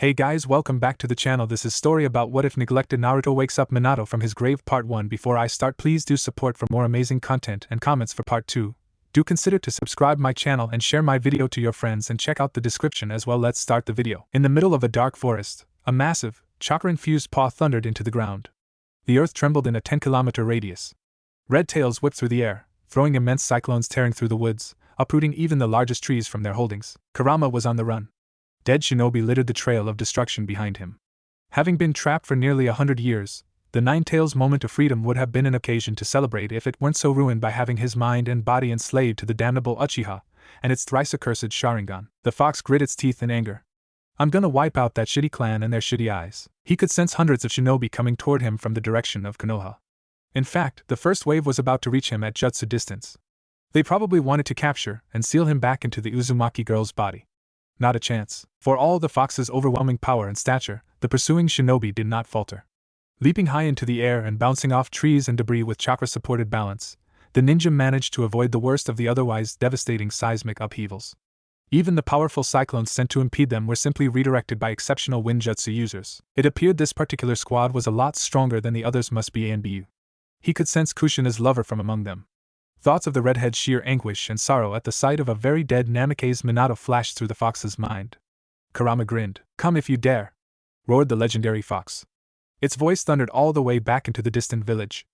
Hey guys, welcome back to the channel. This is story about what if neglected Naruto wakes up Minato from his grave part 1. Before I start, please do support for more amazing content and comments for part 2. Do consider to subscribe my channel and share my video to your friends and check out the description as well. Let's start the video. In the middle of a dark forest, a massive, chakra-infused paw thundered into the ground. The earth trembled in a 10-kilometer radius. Red tails whipped through the air, throwing immense cyclones tearing through the woods, uprooting even the largest trees from their holdings. Kurama was on the run. Dead shinobi littered the trail of destruction behind him. Having been trapped for nearly 100 years, the Nine-Tails' moment of freedom would have been an occasion to celebrate if it weren't so ruined by having his mind and body enslaved to the damnable Uchiha and its thrice-accursed Sharingan. The fox grit its teeth in anger. I'm gonna wipe out that shitty clan and their shitty eyes. He could sense hundreds of shinobi coming toward him from the direction of Konoha. In fact, the first wave was about to reach him at jutsu distance. They probably wanted to capture and seal him back into the Uzumaki girl's body. Not a chance. For all the fox's overwhelming power and stature, the pursuing shinobi did not falter. Leaping high into the air and bouncing off trees and debris with chakra-supported balance, the ninja managed to avoid the worst of the otherwise devastating seismic upheavals. Even the powerful cyclones sent to impede them were simply redirected by exceptional winjutsu users. It appeared this particular squad was a lot stronger than the others must be and be. He could sense Kushina's lover from among them. Thoughts of the redhead's sheer anguish and sorrow at the sight of a very dead Namikaze Minato flashed through the fox's mind. Kurama grinned. "Come if you dare!" roared the legendary fox. Its voice thundered all the way back into the distant village.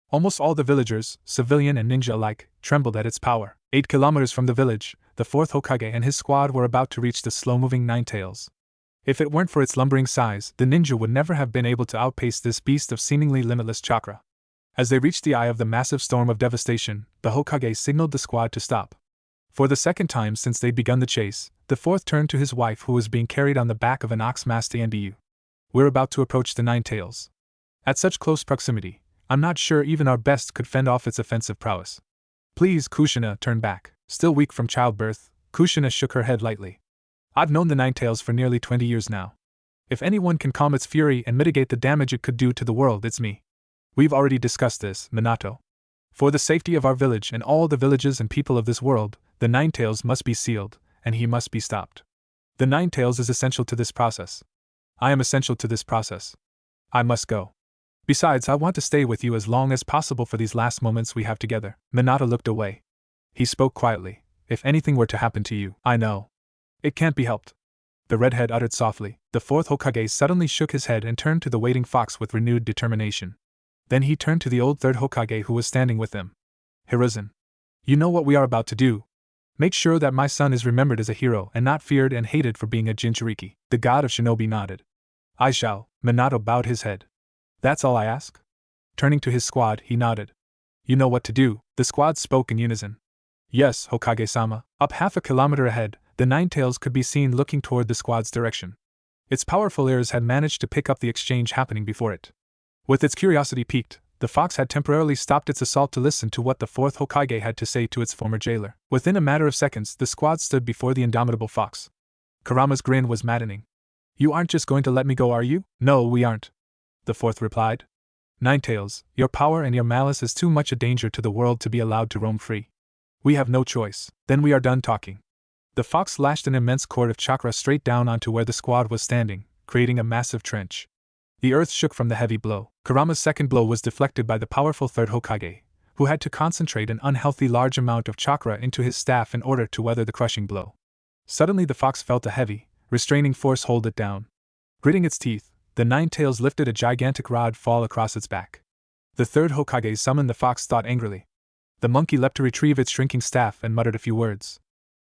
Almost all the villagers, civilian and ninja alike, trembled at its power. 8 kilometers from the village, the fourth Hokage and his squad were about to reach the slow-moving Nine-Tails. If it weren't for its lumbering size, the ninja would never have been able to outpace this beast of seemingly limitless chakra. As they reached the eye of the massive storm of devastation, the Hokage signaled the squad to stop. For the second time since they'd begun the chase, the fourth turned to his wife who was being carried on the back of an ox-masked Anbu. "We're about to approach the Nine-Tails. At such close proximity, I'm not sure even our best could fend off its offensive prowess. Please, Kushina, turn back." Still weak from childbirth, Kushina shook her head lightly. "I've known the Nine-Tails for nearly 20 years now. If anyone can calm its fury and mitigate the damage it could do to the world, it's me. We've already discussed this, Minato. For the safety of our village and all the villages and people of this world, the Nine-Tails must be sealed, and he must be stopped. The Nine-Tails is essential to this process. I am essential to this process. I must go. Besides, I want to stay with you as long as possible for these last moments we have together." Minato looked away. He spoke quietly. "If anything were to happen to you, I know. It can't be helped." The redhead uttered softly. The fourth Hokage suddenly shook his head and turned to the waiting fox with renewed determination. Then he turned to the old third Hokage who was standing with them. "Hiruzen, you know what we are about to do. Make sure that my son is remembered as a hero and not feared and hated for being a Jinchuriki." The god of shinobi nodded. "I shall." Minato bowed his head. "That's all I ask?" Turning to his squad, he nodded. "You know what to do." The squad spoke in unison. "Yes, Hokage-sama." Up half a kilometer ahead, the Nine-Tails could be seen looking toward the squad's direction. Its powerful ears had managed to pick up the exchange happening before it. With its curiosity piqued, the fox had temporarily stopped its assault to listen to what the fourth Hokage had to say to its former jailer. Within a matter of seconds, the squad stood before the indomitable fox. Kurama's grin was maddening. "You aren't just going to let me go, are you?" "No, we aren't," the fourth replied. "Nine-Tails, your power and your malice is too much a danger to the world to be allowed to roam free. We have no choice." "Then we are done talking." The fox lashed an immense cord of chakra straight down onto where the squad was standing, creating a massive trench. The earth shook from the heavy blow. Kurama's second blow was deflected by the powerful third Hokage, who had to concentrate an unhealthy large amount of chakra into his staff in order to weather the crushing blow. Suddenly the fox felt a heavy, restraining force hold it down. Gritting its teeth, the Nine-Tails lifted a gigantic rod fall across its back. The third Hokage summoned the fox thought angrily. The monkey leapt to retrieve its shrinking staff and muttered a few words.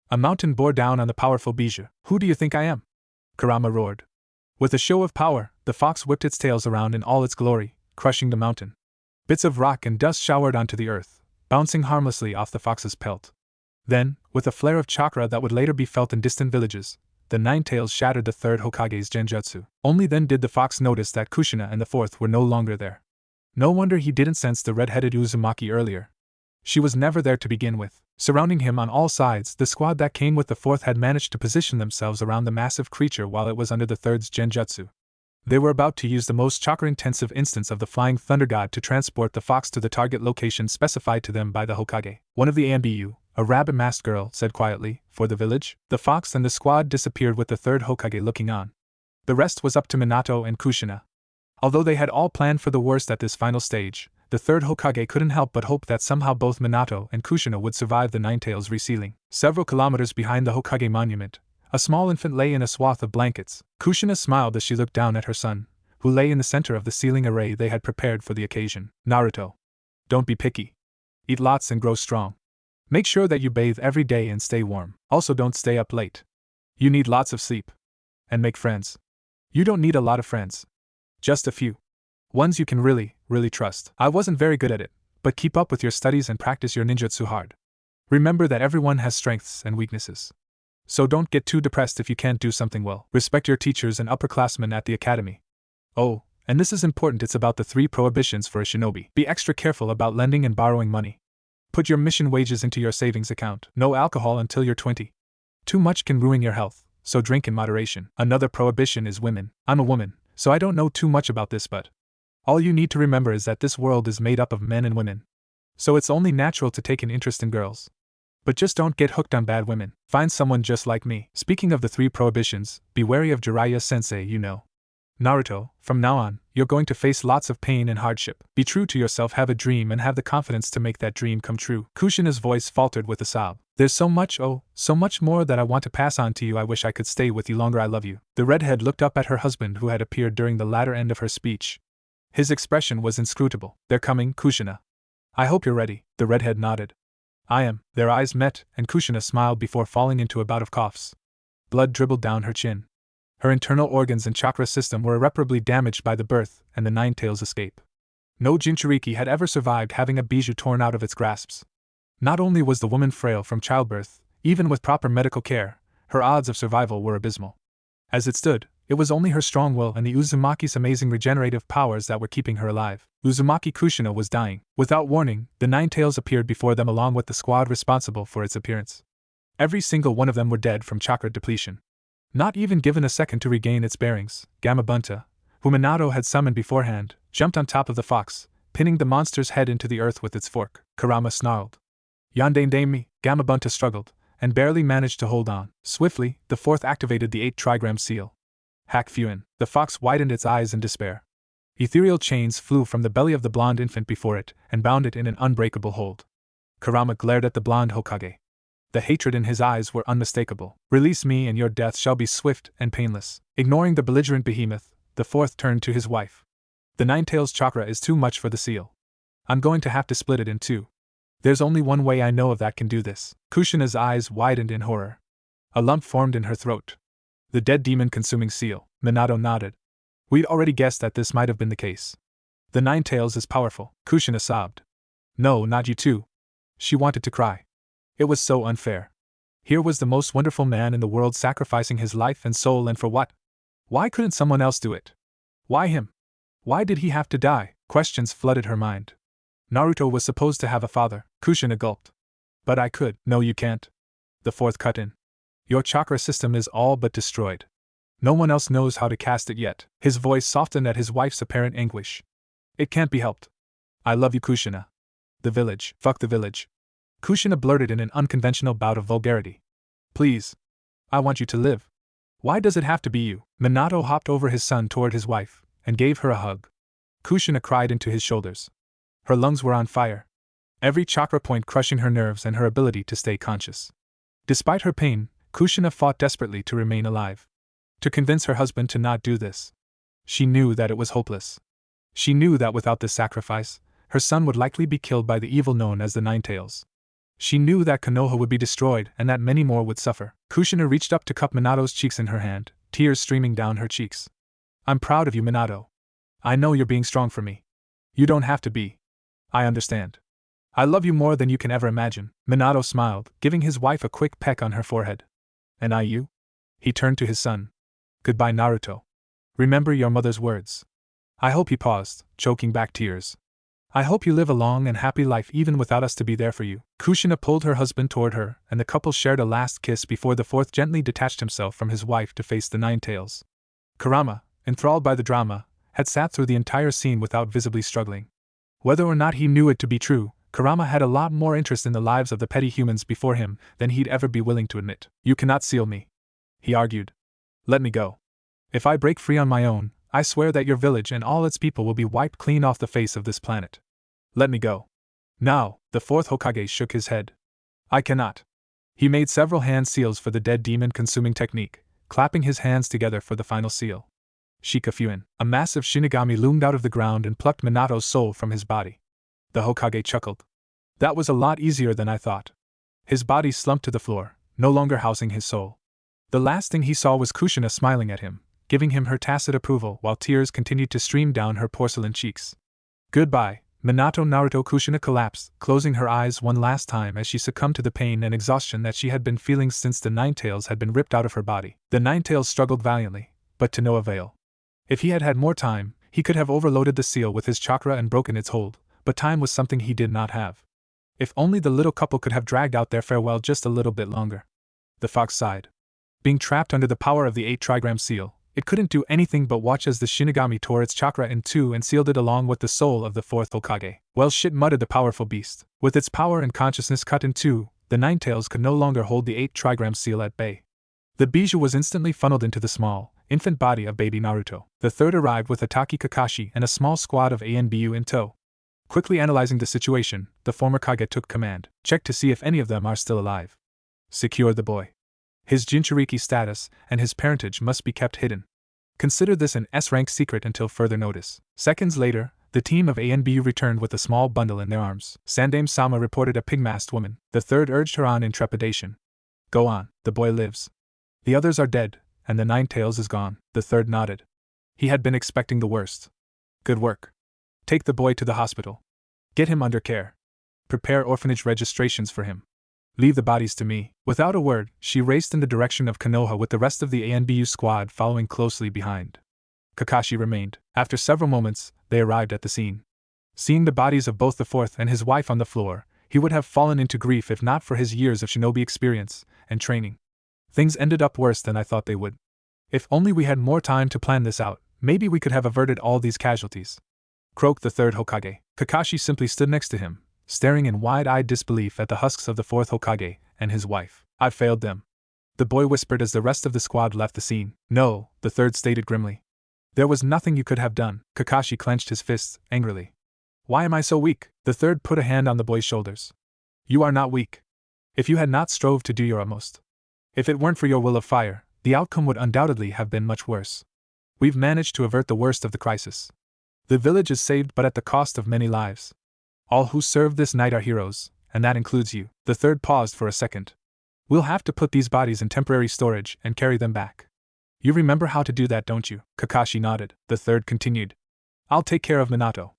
A mountain bore down on the powerful Bijou. "Who do you think I am?" Kurama roared. With a show of power, the fox whipped its tails around in all its glory, crushing the mountain. Bits of rock and dust showered onto the earth, bouncing harmlessly off the fox's pelt. Then, with a flare of chakra that would later be felt in distant villages, the Nine-Tails shattered the third Hokage's genjutsu. Only then did the fox notice that Kushina and the fourth were no longer there. No wonder he didn't sense the red-headed Uzumaki earlier. She was never there to begin with. Surrounding him on all sides, the squad that came with the fourth had managed to position themselves around the massive creature while it was under the third's genjutsu. They were about to use the most chakra-intensive instance of the Flying Thunder God to transport the fox to the target location specified to them by the Hokage. One of the Anbu, a rabbit-masked girl, said quietly, "For the village." The fox and the squad disappeared with the third Hokage looking on. The rest was up to Minato and Kushina. Although they had all planned for the worst at this final stage, the third Hokage couldn't help but hope that somehow both Minato and Kushina would survive the Ninetales resealing. Several kilometers behind the Hokage monument, a small infant lay in a swath of blankets. Kushina smiled as she looked down at her son, who lay in the center of the sealing array they had prepared for the occasion. Naruto. Don't be picky. Eat lots and grow strong. Make sure that you bathe every day and stay warm. Also don't stay up late. You need lots of sleep. And make friends. You don't need a lot of friends. Just a few. Ones you can really trust. I wasn't very good at it, but keep up with your studies and practice your ninjutsu hard. Remember that everyone has strengths and weaknesses. So don't get too depressed if you can't do something well. Respect your teachers and upperclassmen at the academy. Oh, and this is important, it's about the 3 prohibitions for a shinobi. Be extra careful about lending and borrowing money. Put your mission wages into your savings account. No alcohol until you're 20. Too much can ruin your health, so drink in moderation. Another prohibition is women. I'm a woman, so I don't know too much about this, but all you need to remember is that this world is made up of men and women. So it's only natural to take an interest in girls. But just don't get hooked on bad women. Find someone just like me. Speaking of the 3 prohibitions, be wary of Jiraiya sensei, you know. Naruto, from now on, you're going to face lots of pain and hardship. Be true to yourself, have a dream and have the confidence to make that dream come true. Kushina's voice faltered with a sob. There's so much, oh, so much more that I want to pass on to you. I wish I could stay with you longer. I love you. The redhead looked up at her husband, who had appeared during the latter end of her speech. His expression was inscrutable. They're coming, Kushina. I hope you're ready. The redhead nodded. I am. Their eyes met, and Kushina smiled before falling into a bout of coughs. Blood dribbled down her chin. Her internal organs and chakra system were irreparably damaged by the birth and the Ninetales' escape. No Jinchuriki had ever survived having a bijou torn out of its grasps. Not only was the woman frail from childbirth, even with proper medical care, her odds of survival were abysmal. As it stood, it was only her strong will and the Uzumaki's amazing regenerative powers that were keeping her alive. Uzumaki Kushina was dying. Without warning, the Ninetales appeared before them along with the squad responsible for its appearance. Every single one of them were dead from chakra depletion. Not even given a second to regain its bearings, Gamabunta, who Minato had summoned beforehand, jumped on top of the fox, pinning the monster's head into the earth with its fork. Kurama snarled. Yandere-me, Gamabunta struggled, and barely managed to hold on. Swiftly, the 4th activated the 8 trigram seal. Hack Fuin. The fox widened its eyes in despair. Ethereal chains flew from the belly of the blonde infant before it, and bound it in an unbreakable hold. Kurama glared at the blonde Hokage. The hatred in his eyes were unmistakable. Release me and your death shall be swift and painless. Ignoring the belligerent behemoth, the 4th turned to his wife. The Ninetales chakra is too much for the seal. I'm going to have to split it in 2. There's only one way I know of that can do this. Kushina's eyes widened in horror. A lump formed in her throat. The dead demon consuming seal. Minato nodded. We'd already guessed that this might have been the case. The Ninetales is powerful. Kushina sobbed. No, not you too. She wanted to cry. It was so unfair. Here was the most wonderful man in the world sacrificing his life and soul, and for what? Why couldn't someone else do it? Why him? Why did he have to die? Questions flooded her mind. Naruto was supposed to have a father. Kushina gulped. But I could. No, you can't. The 4th cut in. Your chakra system is all but destroyed. No one else knows how to cast it yet. His voice softened at his wife's apparent anguish. It can't be helped. I love you, Kushina. The village. Fuck the village. Kushina blurted in an unconventional bout of vulgarity. Please. I want you to live. Why does it have to be you? Minato hopped over his son toward his wife, and gave her a hug. Kushina cried into his shoulders. Her lungs were on fire. Every chakra point crushing her nerves and her ability to stay conscious. Despite her pain, Kushina fought desperately to remain alive. To convince her husband to not do this. She knew that it was hopeless. She knew that without this sacrifice, her son would likely be killed by the evil known as the Ninetales. She knew that Konoha would be destroyed and that many more would suffer. Kushina reached up to cup Minato's cheeks in her hand, tears streaming down her cheeks. I'm proud of you, Minato. I know you're being strong for me. You don't have to be. I understand. I love you more than you can ever imagine. Minato smiled, giving his wife a quick peck on her forehead. And I you? He turned to his son. Goodbye, Naruto. Remember your mother's words. I hope he paused, choking back tears. I hope you live a long and happy life even without us to be there for you. Kushina pulled her husband toward her, and the couple shared a last kiss before the 4th gently detached himself from his wife to face the Ninetales. Kurama, enthralled by the drama, had sat through the entire scene without visibly struggling. Whether or not he knew it to be true, Kurama had a lot more interest in the lives of the petty humans before him than he'd ever be willing to admit. You cannot seal me, he argued. Let me go. If I break free on my own, I swear that your village and all its people will be wiped clean off the face of this planet. Let me go. Now, the fourth Hokage shook his head. I cannot. He made several hand seals for the dead demon consuming technique, clapping his hands together for the final seal. Shikafuin, a massive Shinigami loomed out of the ground and plucked Minato's soul from his body. The Hokage chuckled. That was a lot easier than I thought. His body slumped to the floor, no longer housing his soul. The last thing he saw was Kushina smiling at him, giving him her tacit approval while tears continued to stream down her porcelain cheeks. Goodbye, Minato. Naruto. Kushina collapsed, closing her eyes one last time as she succumbed to the pain and exhaustion that she had been feeling since the Nine Tails had been ripped out of her body. The Nine Tails struggled valiantly, but to no avail. If he had had more time, he could have overloaded the seal with his chakra and broken its hold, but time was something he did not have. If only the little couple could have dragged out their farewell just a little bit longer. The fox sighed. Being trapped under the power of the 8 trigram seal, it couldn't do anything but watch as the Shinigami tore its chakra in two and sealed it along with the soul of the fourth Hokage. Well shit, muttered the powerful beast. With its power and consciousness cut in two, the Nine Tails could no longer hold the 8 trigram seal at bay. The bijou was instantly funneled into the small, infant body of baby Naruto. The third arrived with Itachi, Kakashi, and a small squad of ANBU in tow. Quickly analyzing the situation, the former Kage took command. Check to see if any of them are still alive. Secure the boy. His Jinchuriki status and his parentage must be kept hidden. Consider this an S-rank secret until further notice. Seconds later, the team of ANBU returned with a small bundle in their arms. Sandaime Sama reported a pig-masked woman. The third urged her on in trepidation. Go on, the boy lives. The others are dead, and the Nine Tails is gone. The third nodded. He had been expecting the worst. Good work. Take the boy to the hospital. Get him under care. Prepare orphanage registrations for him. Leave the bodies to me. Without a word, she raced in the direction of Konoha with the rest of the ANBU squad following closely behind. Kakashi remained. After several moments, they arrived at the scene. Seeing the bodies of both the fourth and his wife on the floor, he would have fallen into grief if not for his years of shinobi experience and training. Things ended up worse than I thought they would. If only we had more time to plan this out, maybe we could have averted all these casualties. Croaked the third Hokage. Kakashi simply stood next to him, staring in wide-eyed disbelief at the husks of the fourth Hokage and his wife. I failed them. The boy whispered as the rest of the squad left the scene. No, the third stated grimly. There was nothing you could have done. Kakashi clenched his fists angrily. Why am I so weak? The third put a hand on the boy's shoulders. You are not weak. If you had not strove to do your utmost. If it weren't for your will of fire, the outcome would undoubtedly have been much worse. We've managed to avert the worst of the crisis. The village is saved, but at the cost of many lives. All who served this night are heroes, and that includes you. The third paused for a second. We'll have to put these bodies in temporary storage and carry them back. You remember how to do that, don't you? Kakashi nodded. The third continued. I'll take care of Minato.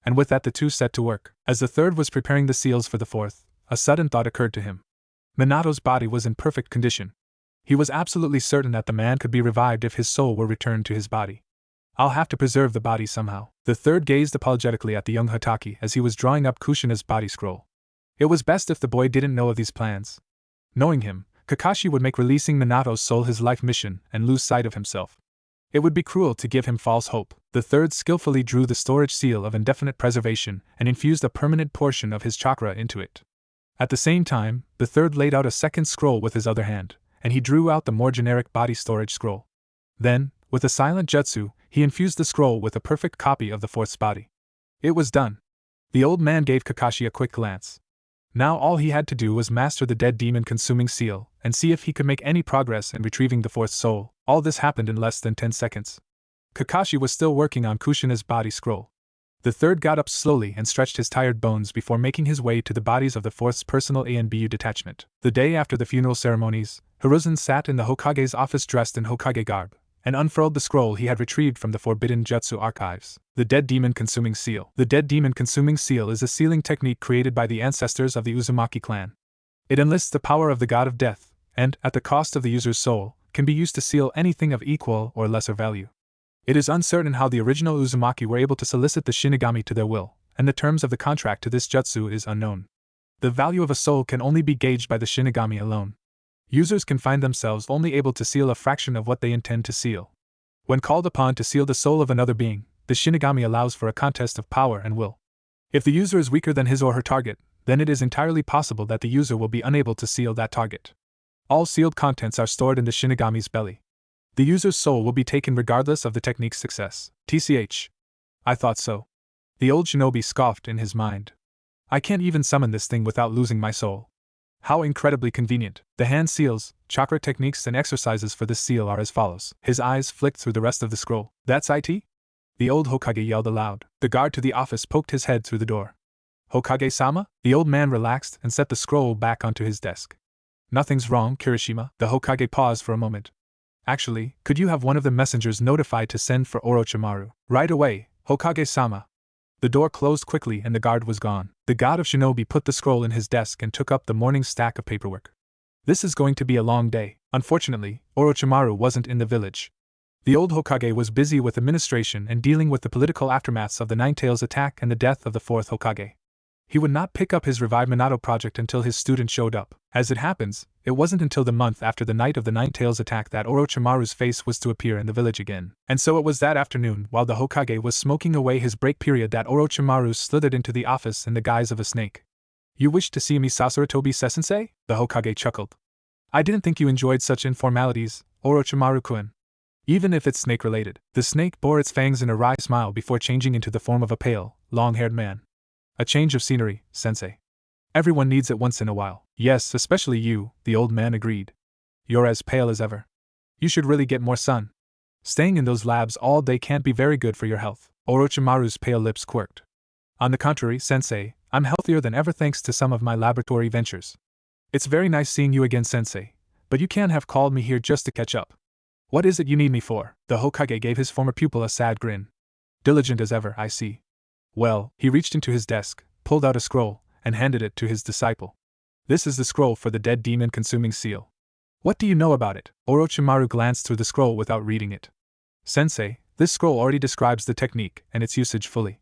And with that the two set to work. As the third was preparing the seals for the fourth, a sudden thought occurred to him. Minato's body was in perfect condition. He was absolutely certain that the man could be revived if his soul were returned to his body. I'll have to preserve the body somehow. The third gazed apologetically at the young Hatake as he was drawing up Kushina's body scroll. It was best if the boy didn't know of these plans. Knowing him, Kakashi would make releasing Minato's soul his life mission and lose sight of himself. It would be cruel to give him false hope. The third skillfully drew the storage seal of indefinite preservation and infused a permanent portion of his chakra into it. At the same time, the third laid out a second scroll with his other hand, and he drew out the more generic body storage scroll. Then, with a silent jutsu, he infused the scroll with a perfect copy of the fourth's body. It was done. The old man gave Kakashi a quick glance. Now all he had to do was master the dead demon-consuming seal, and see if he could make any progress in retrieving the fourth soul. All this happened in less than 10 seconds. Kakashi was still working on Kushina's body scroll. The third got up slowly and stretched his tired bones before making his way to the bodies of the fourth's personal ANBU detachment. The day after the funeral ceremonies, Hiruzen sat in the Hokage's office dressed in Hokage garb, and unfurled the scroll he had retrieved from the Forbidden Jutsu archives. The Dead Demon-Consuming Seal. The Dead Demon-Consuming Seal is a sealing technique created by the ancestors of the Uzumaki clan. It enlists the power of the god of death, and, at the cost of the user's soul, can be used to seal anything of equal or lesser value. It is uncertain how the original Uzumaki were able to solicit the Shinigami to their will, and the terms of the contract to this jutsu is unknown. The value of a soul can only be gauged by the Shinigami alone. Users can find themselves only able to seal a fraction of what they intend to seal. When called upon to seal the soul of another being, the Shinigami allows for a contest of power and will. If the user is weaker than his or her target, then it is entirely possible that the user will be unable to seal that target. All sealed contents are stored in the Shinigami's belly. The user's soul will be taken regardless of the technique's success. TCH. I thought so. The old shinobi scoffed in his mind. I can't even summon this thing without losing my soul. How incredibly convenient. The hand seals, chakra techniques and exercises for this seal are as follows. His eyes flicked through the rest of the scroll. That's IT? The old Hokage yelled aloud. The guard to the office poked his head through the door. Hokage-sama? The old man relaxed and set the scroll back onto his desk. Nothing's wrong, Kirishima. The Hokage paused for a moment. Actually, could you have one of the messengers notified to send for Orochimaru? Right away, Hokage-sama. The door closed quickly and the guard was gone. The god of shinobi put the scroll in his desk and took up the morning stack of paperwork. This is going to be a long day. Unfortunately, Orochimaru wasn't in the village. The old Hokage was busy with administration and dealing with the political aftermaths of the Ninetales attack and the death of the fourth Hokage. He would not pick up his Revive Minato project until his student showed up. As it happens, it wasn't until the month after the night of the Ninetales attack that Orochimaru's face was to appear in the village again. And so it was that afternoon, while the Hokage was smoking away his break period, that Orochimaru slithered into the office in the guise of a snake. You wished to see me, Sasuratobi Sensei? The Hokage chuckled. I didn't think you enjoyed such informalities, Orochimaru-kun. Even if it's snake-related. The snake bore its fangs in a wry smile before changing into the form of a pale, long-haired man. A change of scenery, Sensei. Everyone needs it once in a while. Yes, especially you, the old man agreed. You're as pale as ever. You should really get more sun. Staying in those labs all day can't be very good for your health. Orochimaru's pale lips quirked. On the contrary, Sensei, I'm healthier than ever thanks to some of my laboratory ventures. It's very nice seeing you again, Sensei, but you can't have called me here just to catch up. What is it you need me for? The Hokage gave his former pupil a sad grin. Diligent as ever, I see. Well, he reached into his desk, pulled out a scroll, and handed it to his disciple. This is the scroll for the dead demon-consuming seal. What do you know about it? Orochimaru glanced through the scroll without reading it. Sensei, this scroll already describes the technique and its usage fully.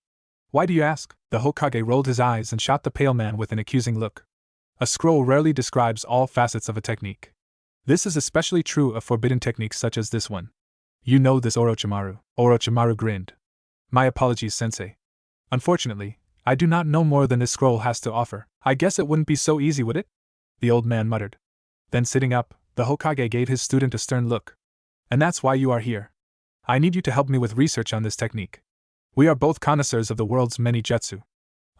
Why do you ask? The Hokage rolled his eyes and shot the pale man with an accusing look. A scroll rarely describes all facets of a technique. This is especially true of forbidden techniques such as this one. You know this, Orochimaru. Orochimaru grinned. My apologies, Sensei. Unfortunately, I do not know more than this scroll has to offer. I guess it wouldn't be so easy, would it? The old man muttered. Then sitting up, the Hokage gave his student a stern look. And that's why you are here. I need you to help me with research on this technique. We are both connoisseurs of the world's many jutsu.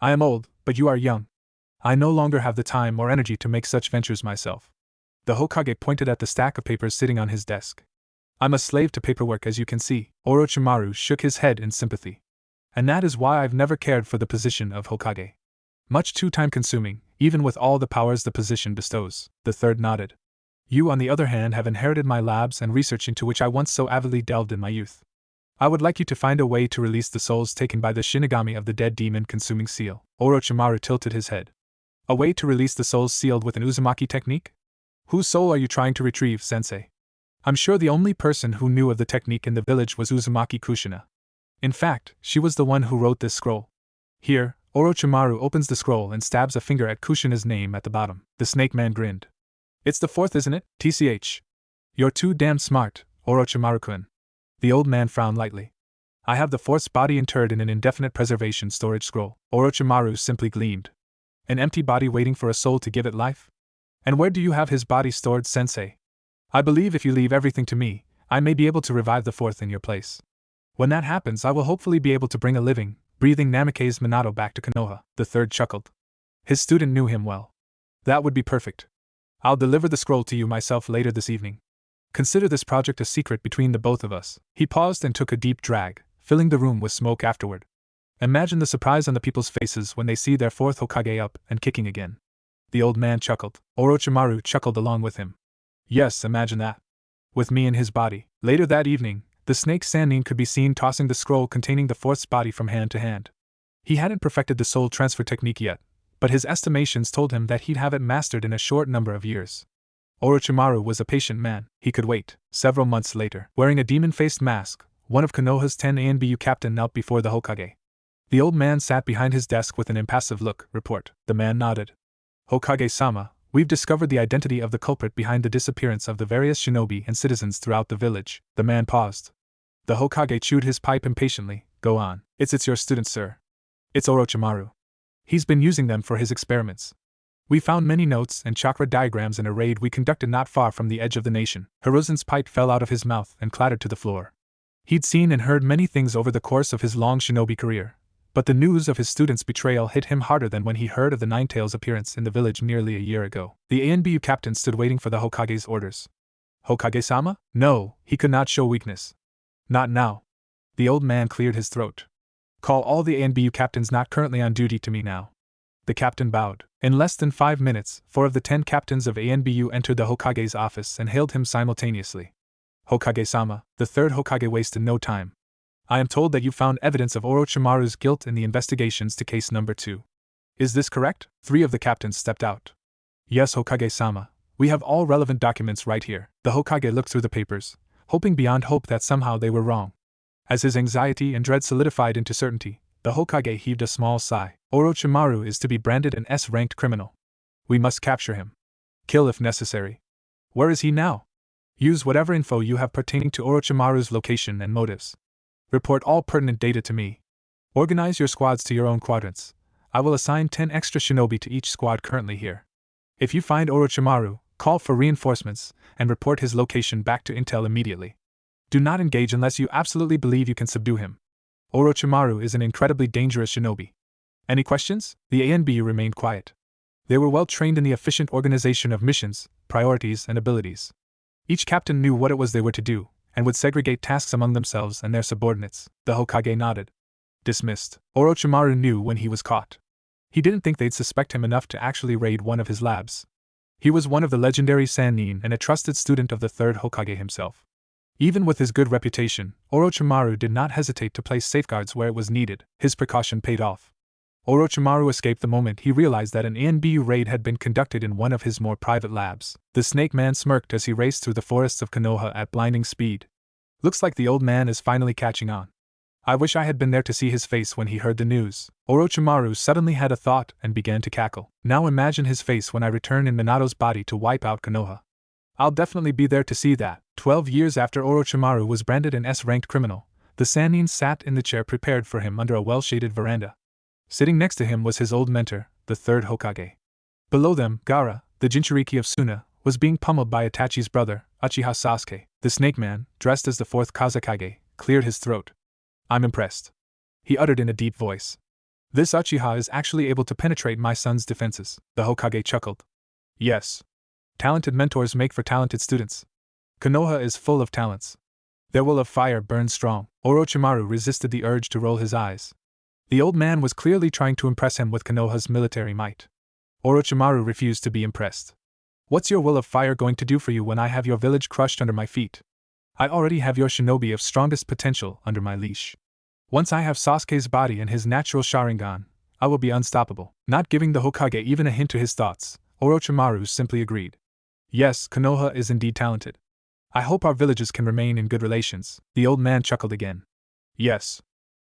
I am old, but you are young. I no longer have the time or energy to make such ventures myself. The Hokage pointed at the stack of papers sitting on his desk. I'm a slave to paperwork, as you can see. Orochimaru shook his head in sympathy. And that is why I've never cared for the position of Hokage. Much too time-consuming, even with all the powers the position bestows. The third nodded. You, on the other hand, have inherited my labs and research into which I once so avidly delved in my youth. I would like you to find a way to release the souls taken by the Shinigami of the dead demon-consuming seal. Orochimaru tilted his head. A way to release the souls sealed with an Uzumaki technique? Whose soul are you trying to retrieve, Sensei? I'm sure the only person who knew of the technique in the village was Uzumaki Kushina. In fact, she was the one who wrote this scroll. Here, Orochimaru opens the scroll and stabs a finger at Kushina's name at the bottom. The snake man grinned. It's the fourth, isn't it? TCH. You're too damn smart, Orochimaru-kun. The old man frowned lightly. I have the fourth's body interred in an indefinite preservation storage scroll. Orochimaru simply gleamed. An empty body waiting for a soul to give it life? And where do you have his body stored, Sensei? I believe if you leave everything to me, I may be able to revive the fourth in your place. When that happens, I will hopefully be able to bring a living, breathing Namikaze Minato back to Konoha. The third chuckled. His student knew him well. That would be perfect. I'll deliver the scroll to you myself later this evening. Consider this project a secret between the both of us. He paused and took a deep drag, filling the room with smoke afterward. Imagine the surprise on the people's faces when they see their fourth Hokage up and kicking again. The old man chuckled. Orochimaru chuckled along with him. Yes, imagine that. With me in his body. Later that evening, the snake Sannin could be seen tossing the scroll containing the fourth's body from hand to hand. He hadn't perfected the soul transfer technique yet, but his estimations told him that he'd have it mastered in a short number of years. Orochimaru was a patient man. He could wait. Several months later, wearing a demon-faced mask, one of Konoha's 10 ANBU captain knelt before the Hokage. The old man sat behind his desk with an impassive look. Report. The man nodded. Hokage-sama, we've discovered the identity of the culprit behind the disappearance of the various shinobi and citizens throughout the village. The man paused. The Hokage chewed his pipe impatiently. Go on. It's your student, sir. It's Orochimaru. He's been using them for his experiments. We found many notes and chakra diagrams in a raid we conducted not far from the edge of the nation. Hiruzen's pipe fell out of his mouth and clattered to the floor. He'd seen and heard many things over the course of his long shinobi career, but the news of his student's betrayal hit him harder than when he heard of the Ninetales' appearance in the village nearly a year ago. The ANBU captain stood waiting for the Hokage's orders. Hokage-sama? No, he could not show weakness. Not now. The old man cleared his throat. Call all the ANBU captains not currently on duty to me now. The captain bowed. In less than 5 minutes, 4 of the 10 captains of ANBU entered the Hokage's office and hailed him simultaneously. Hokage-sama, the third Hokage wasted no time. I am told that you found evidence of Orochimaru's guilt in the investigations to case number 2. Is this correct? 3 of the captains stepped out. Yes, Hokage-sama. We have all relevant documents right here. The Hokage looked through the papers, hoping beyond hope that somehow they were wrong. As his anxiety and dread solidified into certainty, the Hokage heaved a small sigh. Orochimaru is to be branded an S-ranked criminal. We must capture him. Kill if necessary. Where is he now? Use whatever info you have pertaining to Orochimaru's location and motives. Report all pertinent data to me. Organize your squads to your own quadrants. I will assign 10 extra shinobi to each squad currently here. If you find Orochimaru, call for reinforcements, and report his location back to Intel immediately. Do not engage unless you absolutely believe you can subdue him. Orochimaru is an incredibly dangerous shinobi. Any questions? The ANBU remained quiet. They were well trained in the efficient organization of missions, priorities, and abilities. Each captain knew what it was they were to do, and would segregate tasks among themselves and their subordinates. The Hokage nodded. Dismissed. Orochimaru knew when he was caught. He didn't think they'd suspect him enough to actually raid one of his labs. He was one of the legendary Sannin and a trusted student of the third Hokage himself. Even with his good reputation, Orochimaru did not hesitate to place safeguards where it was needed. His precaution paid off. Orochimaru escaped the moment he realized that an ANBU raid had been conducted in one of his more private labs. The Snake Man smirked as he raced through the forests of Konoha at blinding speed. Looks like the old man is finally catching on. I wish I had been there to see his face when he heard the news. Orochimaru suddenly had a thought and began to cackle. Now imagine his face when I return in Minato's body to wipe out Konoha. I'll definitely be there to see that. 12 years after Orochimaru was branded an S-ranked criminal, the Sannin sat in the chair prepared for him under a well-shaded veranda. Sitting next to him was his old mentor, the third Hokage. Below them, Gaara, the Jinchuriki of Suna, was being pummeled by Itachi's brother, Uchiha Sasuke. The Snake Man, dressed as the fourth Kazekage, cleared his throat. I'm impressed, he uttered in a deep voice. This Uchiha is actually able to penetrate my son's defenses. The Hokage chuckled. Yes. Talented mentors make for talented students. Konoha is full of talents. Their will of fire burns strong. Orochimaru resisted the urge to roll his eyes. The old man was clearly trying to impress him with Konoha's military might. Orochimaru refused to be impressed. What's your will of fire going to do for you when I have your village crushed under my feet? I already have your shinobi of strongest potential under my leash. Once I have Sasuke's body and his natural Sharingan, I will be unstoppable. Not giving the Hokage even a hint to his thoughts, Orochimaru simply agreed. Yes, Konoha is indeed talented. I hope our villages can remain in good relations. The old man chuckled again. Yes.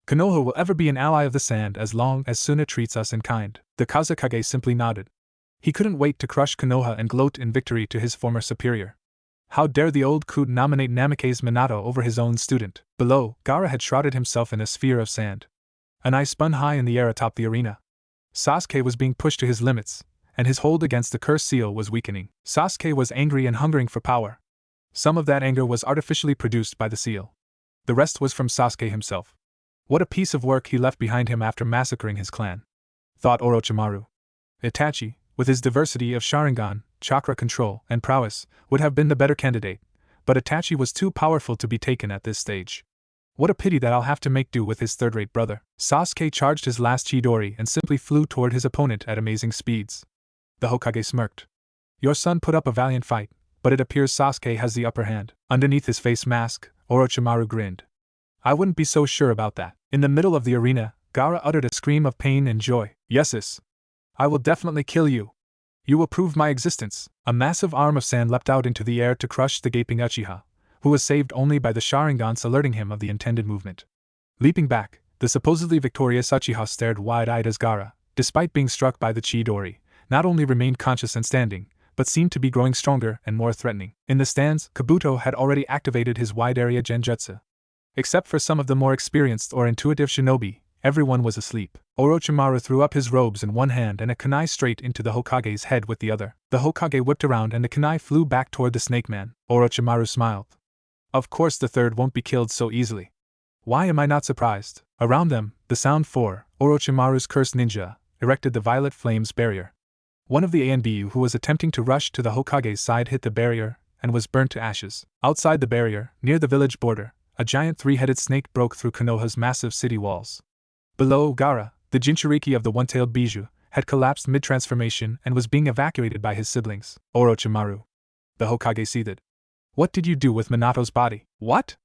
Konoha will ever be an ally of the sand as long as Suna treats us in kind. The Kazekage simply nodded. He couldn't wait to crush Konoha and gloat in victory to his former superior. How dare the old coot nominate Namake's Minato over his own student? Below, Gaara had shrouded himself in a sphere of sand. An ice spun high in the air atop the arena. Sasuke was being pushed to his limits, and his hold against the cursed seal was weakening. Sasuke was angry and hungering for power. Some of that anger was artificially produced by the seal. The rest was from Sasuke himself. What a piece of work he left behind him after massacring his clan, thought Orochimaru. Itachi, with his diversity of Sharingan, chakra control, and prowess, would have been the better candidate, but Itachi was too powerful to be taken at this stage. What a pity that I'll have to make do with his third-rate brother. Sasuke charged his last Chidori and simply flew toward his opponent at amazing speeds. The Hokage smirked. Your son put up a valiant fight, but it appears Sasuke has the upper hand. Underneath his face mask, Orochimaru grinned. I wouldn't be so sure about that. In the middle of the arena, Gaara uttered a scream of pain and joy. Yeses. I will definitely kill you. You will prove my existence. A massive arm of sand leapt out into the air to crush the gaping Uchiha, who was saved only by the Sharingans alerting him of the intended movement. Leaping back, the supposedly victorious Uchiha stared wide-eyed as Gaara, despite being struck by the Chidori, not only remained conscious and standing, but seemed to be growing stronger and more threatening. In the stands, Kabuto had already activated his wide-area genjutsu. Except for some of the more experienced or intuitive shinobi, Everyone was asleep. Orochimaru threw up his robes in one hand and a kunai straight into the Hokage's head with the other. The Hokage whipped around and the kunai flew back toward the snake man. Orochimaru smiled. Of course the third won't be killed so easily. Why am I not surprised? Around them, the Sound 4, Orochimaru's cursed ninja, erected the violet flames barrier. One of the ANBU who was attempting to rush to the Hokage's side hit the barrier and was burnt to ashes. Outside the barrier, near the village border, a giant three-headed snake broke through Konoha's massive city walls. Below, Gaara, the Jinchuriki of the one-tailed Bijou, had collapsed mid-transformation and was being evacuated by his siblings. Orochimaru. The Hokage seethed. What did you do with Minato's body? What?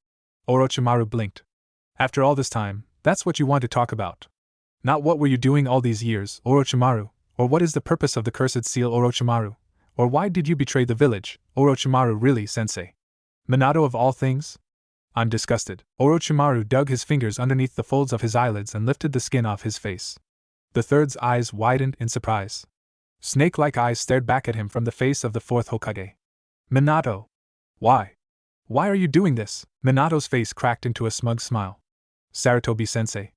Orochimaru blinked. After all this time, that's what you want to talk about. Not what were you doing all these years, Orochimaru, or what is the purpose of the cursed seal, Orochimaru, or why did you betray the village, Orochimaru, really, sensei? Minato of all things? I'm disgusted. Orochimaru dug his fingers underneath the folds of his eyelids and lifted the skin off his face. The third's eyes widened in surprise. Snake-like eyes stared back at him from the face of the fourth Hokage. Minato! Why? Why are you doing this? Minato's face cracked into a smug smile. Sarutobi-sensei.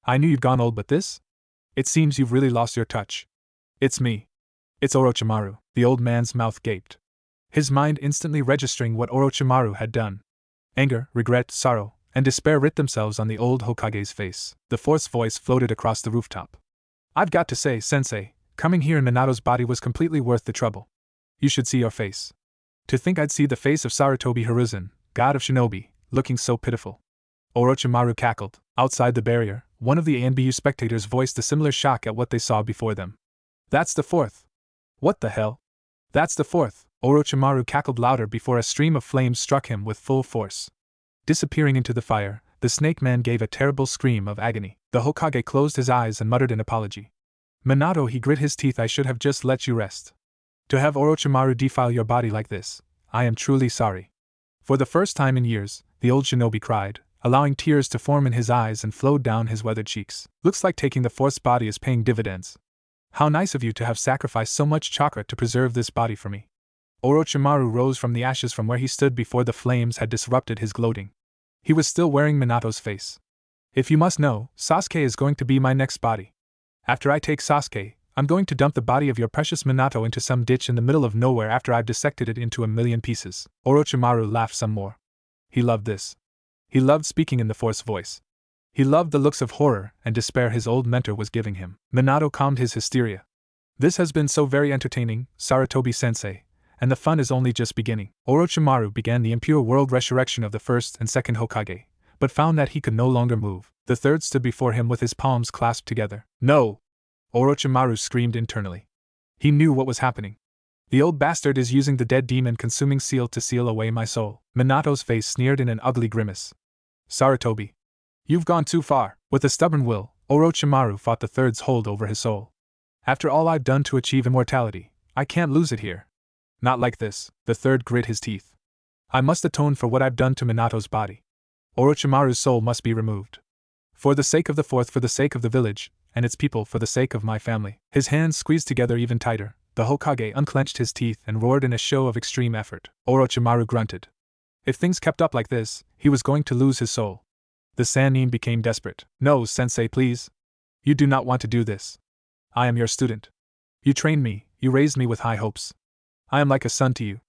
I knew you'd gone old, but this? It seems you've really lost your touch. It's me. It's Orochimaru. The old man's mouth gaped. His mind instantly registering what Orochimaru had done. Anger, regret, sorrow, and despair writ themselves on the old Hokage's face. The fourth's voice floated across the rooftop. I've got to say, sensei, coming here in Minato's body was completely worth the trouble. You should see your face. To think I'd see the face of Sarutobi Hiruzen, god of shinobi, looking so pitiful. Orochimaru cackled. Outside the barrier, one of the ANBU spectators voiced a similar shock at what they saw before them. That's the fourth. What the hell? That's the fourth. Orochimaru cackled louder before a stream of flames struck him with full force. Disappearing into the fire, the snake man gave a terrible scream of agony. The Hokage closed his eyes and muttered an apology. Minato, he grit his teeth, I should have just let you rest. To have Orochimaru defile your body like this, I am truly sorry. For the first time in years, the old shinobi cried, allowing tears to form in his eyes and flowed down his weathered cheeks. Looks like taking the fourth's body is paying dividends. How nice of you to have sacrificed so much chakra to preserve this body for me. Orochimaru rose from the ashes from where he stood before the flames had disrupted his gloating. He was still wearing Minato's face. If you must know, Sasuke is going to be my next body. After I take Sasuke, I'm going to dump the body of your precious Minato into some ditch in the middle of nowhere after I've dissected it into 1,000,000 pieces. Orochimaru laughed some more. He loved this. He loved speaking in the fourth's voice. He loved the looks of horror and despair his old mentor was giving him. Minato calmed his hysteria. This has been so very entertaining, Sarutobi-sensei, and the fun is only just beginning. Orochimaru began the impure world resurrection of the first and second Hokage, but found that he could no longer move. The third stood before him with his palms clasped together. No! Orochimaru screamed internally. He knew what was happening. The old bastard is using the dead demon-consuming seal to seal away my soul. Minato's face sneered in an ugly grimace. Sarutobi. You've gone too far. With a stubborn will, Orochimaru fought the third's hold over his soul. After all I've done to achieve immortality, I can't lose it here. Not like this, the third grit his teeth. I must atone for what I've done to Minato's body. Orochimaru's soul must be removed. For the sake of the fourth, for the sake of the village, and its people, for the sake of my family. His hands squeezed together even tighter. The Hokage unclenched his teeth and roared in a show of extreme effort. Orochimaru grunted. If things kept up like this, he was going to lose his soul. The Sannin became desperate. No, sensei, please. You do not want to do this. I am your student. You trained me, you raised me with high hopes. I am like a son to you.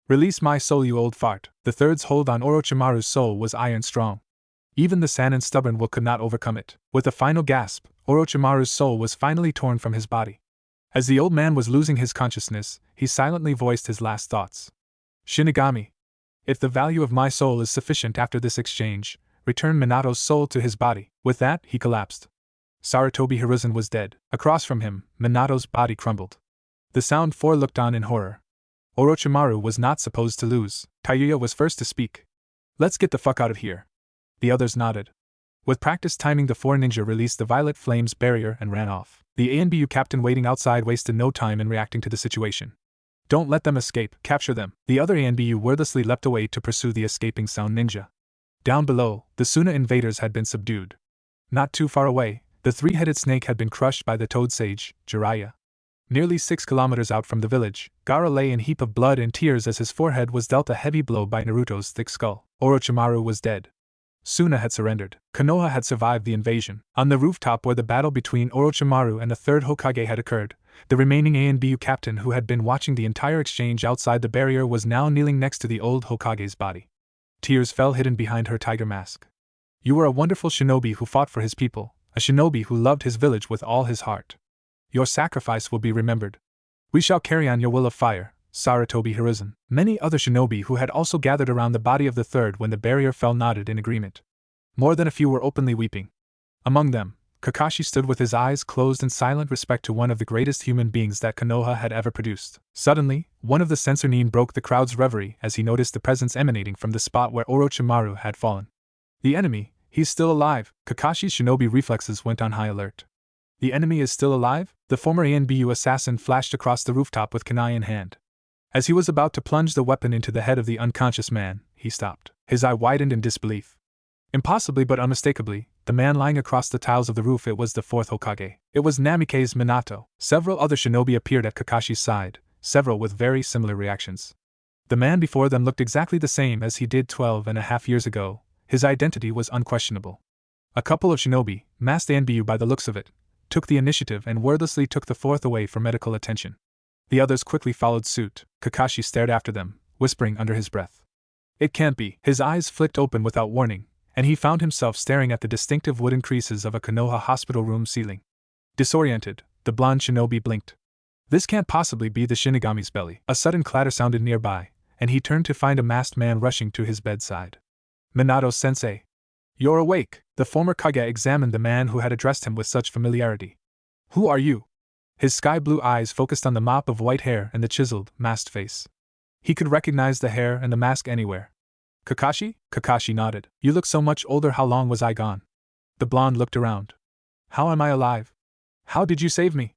Release my soul, you old fart. The third's hold on Orochimaru's soul was iron strong. Even the Sannin's stubborn will could not overcome it. With a final gasp, Orochimaru's soul was finally torn from his body. As the old man was losing his consciousness, he silently voiced his last thoughts. Shinigami. If the value of my soul is sufficient after this exchange, return Minato's soul to his body. With that, he collapsed. Sarutobi Hiruzen was dead. Across from him, Minato's body crumbled. The Sound 4 looked on in horror. Orochimaru was not supposed to lose. Taiyuya was first to speak. Let's get the fuck out of here. The others nodded. With practiced timing, the four ninja released the violet flames barrier and ran off. The ANBU captain waiting outside wasted no time in reacting to the situation. Don't let them escape, capture them. The other ANBU wordlessly leapt away to pursue the escaping Sound ninja. Down below, the Suna invaders had been subdued. Not too far away, the three-headed snake had been crushed by the toad sage, Jiraiya. Nearly 6 kilometers out from the village, Gaara lay in a heap of blood and tears as his forehead was dealt a heavy blow by Naruto's thick skull. Orochimaru was dead. Suna had surrendered. Konoha had survived the invasion. On the rooftop where the battle between Orochimaru and the third Hokage had occurred, the remaining ANBU captain who had been watching the entire exchange outside the barrier was now kneeling next to the old Hokage's body. Tears fell hidden behind her tiger mask. You were a wonderful shinobi who fought for his people, a shinobi who loved his village with all his heart. Your sacrifice will be remembered. We shall carry on your will of fire, Sarutobi Hiruzen. Many other shinobi who had also gathered around the body of the third when the barrier fell nodded in agreement. More than a few were openly weeping. Among them, Kakashi stood with his eyes closed in silent respect to one of the greatest human beings that Konoha had ever produced. Suddenly, one of the censornin broke the crowd's reverie as he noticed the presence emanating from the spot where Orochimaru had fallen. The enemy, he's still alive. Kakashi's shinobi reflexes went on high alert. The enemy is still alive? The former ANBU assassin flashed across the rooftop with kunai in hand. As he was about to plunge the weapon into the head of the unconscious man, he stopped. His eye widened in disbelief. Impossibly but unmistakably, the man lying across the tiles of the roof, it was the fourth Hokage. It was Namikaze Minato. Several other shinobi appeared at Kakashi's side, several with very similar reactions. The man before them looked exactly the same as he did 12.5 years ago. His identity was unquestionable. A couple of shinobi, masked ANBU by the looks of it, took the initiative and wordlessly took the fourth away for medical attention. The others quickly followed suit. Kakashi stared after them, whispering under his breath. It can't be. His eyes flicked open without warning, and he found himself staring at the distinctive wooden creases of a Konoha hospital room ceiling. Disoriented, the blonde shinobi blinked. This can't possibly be the Shinigami's belly. A sudden clatter sounded nearby, and he turned to find a masked man rushing to his bedside. Minato-sensei. You're awake. The former Kage examined the man who had addressed him with such familiarity. Who are you? His sky-blue eyes focused on the mop of white hair and the chiseled, masked face. He could recognize the hair and the mask anywhere. Kakashi? Kakashi nodded. You look so much older. How long was I gone? The blonde looked around. How am I alive? How did you save me?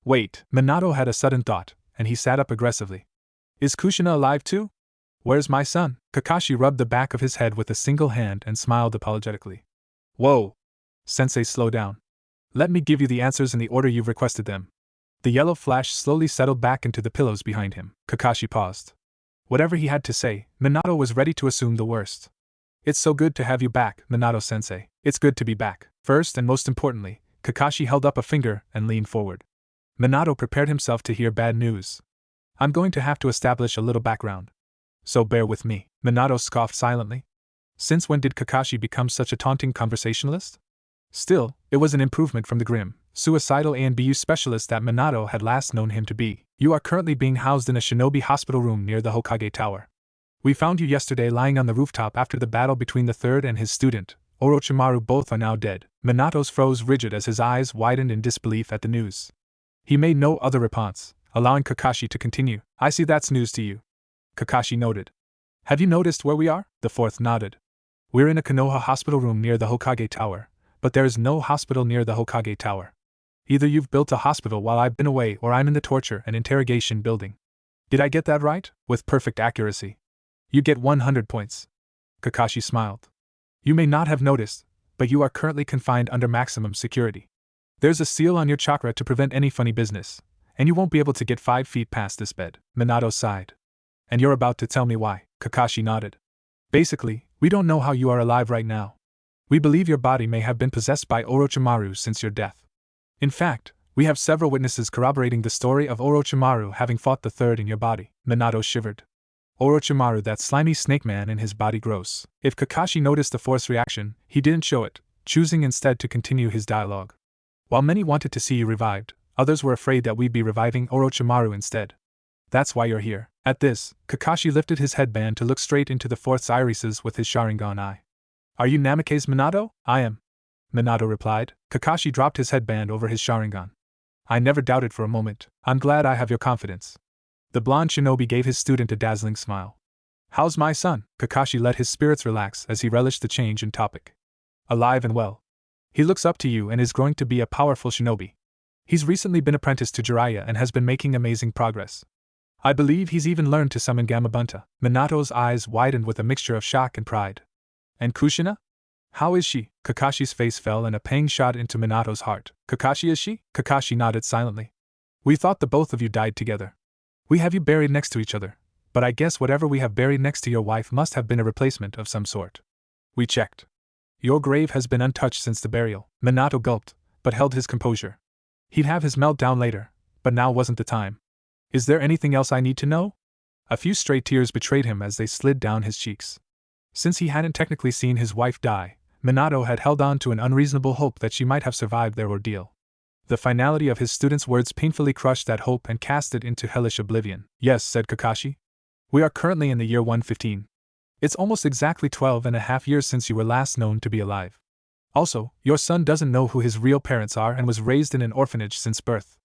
Wait. Minato had a sudden thought, and he sat up aggressively. Is Kushina alive too? Where's my son? Kakashi rubbed the back of his head with a single hand and smiled apologetically. Whoa! Sensei, slow down. Let me give you the answers in the order you've requested them. The yellow flash slowly settled back into the pillows behind him. Kakashi paused. Whatever he had to say, Minato was ready to assume the worst. It's so good to have you back, Minato-sensei. It's good to be back. First and most importantly, Kakashi held up a finger and leaned forward. Minato prepared himself to hear bad news. I'm going to have to establish a little background. So bear with me. Minato scoffed silently. Since when did Kakashi become such a taunting conversationalist? Still, it was an improvement from the grim, suicidal ANBU specialist that Minato had last known him to be. You are currently being housed in a shinobi hospital room near the Hokage Tower. We found you yesterday lying on the rooftop after the battle between the third and his student, Orochimaru. Both are now dead. Minato's froze rigid as his eyes widened in disbelief at the news. He made no other response, allowing Kakashi to continue. I see that's news to you. Kakashi noted. Have you noticed where we are? The fourth nodded. We're in a Konoha hospital room near the Hokage Tower, but there is no hospital near the Hokage Tower. Either you've built a hospital while I've been away or I'm in the torture and interrogation building. Did I get that right? With perfect accuracy. You get 100 points. Kakashi smiled. You may not have noticed, but you are currently confined under maximum security. There's a seal on your chakra to prevent any funny business, and you won't be able to get 5 feet past this bed. Minato sighed. And you're about to tell me why. Kakashi nodded. Basically, we don't know how you are alive right now. We believe your body may have been possessed by Orochimaru since your death. In fact, we have several witnesses corroborating the story of Orochimaru having fought the third in your body. Minato shivered. Orochimaru, that slimy snake man in his body, gross. If Kakashi noticed the forced reaction, he didn't show it, choosing instead to continue his dialogue. While many wanted to see you revived, others were afraid that we'd be reviving Orochimaru instead. That's why you're here. At this, Kakashi lifted his headband to look straight into the fourth's irises with his Sharingan eye. Are you Namikaze Minato? I am. Minato replied. Kakashi dropped his headband over his Sharingan. I never doubted for a moment. I'm glad I have your confidence. The blonde shinobi gave his student a dazzling smile. How's my son? Kakashi let his spirits relax as he relished the change in topic. Alive and well. He looks up to you and is growing to be a powerful shinobi. He's recently been apprenticed to Jiraiya and has been making amazing progress. I believe he's even learned to summon Gamabunta. Minato's eyes widened with a mixture of shock and pride. And Kushina? How is she? Kakashi's face fell and a pang shot into Minato's heart. Kakashi, is she? Kakashi nodded silently. We thought the both of you died together. We have you buried next to each other, but I guess whatever we have buried next to your wife must have been a replacement of some sort. We checked. Your grave has been untouched since the burial. Minato gulped, but held his composure. He'd have his meltdown later, but now wasn't the time. Is there anything else I need to know? A few stray tears betrayed him as they slid down his cheeks. Since he hadn't technically seen his wife die, Minato had held on to an unreasonable hope that she might have survived their ordeal. The finality of his student's words painfully crushed that hope and cast it into hellish oblivion. Yes, said Kakashi. We are currently in the year 115. It's almost exactly 12.5 years since you were last known to be alive. Also, your son doesn't know who his real parents are and was raised in an orphanage since birth.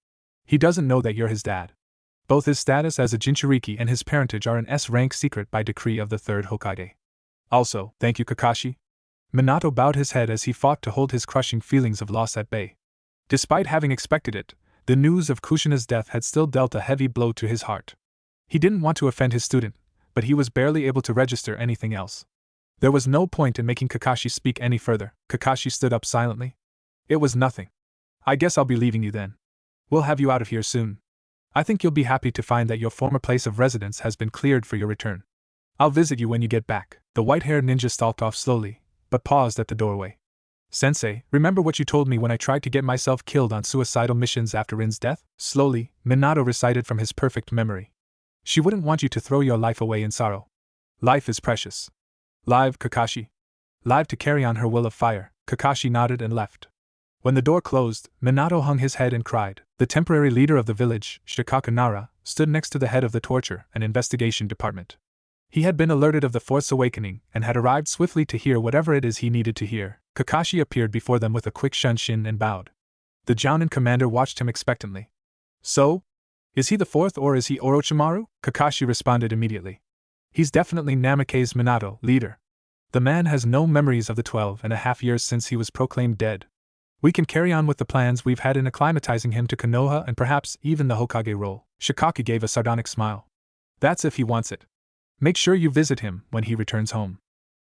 He doesn't know that you're his dad. Both his status as a Jinchuriki and his parentage are an S-rank secret by decree of the third Hokage. Also, thank you, Kakashi. Minato bowed his head as he fought to hold his crushing feelings of loss at bay. Despite having expected it, the news of Kushina's death had still dealt a heavy blow to his heart. He didn't want to offend his student, but he was barely able to register anything else. There was no point in making Kakashi speak any further. Kakashi stood up silently. It was nothing. I guess I'll be leaving you then. We'll have you out of here soon. I think you'll be happy to find that your former place of residence has been cleared for your return. I'll visit you when you get back. The white-haired ninja stalked off slowly, but paused at the doorway. Sensei, remember what you told me when I tried to get myself killed on suicidal missions after Rin's death? Slowly, Minato recited from his perfect memory. She wouldn't want you to throw your life away in sorrow. Life is precious. Live, Kakashi. Live to carry on her will of fire. Kakashi nodded and left. When the door closed, Minato hung his head and cried. The temporary leader of the village, Shikaku Nara, stood next to the head of the torture and investigation department. He had been alerted of the Force Awakening and had arrived swiftly to hear whatever it is he needed to hear. Kakashi appeared before them with a quick shunshin and bowed. The Jounin commander watched him expectantly. So? Is he the fourth or is he Orochimaru? Kakashi responded immediately. He's definitely Namake's Minato, leader. The man has no memories of the 12.5 years since he was proclaimed dead. We can carry on with the plans we've had in acclimatizing him to Konoha and perhaps even the Hokage role. Shikaki gave a sardonic smile. That's if he wants it. Make sure you visit him when he returns home.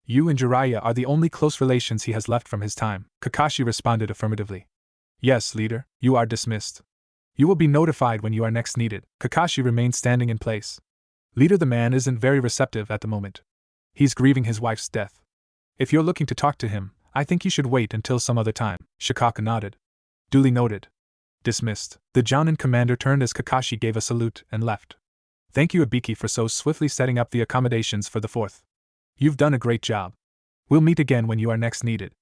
You and Jiraiya are the only close relations he has left from his time. Kakashi responded affirmatively. Yes, leader, you are dismissed. You will be notified when you are next needed. Kakashi remained standing in place. Leader, the man isn't very receptive at the moment. He's grieving his wife's death. If you're looking to talk to him, I think you should wait until some other time. Shikaku nodded. Duly noted. Dismissed. The Jounin commander turned as Kakashi gave a salute and left. Thank you, Ibiki, for so swiftly setting up the accommodations for the fourth. You've done a great job. We'll meet again when you are next needed.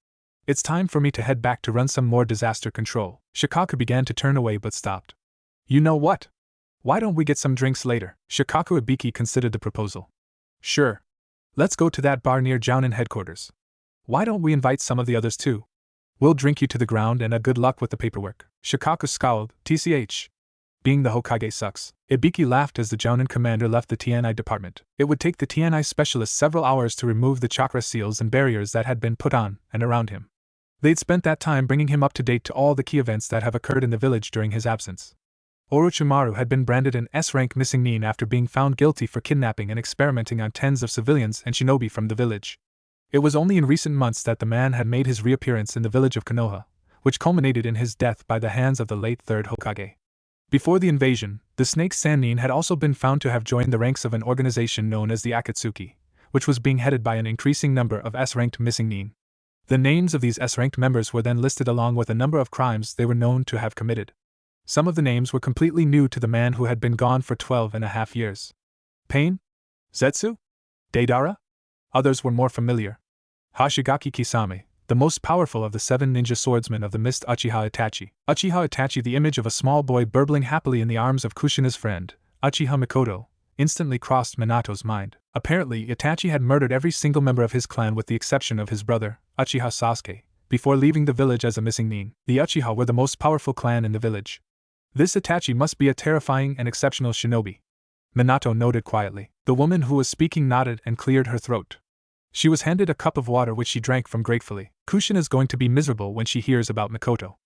It's time for me to head back to run some more disaster control. Shikaku began to turn away but stopped. You know what? Why don't we get some drinks later? Shikaku Ibiki considered the proposal. Sure. Let's go to that bar near Jounin headquarters. Why don't we invite some of the others too? We'll drink you to the ground and good luck with the paperwork. Shikaku scowled. TCH. Being the Hokage sucks. Ibiki laughed as the Jounin commander left the TNI department. It would take the TNI specialist several hours to remove the chakra seals and barriers that had been put on and around him. They'd spent that time bringing him up to date to all the key events that have occurred in the village during his absence. Orochimaru had been branded an S-rank missing nin after being found guilty for kidnapping and experimenting on tens of civilians and shinobi from the village. It was only in recent months that the man had made his reappearance in the village of Konoha, which culminated in his death by the hands of the late third Hokage. Before the invasion, the Snake Sannin had also been found to have joined the ranks of an organization known as the Akatsuki, which was being headed by an increasing number of S-ranked missing nin. The names of these S-ranked members were then listed along with a number of crimes they were known to have committed. Some of the names were completely new to the man who had been gone for 12.5 years. Pain? Zetsu? Deidara? Others were more familiar. Hashigaki Kisame, the most powerful of the 7 ninja swordsmen of the mist Uchiha Itachi. Uchiha Itachi, the image of a small boy burbling happily in the arms of Kushina's friend, Uchiha Mikoto, instantly crossed Minato's mind. Apparently, Itachi had murdered every single member of his clan with the exception of his brother, Uchiha Sasuke, before leaving the village as a missing nin. The Uchiha were the most powerful clan in the village. This Itachi must be a terrifying and exceptional shinobi. Minato noted quietly. The woman who was speaking nodded and cleared her throat. She was handed a cup of water which she drank from gratefully. Kushina's going to be miserable when she hears about Mikoto.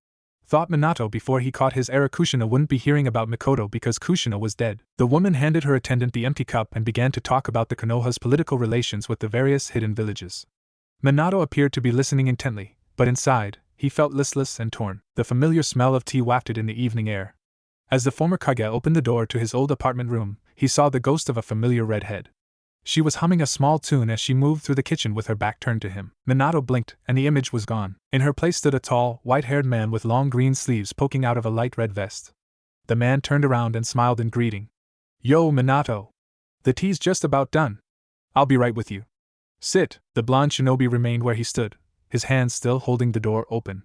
Thought Minato before he caught his error. Kushina wouldn't be hearing about Mikoto because Kushina was dead. The woman handed her attendant the empty cup and began to talk about the Konoha's political relations with the various hidden villages. Minato appeared to be listening intently, but inside, he felt listless and torn. The familiar smell of tea wafted in the evening air. As the former Kage opened the door to his old apartment room, he saw the ghost of a familiar red head. She was humming a small tune as she moved through the kitchen with her back turned to him. Minato blinked, and the image was gone. In her place stood a tall, white-haired man with long green sleeves poking out of a light red vest. The man turned around and smiled in greeting. "Yo, Minato. The tea's just about done. I'll be right with you." "Sit." The blonde shinobi remained where he stood, his hands still holding the door open.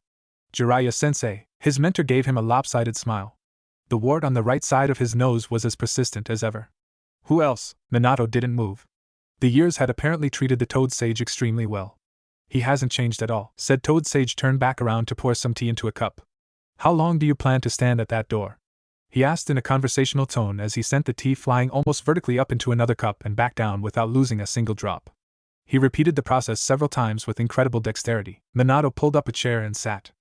"Jiraiya-sensei." His mentor gave him a lopsided smile. The wart on the right side of his nose was as persistent as ever. "Who else?" Minato didn't move. The years had apparently treated the Toad Sage extremely well. "He hasn't changed at all," said Toad Sage, turned back around to pour some tea into a cup. "How long do you plan to stand at that door?" he asked in a conversational tone as he sent the tea flying almost vertically up into another cup and back down without losing a single drop. He repeated the process several times with incredible dexterity. Minato pulled up a chair and sat.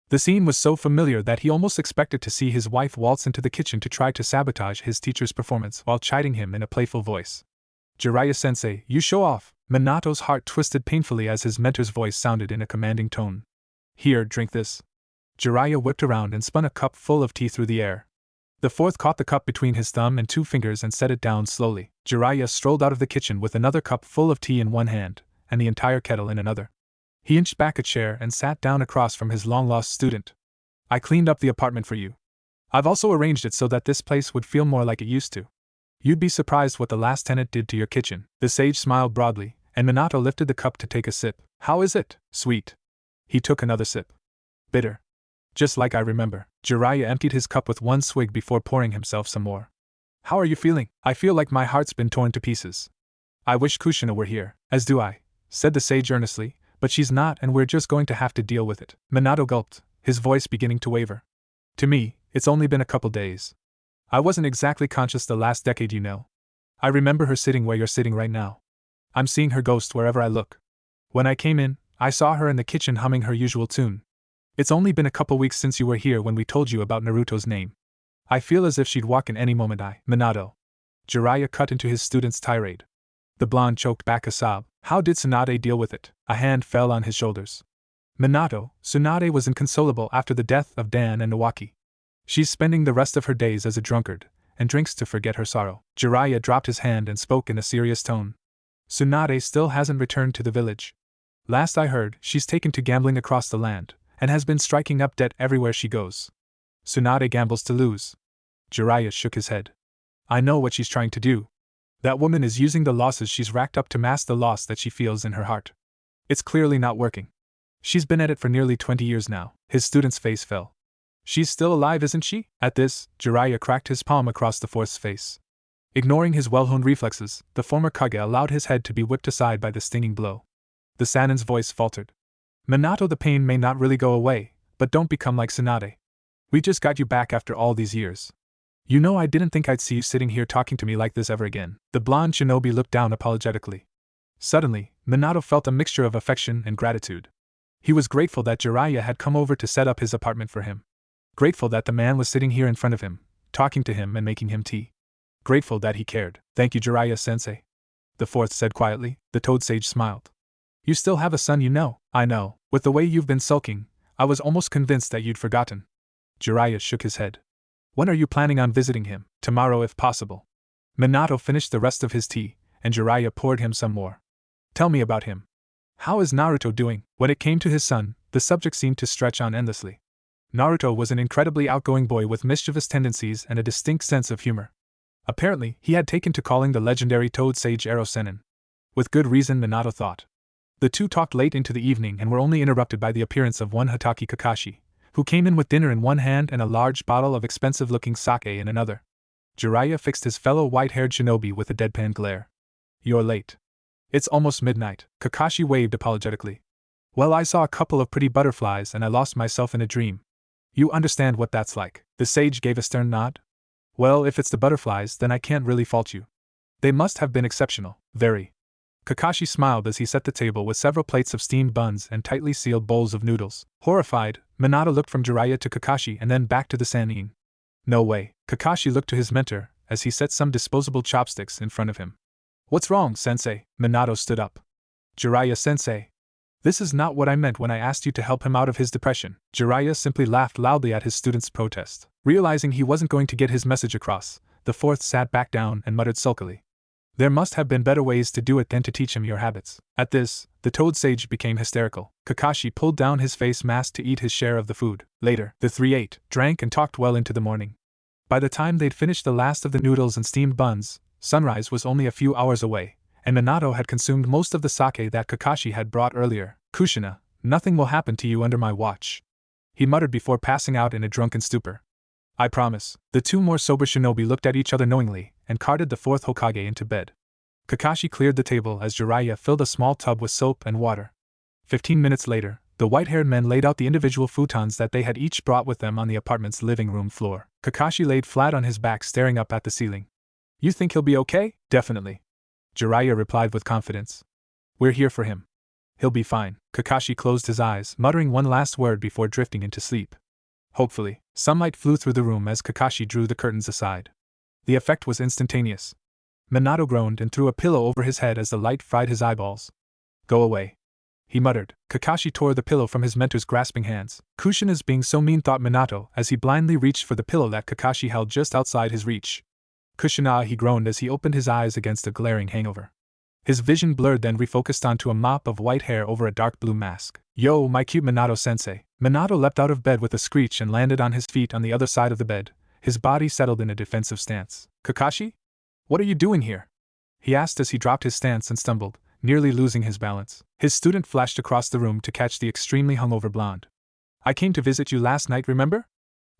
The scene was so familiar that he almost expected to see his wife waltz into the kitchen to try to sabotage his teacher's performance while chiding him in a playful voice. "Jiraiya-sensei, you show off." Minato's heart twisted painfully as his mentor's voice sounded in a commanding tone. "Here, drink this." Jiraiya whipped around and spun a cup full of tea through the air. The fourth caught the cup between his thumb and two fingers and set it down slowly. Jiraiya strolled out of the kitchen with another cup full of tea in one hand, and the entire kettle in another. He inched back a chair and sat down across from his long-lost student. "I cleaned up the apartment for you. I've also arranged it so that this place would feel more like it used to. You'd be surprised what the last tenant did to your kitchen." The sage smiled broadly, and Minato lifted the cup to take a sip. "How is it?" "Sweet." He took another sip. "Bitter. Just like I remember." Jiraiya emptied his cup with one swig before pouring himself some more. "How are you feeling?" "I feel like my heart's been torn to pieces. I wish Kushina were here." "As do I," said the sage earnestly, "but she's not and we're just going to have to deal with it." Minato gulped, his voice beginning to waver. "To me, it's only been a couple days. I wasn't exactly conscious the last decade, you know. I remember her sitting where you're sitting right now. I'm seeing her ghost wherever I look. When I came in, I saw her in the kitchen humming her usual tune. It's only been a couple weeks since you were here when we told you about Naruto's name. I feel as if she'd walk in any moment." "Minato." Jiraiya cut into his student's tirade. The blonde choked back a sob. "How did Tsunade deal with it?" A hand fell on his shoulders. "Minato, Tsunade was inconsolable after the death of Dan and Nawaki. She's spending the rest of her days as a drunkard, and drinks to forget her sorrow." Jiraiya dropped his hand and spoke in a serious tone. "Tsunade still hasn't returned to the village. Last I heard, she's taken to gambling across the land, and has been striking up debt everywhere she goes." "Tsunade gambles to lose." Jiraiya shook his head. "I know what she's trying to do. That woman is using the losses she's racked up to mask the loss that she feels in her heart. It's clearly not working. She's been at it for nearly 20 years now." His student's face fell. "She's still alive, isn't she?" At this, Jiraiya cracked his palm across the fourth's face. Ignoring his well-honed reflexes, the former Kage allowed his head to be whipped aside by the stinging blow. The Sanin's voice faltered. "Minato, the pain may not really go away, but don't become like Tsunade. We just got you back after all these years. You know, I didn't think I'd see you sitting here talking to me like this ever again." The blonde shinobi looked down apologetically. Suddenly, Minato felt a mixture of affection and gratitude. He was grateful that Jiraiya had come over to set up his apartment for him. Grateful that the man was sitting here in front of him, talking to him and making him tea. Grateful that he cared. "Thank you, Jiraiya-sensei," the fourth said quietly. The Toad Sage smiled. "You still have a son, you know." "I know. With the way you've been sulking, I was almost convinced that you'd forgotten." Jiraiya shook his head. "When are you planning on visiting him?" "Tomorrow if possible." Minato finished the rest of his tea, and Jiraiya poured him some more. "Tell me about him. How is Naruto doing?" When it came to his son, the subject seemed to stretch on endlessly. Naruto was an incredibly outgoing boy with mischievous tendencies and a distinct sense of humor. Apparently, he had taken to calling the legendary Toad Sage Ero Sennin. With good reason, Minato thought. The two talked late into the evening and were only interrupted by the appearance of one Hokage Kakashi, who came in with dinner in one hand and a large bottle of expensive-looking sake in another. Jiraiya fixed his fellow white-haired shinobi with a deadpan glare. "You're late. It's almost midnight." Kakashi waved apologetically. "Well, I saw a couple of pretty butterflies and I lost myself in a dream. You understand what that's like." The sage gave a stern nod. "Well, if it's the butterflies, then I can't really fault you. They must have been exceptional." "Very." Kakashi smiled as he set the table with several plates of steamed buns and tightly sealed bowls of noodles. Horrified, Minato looked from Jiraiya to Kakashi and then back to the Sannin. "No way." Kakashi looked to his mentor as he set some disposable chopsticks in front of him. "What's wrong, sensei?" Minato stood up. "Jiraiya-sensei. This is not what I meant when I asked you to help him out of his depression." Jiraiya simply laughed loudly at his student's protest. Realizing he wasn't going to get his message across, the fourth sat back down and muttered sulkily. There must have been better ways to do it than to teach him your habits. At this, the Toad Sage became hysterical. Kakashi pulled down his face mask to eat his share of the food. Later, the three ate, drank, and talked well into the morning. By the time they'd finished the last of the noodles and steamed buns, sunrise was only a few hours away, and Minato had consumed most of the sake that Kakashi had brought earlier. Kushina, nothing will happen to you under my watch, he muttered before passing out in a drunken stupor. I promise. The two more sober shinobi looked at each other knowingly, and carted the fourth Hokage into bed. Kakashi cleared the table as Jiraiya filled a small tub with soap and water. 15 minutes later, the white-haired men laid out the individual futons that they had each brought with them on the apartment's living room floor. Kakashi laid flat on his back staring up at the ceiling. You think he'll be okay? Definitely, Jiraiya replied with confidence. We're here for him. He'll be fine. Kakashi closed his eyes, muttering one last word before drifting into sleep. Hopefully. Sunlight flew through the room as Kakashi drew the curtains aside. The effect was instantaneous. Minato groaned and threw a pillow over his head as the light fried his eyeballs. Go away, he muttered. Kakashi tore the pillow from his mentor's grasping hands. Kushina's being so mean, thought Minato as he blindly reached for the pillow that Kakashi held just outside his reach. Kushina, he groaned as he opened his eyes against a glaring hangover. His vision blurred, then refocused onto a mop of white hair over a dark blue mask. Yo, my cute Minato-sensei. Minato leapt out of bed with a screech and landed on his feet on the other side of the bed, his body settled in a defensive stance. Kakashi? What are you doing here? He asked as he dropped his stance and stumbled, nearly losing his balance. His student flashed across the room to catch the extremely hungover blonde. I came to visit you last night, remember?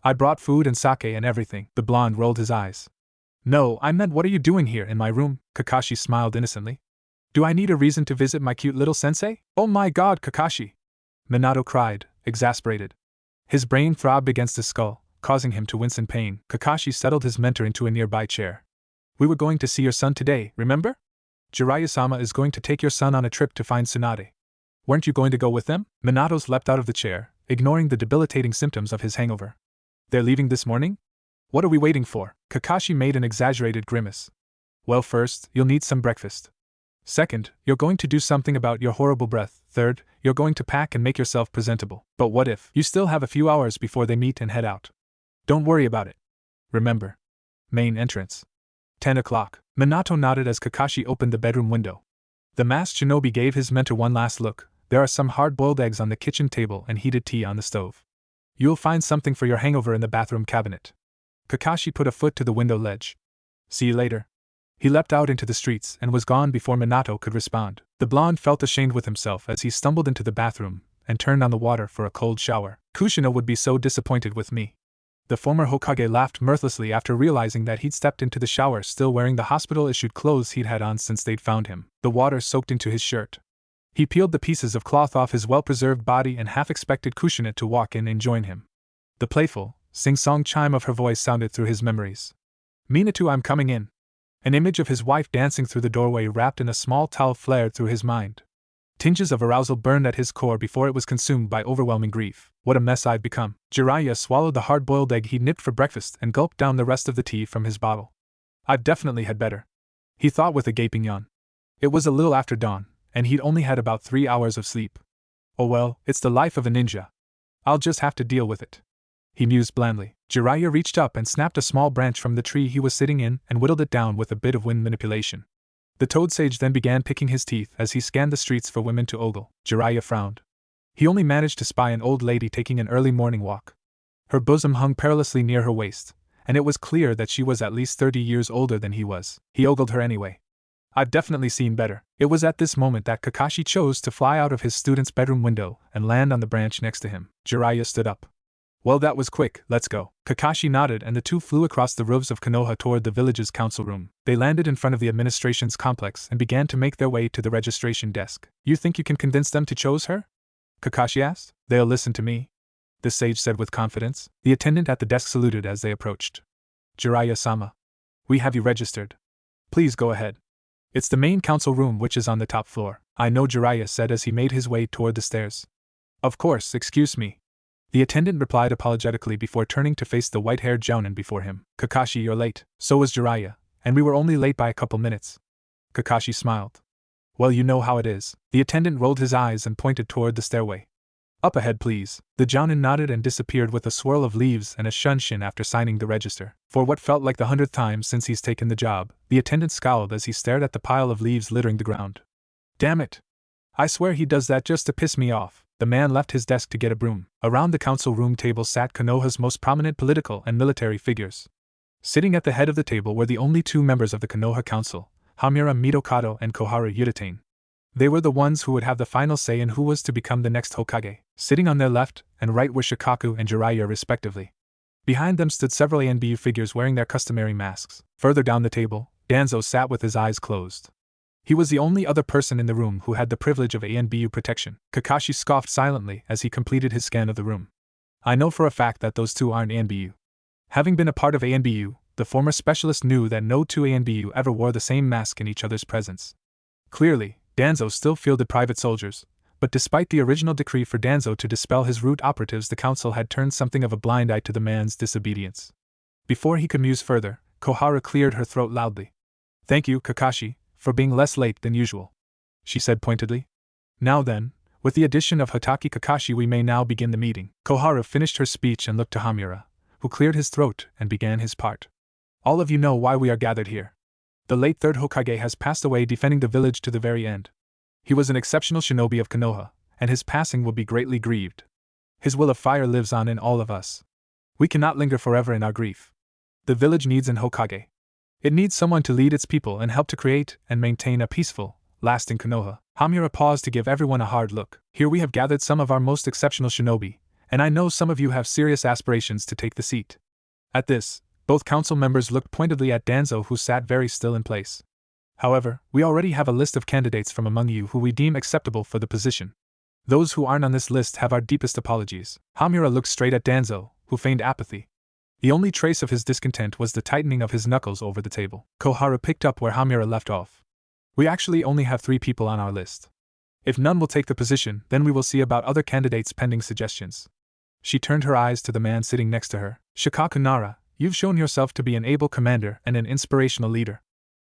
I brought food and sake and everything. The blonde rolled his eyes. No, I meant what are you doing here in my room? Kakashi smiled innocently. Do I need a reason to visit my cute little sensei? Oh my god, Kakashi! Minato cried, exasperated. His brain throbbed against his skull, causing him to wince in pain. Kakashi settled his mentor into a nearby chair. We were going to see your son today, remember? Jiraiya-sama is going to take your son on a trip to find Tsunade. Weren't you going to go with them? Minato leapt out of the chair, ignoring the debilitating symptoms of his hangover. They're leaving this morning? What are we waiting for? Kakashi made an exaggerated grimace. Well, first, you'll need some breakfast. Second, you're going to do something about your horrible breath. Third, you're going to pack and make yourself presentable. But what if you still have a few hours before they meet and head out? Don't worry about it. Remember. Main entrance. 10 o'clock. Minato nodded as Kakashi opened the bedroom window. The masked shinobi gave his mentor one last look. There are some hard-boiled eggs on the kitchen table and heated tea on the stove. You'll find something for your hangover in the bathroom cabinet. Kakashi put a foot to the window ledge. See you later. He leapt out into the streets and was gone before Minato could respond. The blonde felt ashamed with himself as he stumbled into the bathroom and turned on the water for a cold shower. Kushina would be so disappointed with me. The former Hokage laughed mirthlessly after realizing that he'd stepped into the shower still wearing the hospital-issued clothes he'd had on since they'd found him. The water soaked into his shirt. He peeled the pieces of cloth off his well-preserved body and half-expected Kushina to walk in and join him. The playful, sing-song chime of her voice sounded through his memories. Minato, I'm coming in. An image of his wife dancing through the doorway wrapped in a small towel flared through his mind. Tinges of arousal burned at his core before it was consumed by overwhelming grief. What a mess I've become. Jiraiya swallowed the hard-boiled egg he'd nipped for breakfast and gulped down the rest of the tea from his bottle. I've definitely had better, he thought with a gaping yawn. It was a little after dawn, and he'd only had about 3 hours of sleep. Oh well, it's the life of a ninja. I'll just have to deal with it, he mused blandly. Jiraiya reached up and snapped a small branch from the tree he was sitting in and whittled it down with a bit of wind manipulation. The toad sage then began picking his teeth as he scanned the streets for women to ogle. Jiraiya frowned. He only managed to spy an old lady taking an early morning walk. Her bosom hung perilously near her waist, and it was clear that she was at least 30 years older than he was. He ogled her anyway. I've definitely seen better. It was at this moment that Kakashi chose to fly out of his student's bedroom window and land on the branch next to him. Jiraiya stood up. Well, that was quick, let's go. Kakashi nodded and the two flew across the roofs of Konoha toward the village's council room. They landed in front of the administration's complex and began to make their way to the registration desk. You think you can convince them to choose her? Kakashi asked. They'll listen to me, the sage said with confidence. The attendant at the desk saluted as they approached. Jiraiya-sama, we have you registered. Please go ahead. It's the main council room which is on the top floor. I know, Jiraiya said as he made his way toward the stairs. Of course, excuse me. The attendant replied apologetically before turning to face the white-haired jounin before him. Kakashi, you're late. So was Jiraiya, and we were only late by a couple minutes. Kakashi smiled. Well, you know how it is. The attendant rolled his eyes and pointed toward the stairway. Up ahead, please. The Jounin nodded and disappeared with a swirl of leaves and a shunshin after signing the register. For what felt like the 100th time since he's taken the job, the attendant scowled as he stared at the pile of leaves littering the ground. Damn it! I swear he does that just to piss me off. The man left his desk to get a broom. Around the council room table sat Konoha's most prominent political and military figures. Sitting at the head of the table were the only two members of the Konoha Council, Hamura Mitokado and Koharu Yutane. They were the ones who would have the final say in who was to become the next Hokage. Sitting on their left and right were Shikaku and Jiraiya respectively. Behind them stood several ANBU figures wearing their customary masks. Further down the table, Danzo sat with his eyes closed. He was the only other person in the room who had the privilege of ANBU protection. Kakashi scoffed silently as he completed his scan of the room. I know for a fact that those two aren't ANBU. Having been a part of ANBU, the former specialist knew that no two ANBU ever wore the same mask in each other's presence. Clearly, Danzo still fielded private soldiers, but despite the original decree for Danzo to dispel his root operatives, the council had turned something of a blind eye to the man's disobedience. Before he could muse further, Koharu cleared her throat loudly. Thank you, Kakashi, for being less late than usual, she said pointedly. Now then, with the addition of Hatake Kakashi, we may now begin the meeting. Koharu finished her speech and looked to Hamura, who cleared his throat and began his part. All of you know why we are gathered here. The late third Hokage has passed away defending the village to the very end. He was an exceptional shinobi of Konoha, and his passing will be greatly grieved. His will of fire lives on in all of us. We cannot linger forever in our grief. The village needs an Hokage. It needs someone to lead its people and help to create and maintain a peaceful, lasting Konoha. Hamura paused to give everyone a hard look. Here we have gathered some of our most exceptional shinobi, and I know some of you have serious aspirations to take the seat. At this, both council members looked pointedly at Danzo, who sat very still in place. However, we already have a list of candidates from among you who we deem acceptable for the position. Those who aren't on this list have our deepest apologies. Hamura looked straight at Danzo, who feigned apathy. The only trace of his discontent was the tightening of his knuckles over the table. Koharu picked up where Hamura left off. We actually only have 3 people on our list. If none will take the position, then we will see about other candidates pending suggestions. She turned her eyes to the man sitting next to her. Shikaku Nara, you've shown yourself to be an able commander and an inspirational leader.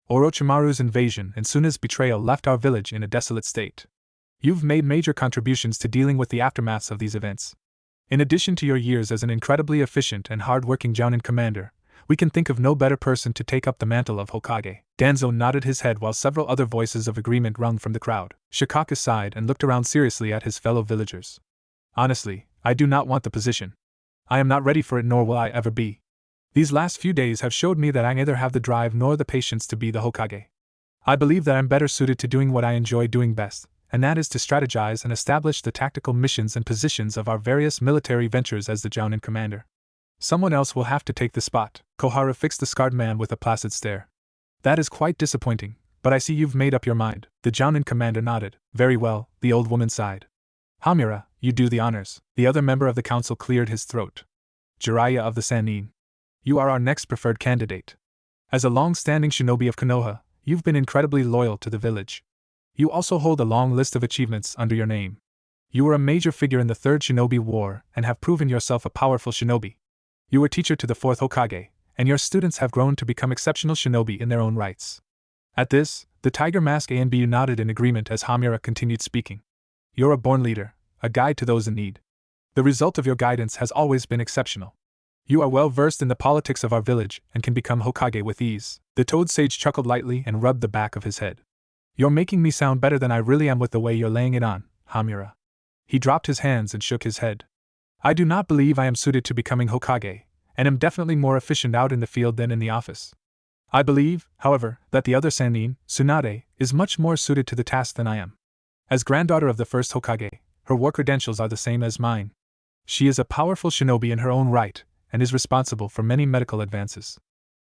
Orochimaru's invasion and Tsunade's betrayal left our village in a desolate state. You've made major contributions to dealing with the aftermaths of these events. In addition to your years as an incredibly efficient and hard-working Jounin commander, we can think of no better person to take up the mantle of Hokage. Danzo nodded his head while several other voices of agreement rung from the crowd. Shikaku sighed and looked around seriously at his fellow villagers. Honestly, I do not want the position. I am not ready for it, nor will I ever be. These last few days have showed me that I neither have the drive nor the patience to be the Hokage. I believe that I'm better suited to doing what I enjoy doing best, and that is to strategize and establish the tactical missions and positions of our various military ventures as the Jounin commander. Someone else will have to take the spot. Koharu fixed the scarred man with a placid stare. That is quite disappointing, but I see you've made up your mind. The Jounin commander nodded. Very well, the old woman sighed. Hamura, you do the honors. The other member of the council cleared his throat. Jiraiya of the Sannin. You are our next preferred candidate. As a long-standing shinobi of Konoha, you've been incredibly loyal to the village. You also hold a long list of achievements under your name. You were a major figure in the Third Shinobi War and have proven yourself a powerful shinobi. You were teacher to the 4th Hokage, and your students have grown to become exceptional shinobi in their own rights. At this, the Tiger Mask ANBU nodded in agreement as Hamura continued speaking. You're a born leader, a guide to those in need. The result of your guidance has always been exceptional. You are well versed in the politics of our village and can become Hokage with ease. The Toad Sage chuckled lightly and rubbed the back of his head. You're making me sound better than I really am with the way you're laying it on, Hamura. He dropped his hands and shook his head. I do not believe I am suited to becoming Hokage, and am definitely more efficient out in the field than in the office. I believe, however, that the other Sannin, Tsunade, is much more suited to the task than I am. As granddaughter of the first Hokage, her war credentials are the same as mine. She is a powerful shinobi in her own right, and is responsible for many medical advances.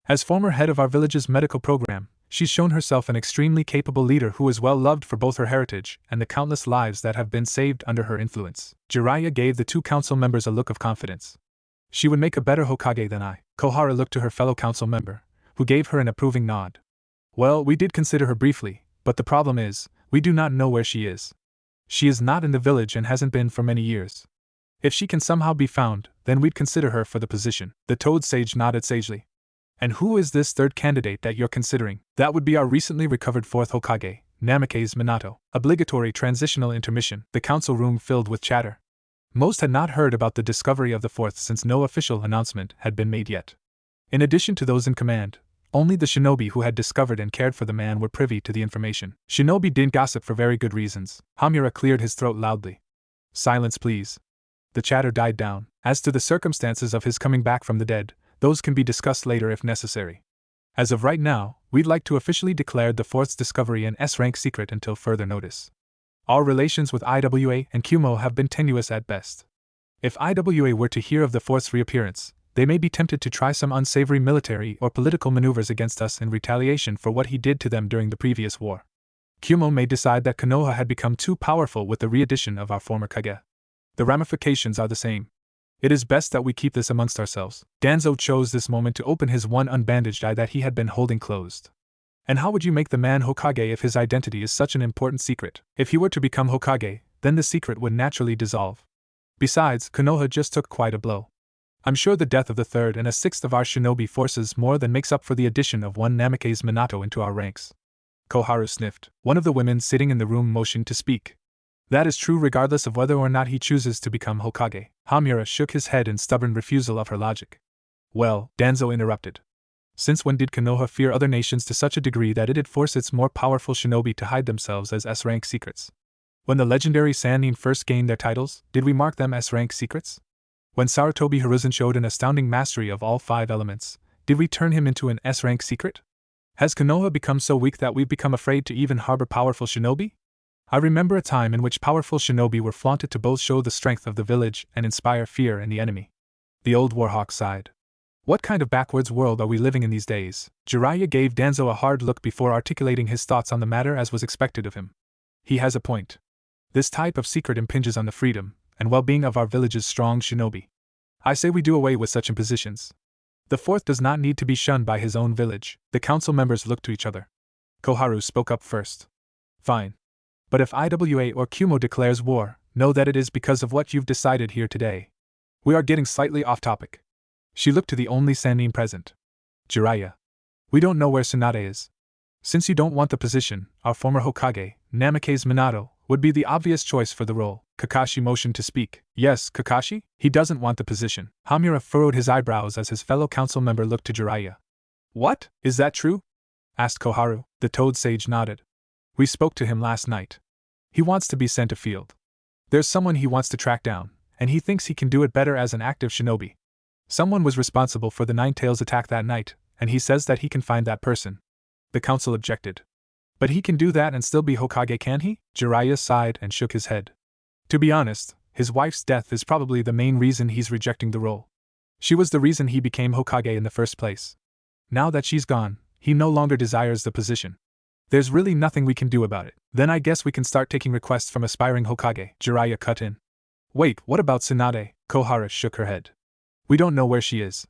As former head of our village's medical program, she's shown herself an extremely capable leader who is well loved for both her heritage and the countless lives that have been saved under her influence. Jiraiya gave the 2 council members a look of confidence. She would make a better Hokage than I. Koharu looked to her fellow council member, who gave her an approving nod. Well, we did consider her briefly, but the problem is, we do not know where she is. She is not in the village and hasn't been for many years. If she can somehow be found, then we'd consider her for the position. The Toad Sage nodded sagely. And who is this third candidate that you're considering? That would be our recently recovered 4th Hokage, Namikaze Minato. Obligatory transitional intermission. The council room filled with chatter. Most had not heard about the discovery of the fourth since no official announcement had been made yet. In addition to those in command, only the shinobi who had discovered and cared for the man were privy to the information. Shinobi didn't gossip for very good reasons. Hamura cleared his throat loudly. Silence, please. The chatter died down. As to the circumstances of his coming back from the dead, those can be discussed later if necessary. As of right now, we'd like to officially declare the fourth's discovery an S-rank secret until further notice. Our relations with IWA and Kumo have been tenuous at best. If IWA were to hear of the fourth's reappearance, they may be tempted to try some unsavory military or political maneuvers against us in retaliation for what he did to them during the previous war. Kumo may decide that Konoha had become too powerful with the re-addition of our former Kage. The ramifications are the same. It is best that we keep this amongst ourselves. Danzo chose this moment to open his one unbandaged eye that he had been holding closed. And how would you make the man Hokage if his identity is such an important secret? If he were to become Hokage, then the secret would naturally dissolve. Besides, Konoha just took quite a blow. I'm sure the death of the third and a sixth of our shinobi forces more than makes up for the addition of one Namikaze Minato into our ranks. Koharu sniffed. One of the women sitting in the room motioned to speak. That is true regardless of whether or not he chooses to become Hokage. Hamura shook his head in stubborn refusal of her logic. Well, Danzo interrupted. Since when did Konoha fear other nations to such a degree that it'd force its more powerful shinobi to hide themselves as S-rank secrets? When the legendary Sannin first gained their titles, did we mark them S-rank secrets? When Sarutobi Hiruzen showed an astounding mastery of all 5 elements, did we turn him into an S-rank secret? Has Konoha become so weak that we've become afraid to even harbor powerful shinobi? I remember a time in which powerful shinobi were flaunted to both show the strength of the village and inspire fear in the enemy. The old warhawk sighed. What kind of backwards world are we living in these days? Jiraiya gave Danzo a hard look before articulating his thoughts on the matter as was expected of him. He has a point. This type of secret impinges on the freedom and well-being of our village's strong shinobi. I say we do away with such impositions. The fourth does not need to be shunned by his own village. The council members looked to each other. Koharu spoke up first. Fine. But if IWA or Kumo declares war, know that it is because of what you've decided here today. We are getting slightly off topic. She looked to the only Sannin present. Jiraiya. We don't know where Tsunade is. Since you don't want the position, our former Hokage, Namikaze Minato, would be the obvious choice for the role. Kakashi motioned to speak. Yes, Kakashi? He doesn't want the position. Hamura furrowed his eyebrows as his fellow council member looked to Jiraiya. What? Is that true? Asked Koharu. The Toad Sage nodded. We spoke to him last night. He wants to be sent afield. There's someone he wants to track down, and he thinks he can do it better as an active shinobi. Someone was responsible for the Nine-Tails attack that night, and he says that he can find that person. The council objected. But he can do that and still be Hokage, can he? Jiraiya sighed and shook his head. To be honest, his wife's death is probably the main reason he's rejecting the role. She was the reason he became Hokage in the first place. Now that she's gone, he no longer desires the position. There's really nothing we can do about it. Then I guess we can start taking requests from aspiring Hokage. Jiraiya cut in. Wait, what about Tsunade? Koharu shook her head. We don't know where she is.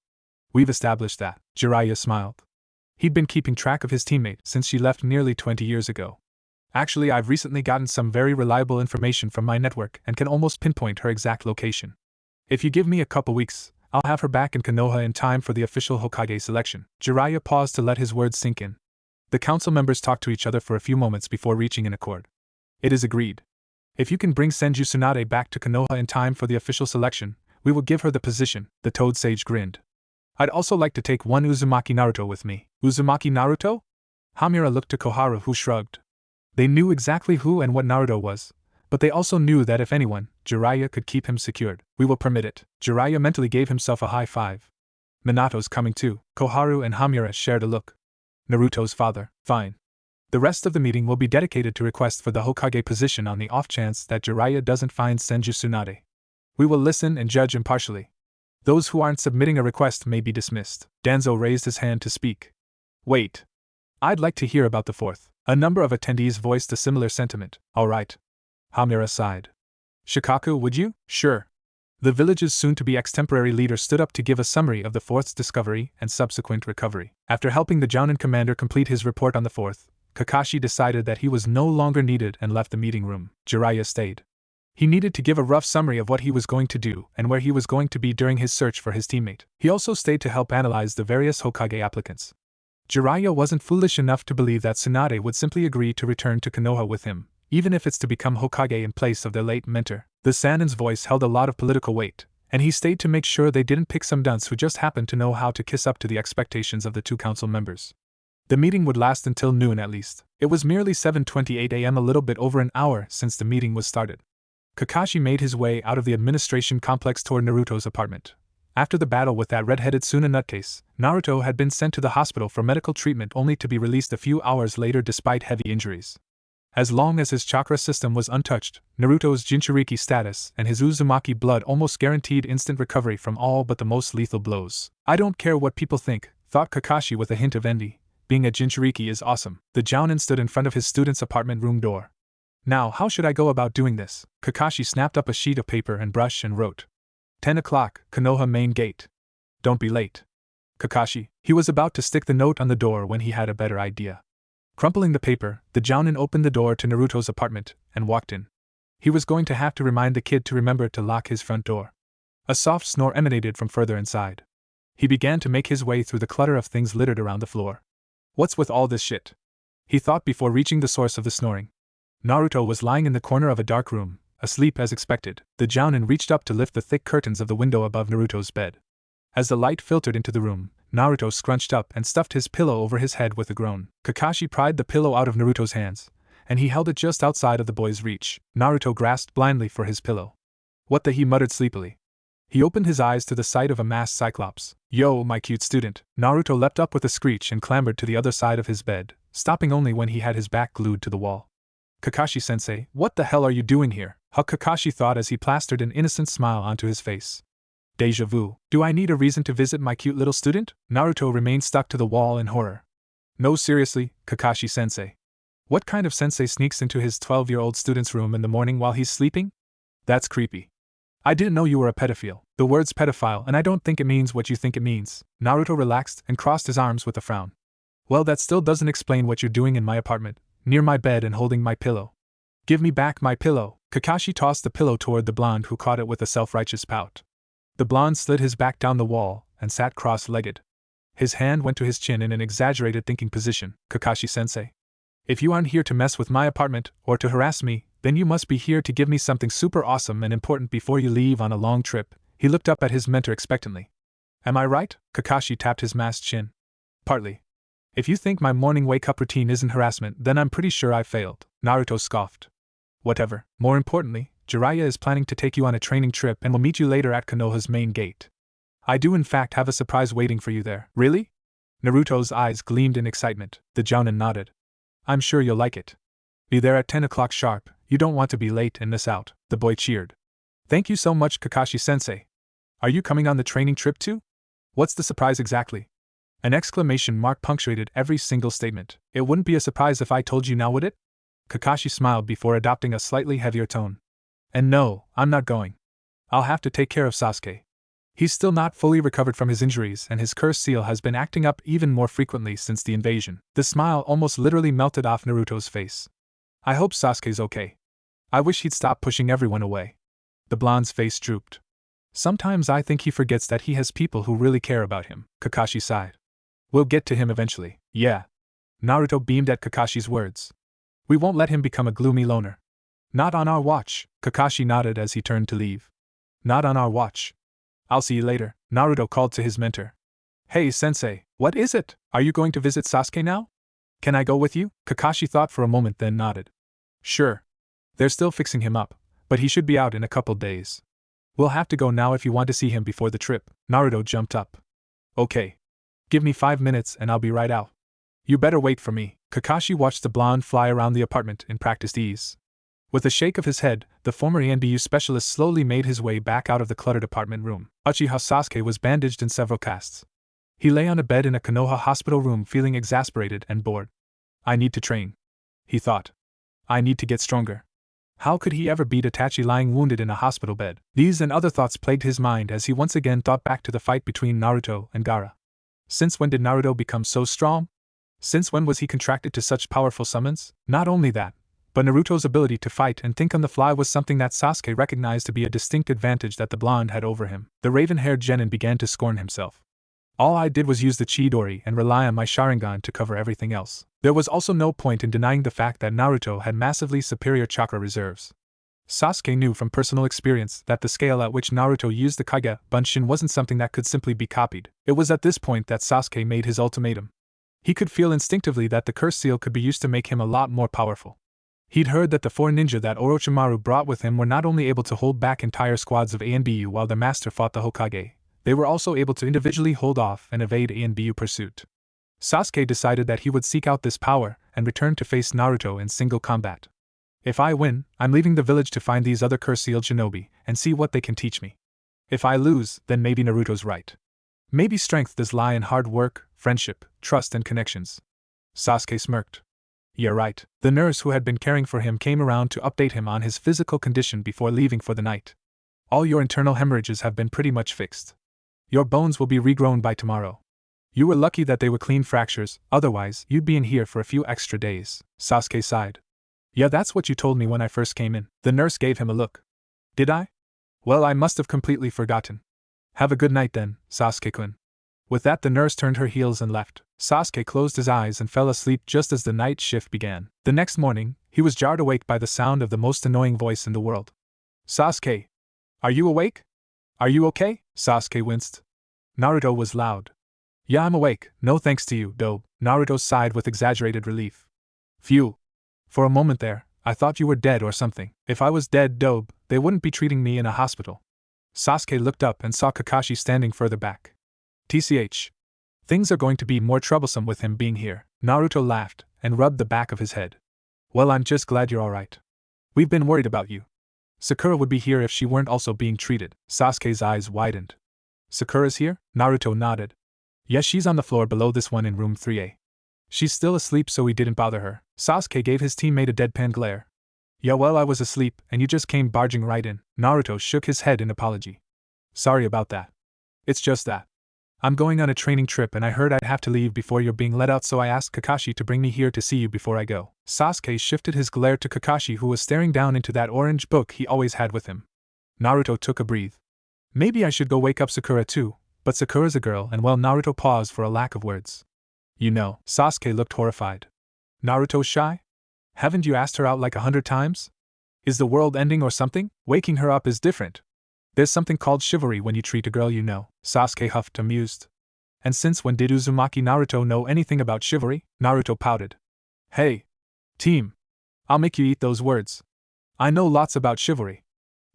We've established that. Jiraiya smiled. He'd been keeping track of his teammate since she left nearly 20 years ago. Actually, I've recently gotten some very reliable information from my network and can almost pinpoint her exact location. If you give me a couple weeks, I'll have her back in Konoha in time for the official Hokage selection. Jiraiya paused to let his words sink in. The council members talked to each other for a few moments before reaching an accord. It is agreed. If you can bring Senju Tsunade back to Konoha in time for the official selection, we will give her the position. The Toad Sage grinned. I'd also like to take one Uzumaki Naruto with me. Uzumaki Naruto? Hamura looked to Koharu, who shrugged. They knew exactly who and what Naruto was, but they also knew that if anyone, Jiraiya could keep him secured. We will permit it. Jiraiya mentally gave himself a high five. Minato's coming too. Koharu and Hamura shared a look. Naruto's father. Fine. The rest of the meeting will be dedicated to requests for the Hokage position on the off chance that Jiraiya doesn't find Senju Tsunade. We will listen and judge impartially. Those who aren't submitting a request may be dismissed. Danzo raised his hand to speak. Wait. I'd like to hear about the fourth. A number of attendees voiced a similar sentiment. All right. Hamura sighed. Shikaku, would you? Sure. The village's soon-to-be extemporary leader stood up to give a summary of the fourth's discovery and subsequent recovery. After helping the Jounin commander complete his report on the fourth, Kakashi decided that he was no longer needed and left the meeting room. Jiraiya stayed. He needed to give a rough summary of what he was going to do and where he was going to be during his search for his teammate. He also stayed to help analyze the various Hokage applicants. Jiraiya wasn't foolish enough to believe that Tsunade would simply agree to return to Konoha with him, even if it's to become Hokage in place of their late mentor. The Sannin's voice held a lot of political weight, and he stayed to make sure they didn't pick some dunce who just happened to know how to kiss up to the expectations of the two council members. The meeting would last until noon at least. It was merely 7:28 a.m., a little bit over an hour since the meeting was started. Kakashi made his way out of the administration complex toward Naruto's apartment. After the battle with that red-headed Tsunade nutcase, Naruto had been sent to the hospital for medical treatment only to be released a few hours later despite heavy injuries. As long as his chakra system was untouched, Naruto's Jinchuriki status and his Uzumaki blood almost guaranteed instant recovery from all but the most lethal blows. I don't care what people think, thought Kakashi with a hint of envy. Being a Jinchuriki is awesome. The Jounin stood in front of his student's apartment room door. Now, how should I go about doing this? Kakashi snapped up a sheet of paper and brush and wrote. 10 o'clock, Konoha main gate. Don't be late. Kakashi. He was about to stick the note on the door when he had a better idea. Crumpling the paper, the Jounin opened the door to Naruto's apartment and walked in. He was going to have to remind the kid to remember to lock his front door. A soft snore emanated from further inside. He began to make his way through the clutter of things littered around the floor. What's with all this shit? He thought before reaching the source of the snoring. Naruto was lying in the corner of a dark room, asleep as expected. The Jounin reached up to lift the thick curtains of the window above Naruto's bed. As the light filtered into the room, Naruto scrunched up and stuffed his pillow over his head with a groan. Kakashi pried the pillow out of Naruto's hands, and he held it just outside of the boy's reach. Naruto grasped blindly for his pillow. What the? He muttered sleepily. He opened his eyes to the sight of a masked Cyclops. Yo, my cute student. Naruto leapt up with a screech and clambered to the other side of his bed, stopping only when he had his back glued to the wall. Kakashi-sensei, what the hell are you doing here? Kakashi thought as he plastered an innocent smile onto his face. Deja vu. Do I need a reason to visit my cute little student? Naruto remained stuck to the wall in horror. No, seriously, Kakashi-sensei. What kind of sensei sneaks into his 12-year-old student's room in the morning while he's sleeping? That's creepy. I didn't know you were a pedophile. The word's pedophile, and I don't think it means what you think it means. Naruto relaxed and crossed his arms with a frown. Well, that still doesn't explain what you're doing in my apartment, near my bed and holding my pillow. Give me back my pillow. Kakashi tossed the pillow toward the blonde, who caught it with a self-righteous pout. The blonde slid his back down the wall and sat cross-legged. His hand went to his chin in an exaggerated thinking position. Kakashi-sensei, if you aren't here to mess with my apartment or to harass me, then you must be here to give me something super awesome and important before you leave on a long trip. He looked up at his mentor expectantly. Am I right? Kakashi tapped his masked chin. Partly. If you think my morning wake-up routine isn't harassment, then I'm pretty sure I failed. Naruto scoffed. Whatever. More importantly, Jiraiya is planning to take you on a training trip and will meet you later at Konoha's main gate. I do in fact have a surprise waiting for you there. Really? Naruto's eyes gleamed in excitement. The Jounin nodded. I'm sure you'll like it. Be there at 10 o'clock sharp. You don't want to be late and miss out. The boy cheered. Thank you so much, Kakashi-sensei. Are you coming on the training trip too? What's the surprise exactly? An exclamation mark punctuated every single statement. It wouldn't be a surprise if I told you now, would it? Kakashi smiled before adopting a slightly heavier tone. And no, I'm not going. I'll have to take care of Sasuke. He's still not fully recovered from his injuries, and his curse seal has been acting up even more frequently since the invasion. The smile almost literally melted off Naruto's face. I hope Sasuke's okay. I wish he'd stop pushing everyone away. The blonde's face drooped. Sometimes I think he forgets that he has people who really care about him. Kakashi sighed. We'll get to him eventually. Yeah. Naruto beamed at Kakashi's words. We won't let him become a gloomy loner. Not on our watch. Kakashi nodded as he turned to leave. Not on our watch. I'll see you later. Naruto called to his mentor. Hey, sensei, what is it? Are you going to visit Sasuke now? Can I go with you? Kakashi thought for a moment, then nodded. Sure. They're still fixing him up, but he should be out in a couple days. We'll have to go now if you want to see him before the trip. Naruto jumped up. Okay. Give me 5 minutes and I'll be right out. You better wait for me. Kakashi watched the blonde fly around the apartment in practiced ease. With a shake of his head, the former ENBU specialist slowly made his way back out of the cluttered apartment room. Uchiha Sasuke was bandaged in several casts. He lay on a bed in a Konoha hospital room feeling exasperated and bored. I need to train, he thought. I need to get stronger. How could he ever beat Itachi lying wounded in a hospital bed? These and other thoughts plagued his mind as he once again thought back to the fight between Naruto and Gaara. Since when did Naruto become so strong? Since when was he contracted to such powerful summons? Not only that, but Naruto's ability to fight and think on the fly was something that Sasuke recognized to be a distinct advantage that the blonde had over him. The raven-haired genin began to scorn himself. All I did was use the Chidori and rely on my Sharingan to cover everything else. There was also no point in denying the fact that Naruto had massively superior chakra reserves. Sasuke knew from personal experience that the scale at which Naruto used the Kage Bunshin wasn't something that could simply be copied. It was at this point that Sasuke made his ultimatum. He could feel instinctively that the curse seal could be used to make him a lot more powerful. He'd heard that the 4 ninja that Orochimaru brought with him were not only able to hold back entire squads of A and BU while their master fought the Hokage, they were also able to individually hold off and evade A and BU pursuit. Sasuke decided that he would seek out this power and return to face Naruto in single combat. If I win, I'm leaving the village to find these other curse-sealed shinobi and see what they can teach me. If I lose, then maybe Naruto's right. Maybe strength does lie in hard work, friendship, trust and connections. Sasuke smirked. Yeah, right. The nurse who had been caring for him came around to update him on his physical condition before leaving for the night. All your internal hemorrhages have been pretty much fixed. Your bones will be regrown by tomorrow. You were lucky that they were clean fractures, otherwise you'd be in here for a few extra days. Sasuke sighed. Yeah, that's what you told me when I first came in. The nurse gave him a look. Did I? Well, I must have completely forgotten. Have a good night then, Sasuke-kun. With that, the nurse turned her heels and left. Sasuke closed his eyes and fell asleep just as the night shift began. The next morning, he was jarred awake by the sound of the most annoying voice in the world. Sasuke! Are you awake? Are you okay? Sasuke winced. Naruto was loud. Yeah, I'm awake, no thanks to you, Dobe. Naruto sighed with exaggerated relief. Phew. For a moment there, I thought you were dead or something. If I was dead, Dobe, they wouldn't be treating me in a hospital. Sasuke looked up and saw Kakashi standing further back. TCH. Things are going to be more troublesome with him being here. Naruto laughed and rubbed the back of his head. Well, I'm just glad you're alright. We've been worried about you. Sakura would be here if she weren't also being treated. Sasuke's eyes widened. Sakura's here? Naruto nodded. Yes, she's on the floor below this one in room 3A. She's still asleep, so we didn't bother her. Sasuke gave his teammate a deadpan glare. Yeah, well, I was asleep, and you just came barging right in. Naruto shook his head in apology. Sorry about that. It's just that I'm going on a training trip and I heard I'd have to leave before you're being let out, so I asked Kakashi to bring me here to see you before I go. Sasuke shifted his glare to Kakashi, who was staring down into that orange book he always had with him. Naruto took a breath. Maybe I should go wake up Sakura too, but Sakura's a girl, and well, Naruto paused for a lack of words. You know, Sasuke looked horrified. Naruto's shy? Haven't you asked her out like 100 times? Is the world ending or something? Waking her up is different. There's something called chivalry when you treat a girl you know. Sasuke huffed, amused. And since when did Uzumaki Naruto know anything about chivalry? Naruto pouted. Hey, team. I'll make you eat those words. I know lots about chivalry.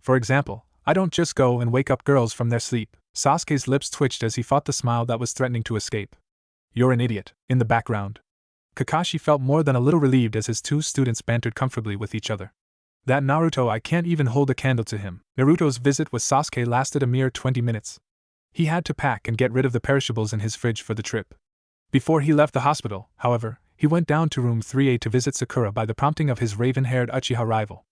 For example, I don't just go and wake up girls from their sleep. Sasuke's lips twitched as he fought the smile that was threatening to escape. You're an idiot. In the background, Kakashi felt more than a little relieved as his 2 students bantered comfortably with each other. That Naruto, I can't even hold a candle to him. Naruto's visit with Sasuke lasted a mere 20 minutes. He had to pack and get rid of the perishables in his fridge for the trip. Before he left the hospital, however, he went down to room 3A to visit Sakura by the prompting of his raven-haired Uchiha rival.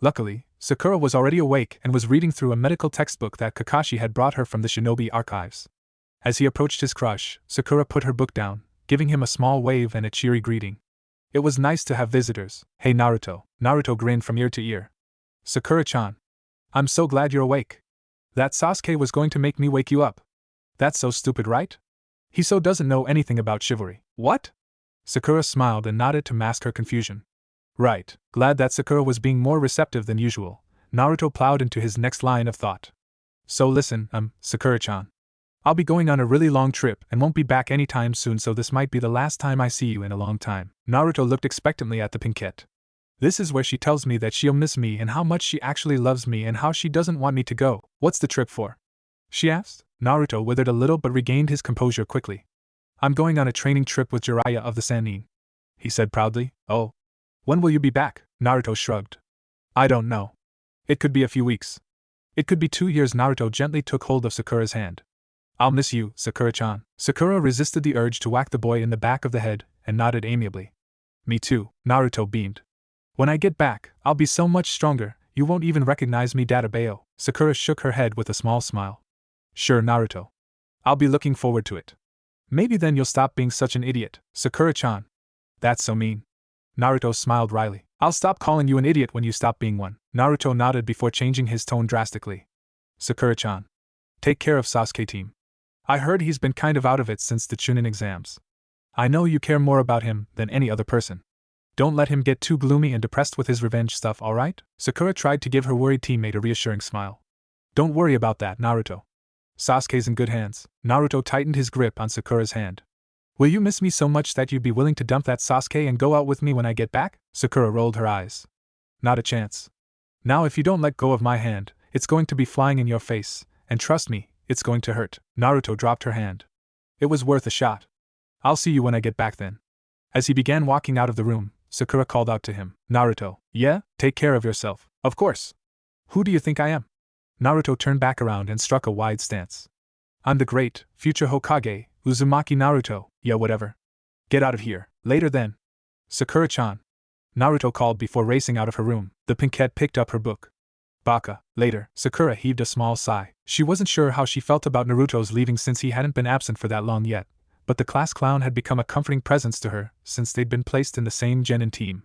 Luckily, Sakura was already awake and was reading through a medical textbook that Kakashi had brought her from the shinobi archives. As he approached his crush, Sakura put her book down, giving him a small wave and a cheery greeting. It was nice to have visitors. Hey Naruto. Naruto grinned from ear to ear. Sakura-chan. I'm so glad you're awake. That Sasuke was going to make me wake you up. That's so stupid, right? He so doesn't know anything about chivalry. What? Sakura smiled and nodded to mask her confusion. Right. Glad that Sakura was being more receptive than usual. Naruto plowed into his next line of thought. So listen, Sakura-chan. I'll be going on a really long trip and won't be back anytime soon, so this might be the last time I see you in a long time. Naruto looked expectantly at the pinkette. This is where she tells me that she'll miss me and how much she actually loves me and how she doesn't want me to go. What's the trip for? She asked. Naruto withered a little but regained his composure quickly. I'm going on a training trip with Jiraiya of the Sannin, he said proudly. Oh. When will you be back? Naruto shrugged. I don't know. It could be a few weeks. It could be 2 years. Naruto gently took hold of Sakura's hand. I'll miss you, Sakura-chan. Sakura resisted the urge to whack the boy in the back of the head and nodded amiably. Me too, Naruto beamed. When I get back, I'll be so much stronger, you won't even recognize me, Databeo. Sakura shook her head with a small smile. Sure, Naruto. I'll be looking forward to it. Maybe then you'll stop being such an idiot, Sakura-chan. That's so mean. Naruto smiled wryly. I'll stop calling you an idiot when you stop being one. Naruto nodded before changing his tone drastically. Sakura-chan. Take care of Sasuke, team. I heard he's been kind of out of it since the Chunin exams. I know you care more about him than any other person. Don't let him get too gloomy and depressed with his revenge stuff, alright? Sakura tried to give her worried teammate a reassuring smile. Don't worry about that, Naruto. Sasuke's in good hands. Naruto tightened his grip on Sakura's hand. Will you miss me so much that you'd be willing to dump that Sasuke and go out with me when I get back? Sakura rolled her eyes. Not a chance. Now if you don't let go of my hand, it's going to be flying in your face, and trust me, it's going to hurt. Naruto dropped her hand. It was worth a shot. I'll see you when I get back then. As he began walking out of the room, Sakura called out to him. Naruto, yeah? Take care of yourself. Of course. Who do you think I am? Naruto turned back around and struck a wide stance. I'm the great, future Hokage, Uzumaki Naruto. Yeah, whatever. Get out of here. Later then. Sakura-chan. Naruto called before racing out of her room. The pinkette picked up her book. Baka. Later. Sakura heaved a small sigh. She wasn't sure how she felt about Naruto's leaving since he hadn't been absent for that long yet, but the class clown had become a comforting presence to her since they'd been placed in the same genin team.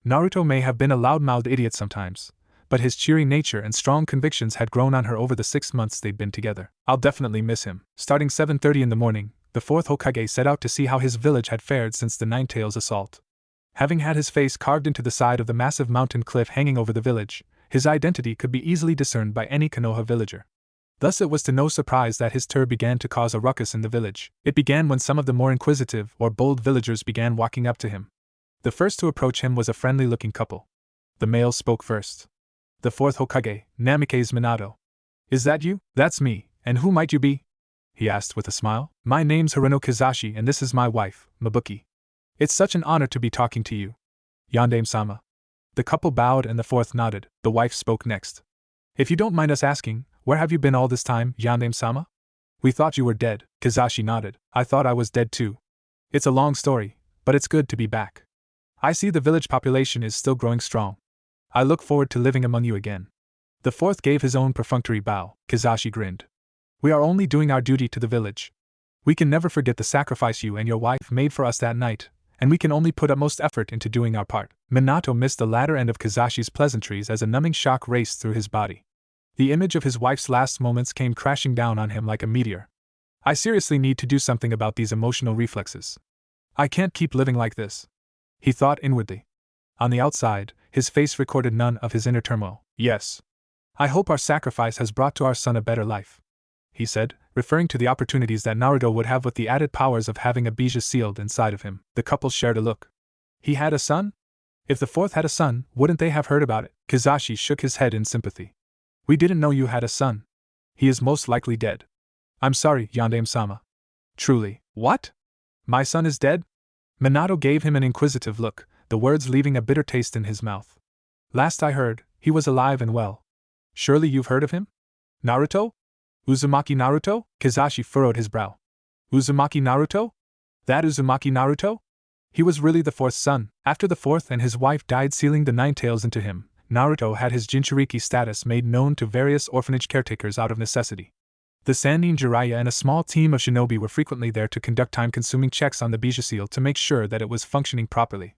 Naruto may have been a loudmouthed idiot sometimes, but his cheery nature and strong convictions had grown on her over the 6 months they'd been together. I'll definitely miss him. Starting 7:30 in the morning, the fourth Hokage set out to see how his village had fared since the Ninetales assault. Having had his face carved into the side of the massive mountain cliff hanging over the village, his identity could be easily discerned by any Konoha villager. Thus it was to no surprise that his tour began to cause a ruckus in the village. It began when some of the more inquisitive or bold villagers began walking up to him. The first to approach him was a friendly-looking couple. The male spoke first. The fourth Hokage, Namikaze Minato. Is that you? That's me, and who might you be? He asked with a smile. My name's Hirono Kizashi and this is my wife, Mabuki. It's such an honor to be talking to you. Yandame-sama. The couple bowed and the fourth nodded. The wife spoke next. If you don't mind us asking, where have you been all this time, Yandame-sama? We thought you were dead. Kizashi nodded. I thought I was dead too. It's a long story, but it's good to be back. I see the village population is still growing strong. I look forward to living among you again. The fourth gave his own perfunctory bow. Kizashi grinned. We are only doing our duty to the village. We can never forget the sacrifice you and your wife made for us that night, and we can only put utmost effort into doing our part. Minato missed the latter end of Kizashi's pleasantries as a numbing shock raced through his body. The image of his wife's last moments came crashing down on him like a meteor. I seriously need to do something about these emotional reflexes. I can't keep living like this, he thought inwardly. On the outside, his face recorded none of his inner turmoil. Yes. I hope our sacrifice has brought to our son a better life, he said, referring to the opportunities that Naruto would have with the added powers of having a bija sealed inside of him. The couple shared a look. He had a son? If the fourth had a son, wouldn't they have heard about it? Kizashi shook his head in sympathy. We didn't know you had a son. He is most likely dead. I'm sorry, Yandame-sama. Truly. What? My son is dead? Minato gave him an inquisitive look, the words leaving a bitter taste in his mouth. Last I heard, he was alive and well. Surely you've heard of him? Naruto? Uzumaki Naruto? Kizashi furrowed his brow. Uzumaki Naruto? That Uzumaki Naruto? He was really the fourth son. After the fourth and his wife died sealing the Ninetales into him, Naruto had his Jinchuriki status made known to various orphanage caretakers out of necessity. The Sannin Jiraiya and a small team of shinobi were frequently there to conduct time-consuming checks on the bija seal to make sure that it was functioning properly.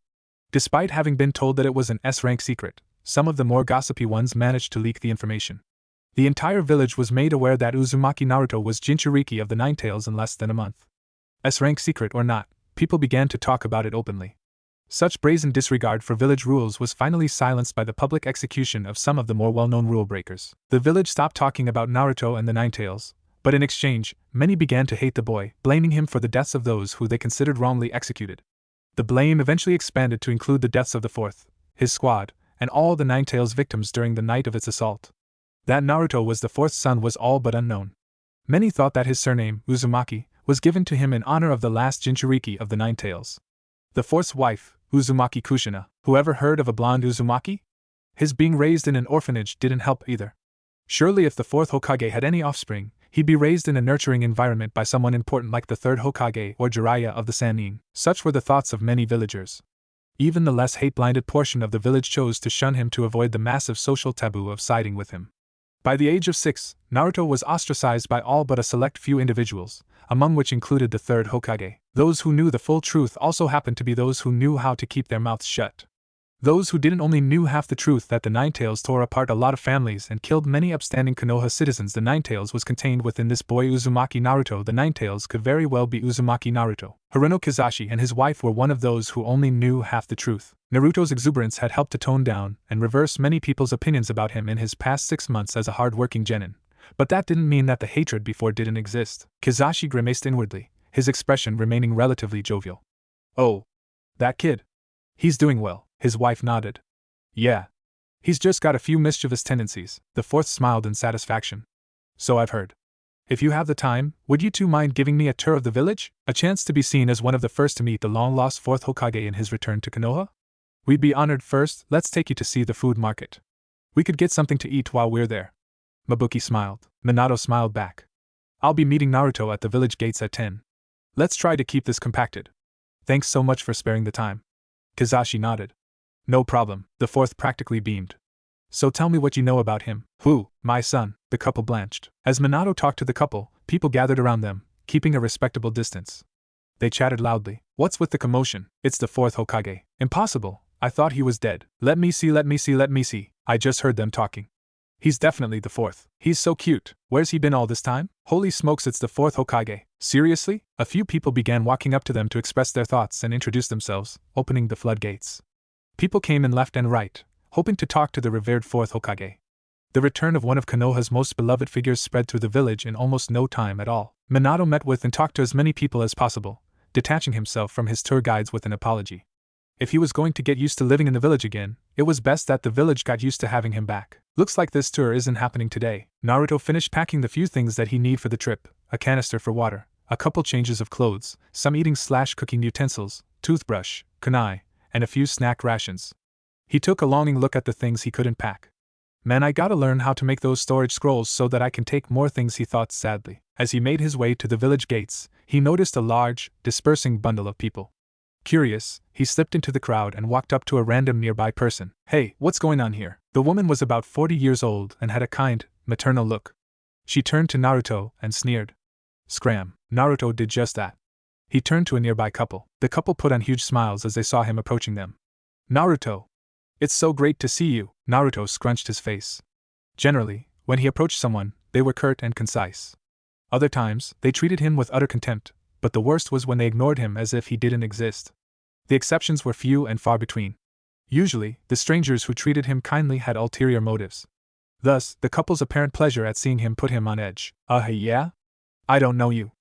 Despite having been told that it was an S-rank secret, some of the more gossipy ones managed to leak the information. The entire village was made aware that Uzumaki Naruto was Jinchuriki of the Ninetales in less than a month. S-rank secret or not, people began to talk about it openly. Such brazen disregard for village rules was finally silenced by the public execution of some of the more well-known rule breakers. The village stopped talking about Naruto and the Ninetales, but in exchange, many began to hate the boy, blaming him for the deaths of those who they considered wrongly executed. The blame eventually expanded to include the deaths of the fourth, his squad, and all the Ninetales victims during the night of its assault. That Naruto was the fourth son was all but unknown. Many thought that his surname, Uzumaki, was given to him in honor of the last Jinchuriki of the Ninetales. The fourth's wife, Uzumaki Kushina. Whoever heard of a blonde Uzumaki? His being raised in an orphanage didn't help either. Surely if the fourth Hokage had any offspring, he'd be raised in a nurturing environment by someone important like the third Hokage or Jiraiya of the Sannin. Such were the thoughts of many villagers. Even the less hate-blinded portion of the village chose to shun him to avoid the massive social taboo of siding with him. By the age of 6, Naruto was ostracized by all but a select few individuals, among which included the third Hokage. Those who knew the full truth also happened to be those who knew how to keep their mouths shut. Those who didn't only knew half the truth that the Ninetales tore apart a lot of families and killed many upstanding Konoha citizens. The Ninetales was contained within this boy Uzumaki Naruto. The Ninetales could very well be Uzumaki Naruto. Haruno Kizashi and his wife were one of those who only knew half the truth. Naruto's exuberance had helped to tone down and reverse many people's opinions about him in his past 6 months as a hard-working genin. But that didn't mean that the hatred before didn't exist. Kizashi grimaced inwardly, his expression remaining relatively jovial. Oh, that kid. He's doing well. His wife nodded. Yeah. He's just got a few mischievous tendencies. The fourth smiled in satisfaction. So I've heard. If you have the time, would you two mind giving me a tour of the village? A chance to be seen as one of the first to meet the long-lost fourth Hokage in his return to Konoha? We'd be honored. First, let's take you to see the food market. We could get something to eat while we're there. Mabuki smiled. Minato smiled back. I'll be meeting Naruto at the village gates at 10. Let's try to keep this compacted. Thanks so much for sparing the time. Kizashi nodded. No problem, the fourth practically beamed. So tell me what you know about him. Who, my son? The couple blanched. As Minato talked to the couple, people gathered around them, keeping a respectable distance. They chatted loudly. What's with the commotion? It's the fourth Hokage. Impossible, I thought he was dead. Let me see. I just heard them talking. He's definitely the fourth. He's so cute. Where's he been all this time? Holy smokes, it's the fourth Hokage. Seriously? A few people began walking up to them to express their thoughts and introduce themselves, opening the floodgates. People came in left and right, hoping to talk to the revered fourth Hokage. The return of one of Konoha's most beloved figures spread through the village in almost no time at all. Minato met with and talked to as many people as possible, detaching himself from his tour guides with an apology. If he was going to get used to living in the village again, it was best that the village got used to having him back. Looks like this tour isn't happening today. Naruto finished packing the few things that he need for the trip: a canister for water, a couple changes of clothes, some eating/cooking utensils, toothbrush, kunai, and a few snack rations. He took a longing look at the things he couldn't pack. Man, I gotta learn how to make those storage scrolls so that I can take more things, he thought sadly. As he made his way to the village gates, he noticed a large, dispersing bundle of people. Curious, he slipped into the crowd and walked up to a random nearby person. Hey, what's going on here? The woman was about 40 years old and had a kind, maternal look. She turned to Naruto and sneered. Scram. Naruto did just that. He turned to a nearby couple. The couple put on huge smiles as they saw him approaching them. Naruto! It's so great to see you. Naruto scrunched his face. Generally, when he approached someone, they were curt and concise. Other times, they treated him with utter contempt, but the worst was when they ignored him as if he didn't exist. The exceptions were few and far between. Usually, the strangers who treated him kindly had ulterior motives. Thus, the couple's apparent pleasure at seeing him put him on edge. Yeah? I don't know you.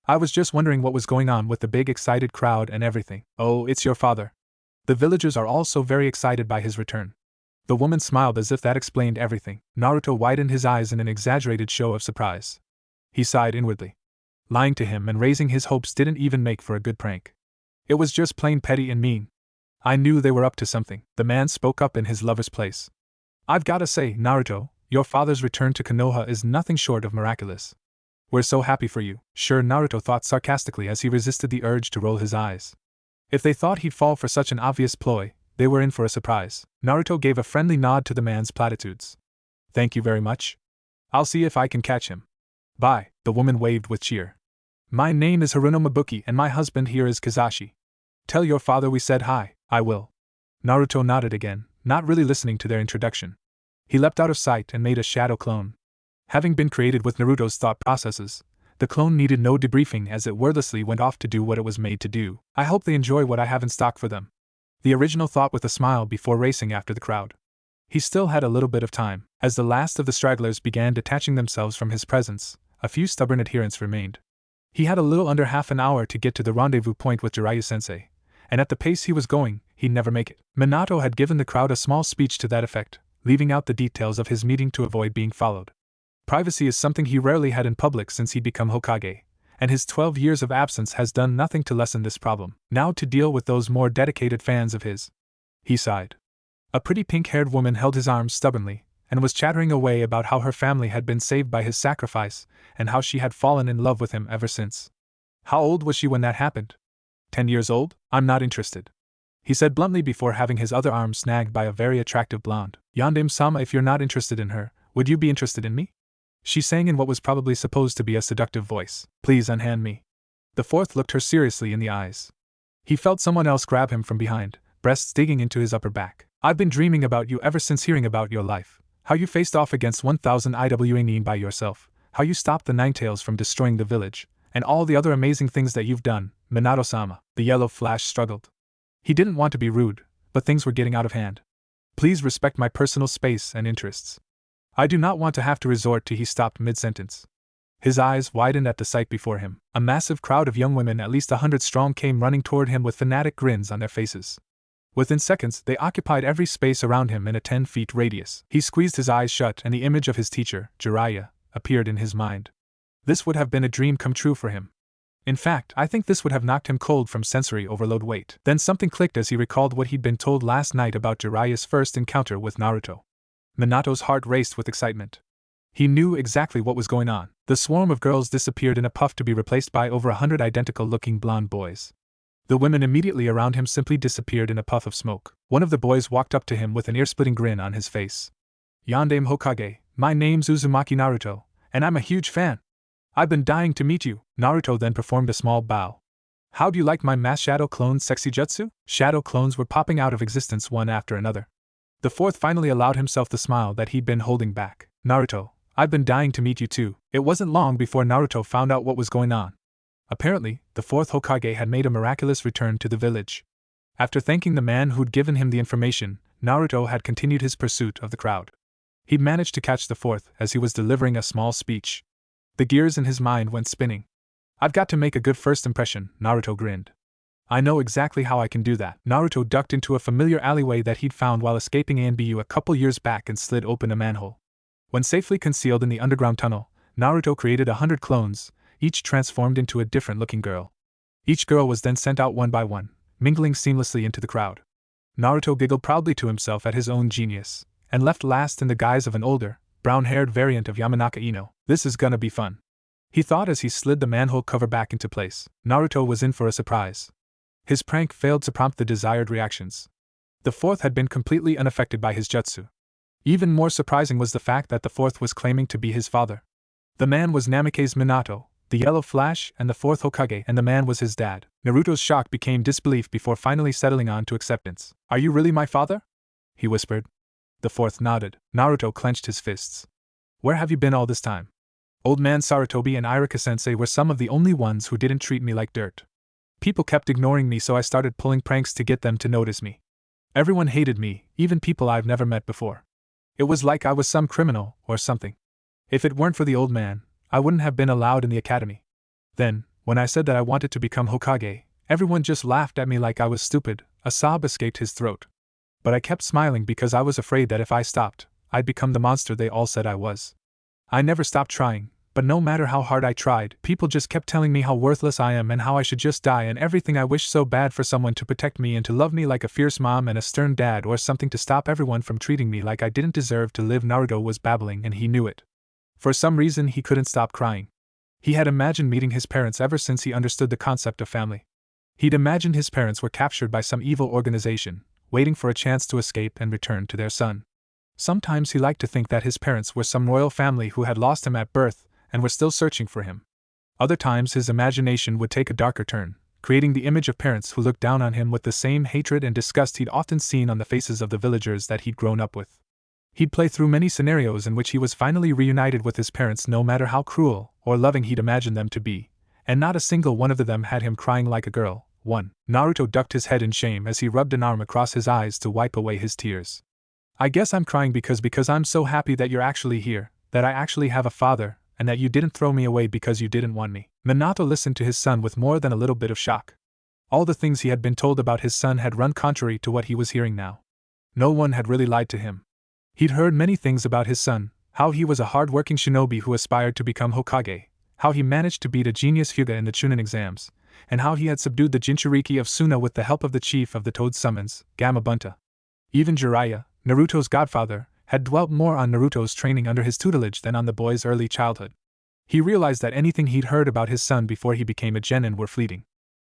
I was just wondering what was going on with the big excited crowd and everything. Oh, it's your father. The villagers are all so very excited by his return. The woman smiled as if that explained everything. Naruto widened his eyes in an exaggerated show of surprise. He sighed inwardly. Lying to him and raising his hopes didn't even make for a good prank. It was just plain petty and mean. I knew they were up to something. The man spoke up in his lover's place. I've gotta say, Naruto, your father's return to Konoha is nothing short of miraculous. We're so happy for you. Sure, Naruto thought sarcastically as he resisted the urge to roll his eyes. If they thought he'd fall for such an obvious ploy, they were in for a surprise. Naruto gave a friendly nod to the man's platitudes. Thank you very much. I'll see if I can catch him. Bye, the woman waved with cheer. My name is Haruno Mabuki and my husband here is Kizashi. Tell your father we said hi. I will. Naruto nodded again, not really listening to their introduction. He leapt out of sight and made a shadow clone. Having been created with Naruto's thought processes, the clone needed no debriefing as it wordlessly went off to do what it was made to do. I hope they enjoy what I have in stock for them. The original thought with a smile before racing after the crowd. He still had a little bit of time. As the last of the stragglers began detaching themselves from his presence, a few stubborn adherents remained. He had a little under half an hour to get to the rendezvous point with Jiraiya-sensei, and at the pace he was going, he'd never make it. Minato had given the crowd a small speech to that effect, leaving out the details of his meeting to avoid being followed. Privacy is something he rarely had in public since he'd become Hokage, and his 12 years of absence has done nothing to lessen this problem. Now to deal with those more dedicated fans of his. He sighed. A pretty pink-haired woman held his arms stubbornly, and was chattering away about how her family had been saved by his sacrifice, and how she had fallen in love with him ever since. How old was she when that happened? 10 years old? I'm not interested. He said bluntly before having his other arm snagged by a very attractive blonde. Yandere-sama, if you're not interested in her, would you be interested in me? She sang in what was probably supposed to be a seductive voice. Please unhand me. The fourth looked her seriously in the eyes. He felt someone else grab him from behind, breasts digging into his upper back. I've been dreaming about you ever since hearing about your life. How you faced off against 1000 IWA by yourself, how you stopped the Ninetales from destroying the village, and all the other amazing things that you've done, Minato-sama. The Yellow Flash struggled. He didn't want to be rude, but things were getting out of hand. Please respect my personal space and interests. I do not want to have to resort to. He stopped mid-sentence. His eyes widened at the sight before him. A massive crowd of young women, at least 100 strong, came running toward him with fanatic grins on their faces. Within seconds, they occupied every space around him in a 10-foot radius. He squeezed his eyes shut, and the image of his teacher, Jiraiya, appeared in his mind. This would have been a dream come true for him. In fact, I think this would have knocked him cold from sensory overload. Wait. Then something clicked as he recalled what he'd been told last night about Jiraiya's first encounter with Naruto. Minato's heart raced with excitement. He knew exactly what was going on. The swarm of girls disappeared in a puff to be replaced by over 100 identical-looking blonde boys. The women immediately around him simply disappeared in a puff of smoke. One of the boys walked up to him with an ear-splitting grin on his face. "Yandere Hokage, my name's Uzumaki Naruto, and I'm a huge fan. I've been dying to meet you." Naruto then performed a small bow. "How do you like my mass shadow clone sexy jutsu?" Shadow clones were popping out of existence one after another. The fourth finally allowed himself the smile that he'd been holding back. "Naruto, I've been dying to meet you too." It wasn't long before Naruto found out what was going on. Apparently, the fourth Hokage had made a miraculous return to the village. After thanking the man who'd given him the information, Naruto had continued his pursuit of the crowd. He'd managed to catch the fourth as he was delivering a small speech. The gears in his mind went spinning. "I've got to make a good first impression," Naruto grinned. "I know exactly how I can do that." Naruto ducked into a familiar alleyway that he'd found while escaping ANBU a couple years back and slid open a manhole. When safely concealed in the underground tunnel, Naruto created 100 clones, each transformed into a different-looking girl. Each girl was then sent out one by one, mingling seamlessly into the crowd. Naruto giggled proudly to himself at his own genius, and left last in the guise of an older, brown-haired variant of Yamanaka Ino. "This is gonna be fun," he thought as he slid the manhole cover back into place. Naruto was in for a surprise. His prank failed to prompt the desired reactions. The fourth had been completely unaffected by his jutsu. Even more surprising was the fact that the fourth was claiming to be his father. The man was Namikaze Minato, the Yellow Flash, and the fourth Hokage, and the man was his dad. Naruto's shock became disbelief before finally settling on to acceptance. "Are you really my father?" he whispered. The fourth nodded. Naruto clenched his fists. "Where have you been all this time? Old man Sarutobi and Irika-sensei were some of the only ones who didn't treat me like dirt. People kept ignoring me, so I started pulling pranks to get them to notice me. Everyone hated me, even people I've never met before. It was like I was some criminal, or something. If it weren't for the old man, I wouldn't have been allowed in the academy. Then, when I said that I wanted to become Hokage, everyone just laughed at me like I was stupid." A sob escaped his throat. "But I kept smiling because I was afraid that if I stopped, I'd become the monster they all said I was. I never stopped trying, but no matter how hard I tried, people just kept telling me how worthless I am and how I should just die and everything. I wished so bad for someone to protect me and to love me like a fierce mom and a stern dad or something to stop everyone from treating me like I didn't deserve to live." Naruto was babbling and he knew it. For some reason he couldn't stop crying. He had imagined meeting his parents ever since he understood the concept of family. He'd imagined his parents were captured by some evil organization, waiting for a chance to escape and return to their son. Sometimes he liked to think that his parents were some royal family who had lost him at birth and were still searching for him. Other times his imagination would take a darker turn, creating the image of parents who looked down on him with the same hatred and disgust he'd often seen on the faces of the villagers that he'd grown up with. He'd play through many scenarios in which he was finally reunited with his parents, no matter how cruel or loving he'd imagined them to be, and not a single one of them had him crying like a girl. Naruto ducked his head in shame as he rubbed an arm across his eyes to wipe away his tears. "I guess I'm crying because I'm so happy that you're actually here, that I actually have a father, and that you didn't throw me away because you didn't want me." Minato listened to his son with more than a little bit of shock. All the things he had been told about his son had run contrary to what he was hearing now. No one had really lied to him. He'd heard many things about his son, how he was a hard-working shinobi who aspired to become Hokage, how he managed to beat a genius Hyuga in the Chunin exams, and how he had subdued the Jinchuriki of Suna with the help of the chief of the Toad Summons, Gamabunta. Even Jiraiya, Naruto's godfather, had dwelt more on Naruto's training under his tutelage than on the boy's early childhood. He realized that anything he'd heard about his son before he became a genin were fleeting.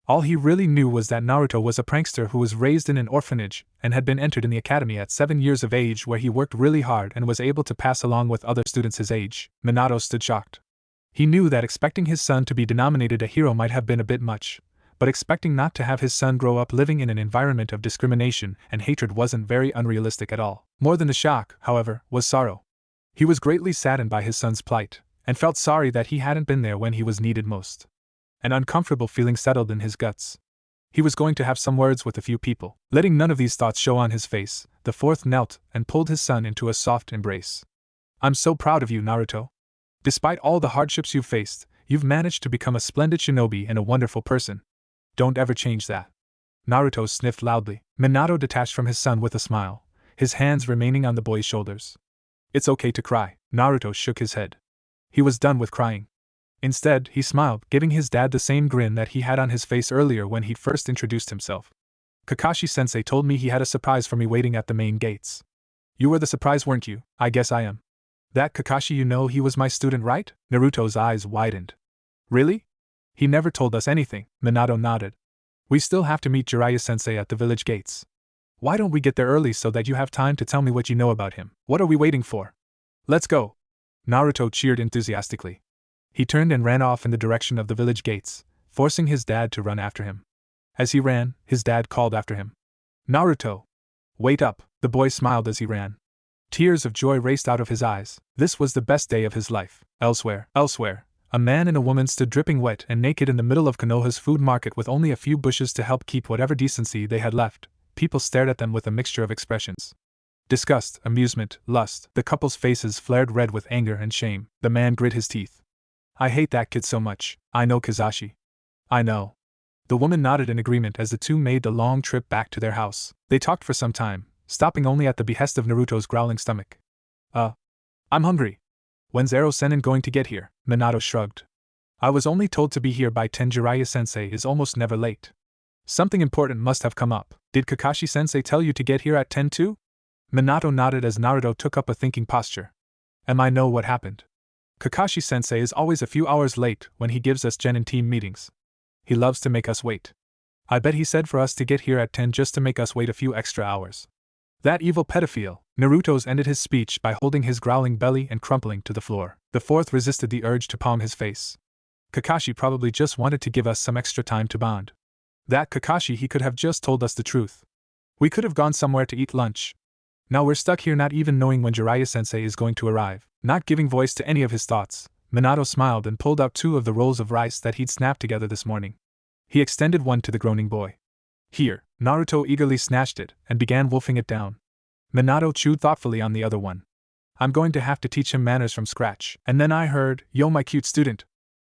All he really knew was that Naruto was a prankster who was raised in an orphanage and had been entered in the academy at 7 years of age, where he worked really hard and was able to pass along with other students his age. Minato stood shocked. He knew that expecting his son to be denominated a hero might have been a bit much, but expecting not to have his son grow up living in an environment of discrimination and hatred wasn't very unrealistic at all. More than the shock, however, was sorrow. He was greatly saddened by his son's plight, and felt sorry that he hadn't been there when he was needed most. An uncomfortable feeling settled in his guts. He was going to have some words with a few people. Letting none of these thoughts show on his face, the fourth knelt and pulled his son into a soft embrace. "I'm so proud of you, Naruto. Despite all the hardships you've faced, you've managed to become a splendid shinobi and a wonderful person. Don't ever change that." Naruto sniffed loudly. Minato detached from his son with a smile, his hands remaining on the boy's shoulders. "It's okay to cry." Naruto shook his head. He was done with crying. Instead, he smiled, giving his dad the same grin that he had on his face earlier when he'd first introduced himself. "Kakashi-sensei told me he had a surprise for me waiting at the main gates. You were the surprise, weren't you? I guess I am." "That Kakashi, you know he was my student, right?" Naruto's eyes widened. "Really? He never told us anything." Minato nodded. "We still have to meet Jiraiya-sensei at the village gates. Why don't we get there early so that you have time to tell me what you know about him? What are we waiting for? Let's go." Naruto cheered enthusiastically. He turned and ran off in the direction of the village gates, forcing his dad to run after him. As he ran, his dad called after him. "Naruto! Wait up!" The boy smiled as he ran. Tears of joy raced out of his eyes. This was the best day of his life. Elsewhere, a man and a woman stood dripping wet and naked in the middle of Konoha's food market with only a few bushes to help keep whatever decency they had left. People stared at them with a mixture of expressions. Disgust, amusement, lust. The couple's faces flared red with anger and shame. The man grit his teeth. "I hate that kid so much." "I know, Kazashi. I know." The woman nodded in agreement as the two made the long trip back to their house. They talked for some time, stopping only at the behest of Naruto's growling stomach. I'm hungry. When's Ero-sennin going to get here?" Minato shrugged. "I was only told to be here by 10. Jiraiya-sensei is almost never late. Something important must have come up. Did Kakashi-sensei tell you to get here at 10 too?" Minato nodded as Naruto took up a thinking posture. "I know what happened. Kakashi-sensei is always a few hours late when he gives us genin team meetings. He loves to make us wait. I bet he said for us to get here at 10 just to make us wait a few extra hours. That evil pedophile." Naruto's ended his speech by holding his growling belly and crumpling to the floor. The fourth resisted the urge to palm his face. "Kakashi probably just wanted to give us some extra time to bond. That Kakashi, he could have just told us the truth. We could have gone somewhere to eat lunch. Now we're stuck here not even knowing when Jiraiya-sensei is going to arrive." Not giving voice to any of his thoughts, Minato smiled and pulled out 2 of the rolls of rice that he'd snapped together this morning. He extended one to the groaning boy. "Here." Naruto eagerly snatched it and began wolfing it down. Minato chewed thoughtfully on the other one. "I'm going to have to teach him manners from scratch." And then I heard, "Yo, my cute student."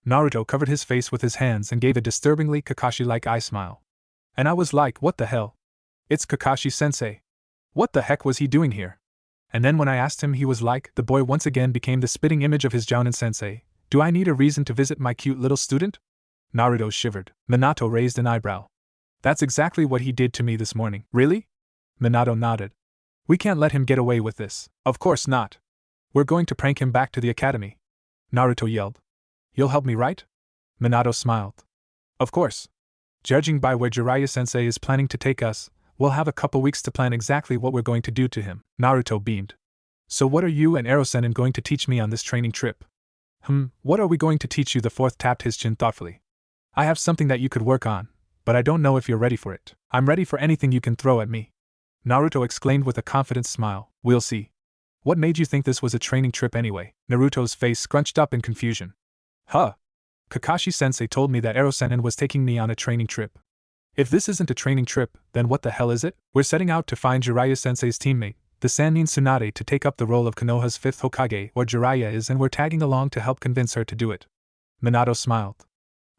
Naruto covered his face with his hands and gave a disturbingly Kakashi-like eye smile. And I was like, what the hell? It's Kakashi-sensei. What the heck was he doing here? And then when I asked him, he was like, the boy once again became the spitting image of his Jounin-sensei. "Do I need a reason to visit my cute little student?" Naruto shivered. Minato raised an eyebrow. "That's exactly what he did to me this morning." "Really?" Minato nodded. "We can't let him get away with this." "Of course not. We're going to prank him back to the academy," Naruto yelled. "You'll help me, right?" Minato smiled. "Of course. Judging by where Jiraiya-sensei is planning to take us, we'll have a couple weeks to plan exactly what we're going to do to him." Naruto beamed. "So what are you and Ero-sennin going to teach me on this training trip?" What are we going to teach you?" The fourth tapped his chin thoughtfully. "I have something that you could work on, but I don't know if you're ready for it." "I'm ready for anything you can throw at me," Naruto exclaimed with a confident smile. "We'll see." "What made you think this was a training trip anyway?" Naruto's face scrunched up in confusion. Kakashi-sensei told me that Ero-sennin was taking me on a training trip. If this isn't a training trip, then what the hell is it? We're setting out to find Jiraiya-sensei's teammate, the Sannin Tsunade, to take up the role of Konoha's 5th Hokage, or Jiraiya is, and we're tagging along to help convince her to do it. Minato smiled.